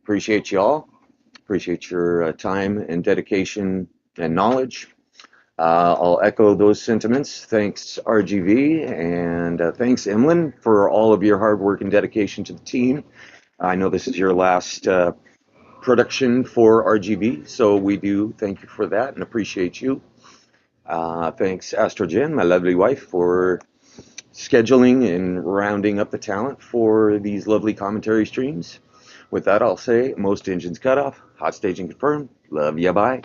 [SPEAKER 2] Appreciate you all. Appreciate your time and dedication and knowledge. I'll echo those sentiments. Thanks, RGV, and thanks, Imminent, for all of your hard work and dedication to the team. I know this is your last production for RGV, so we do thank you for that and appreciate you. Thanks, Astrogen, my lovely wife, for scheduling and rounding up the talent for these lovely commentary streams. With that, I'll say most engines cut off, hot staging confirmed. Love ya, bye.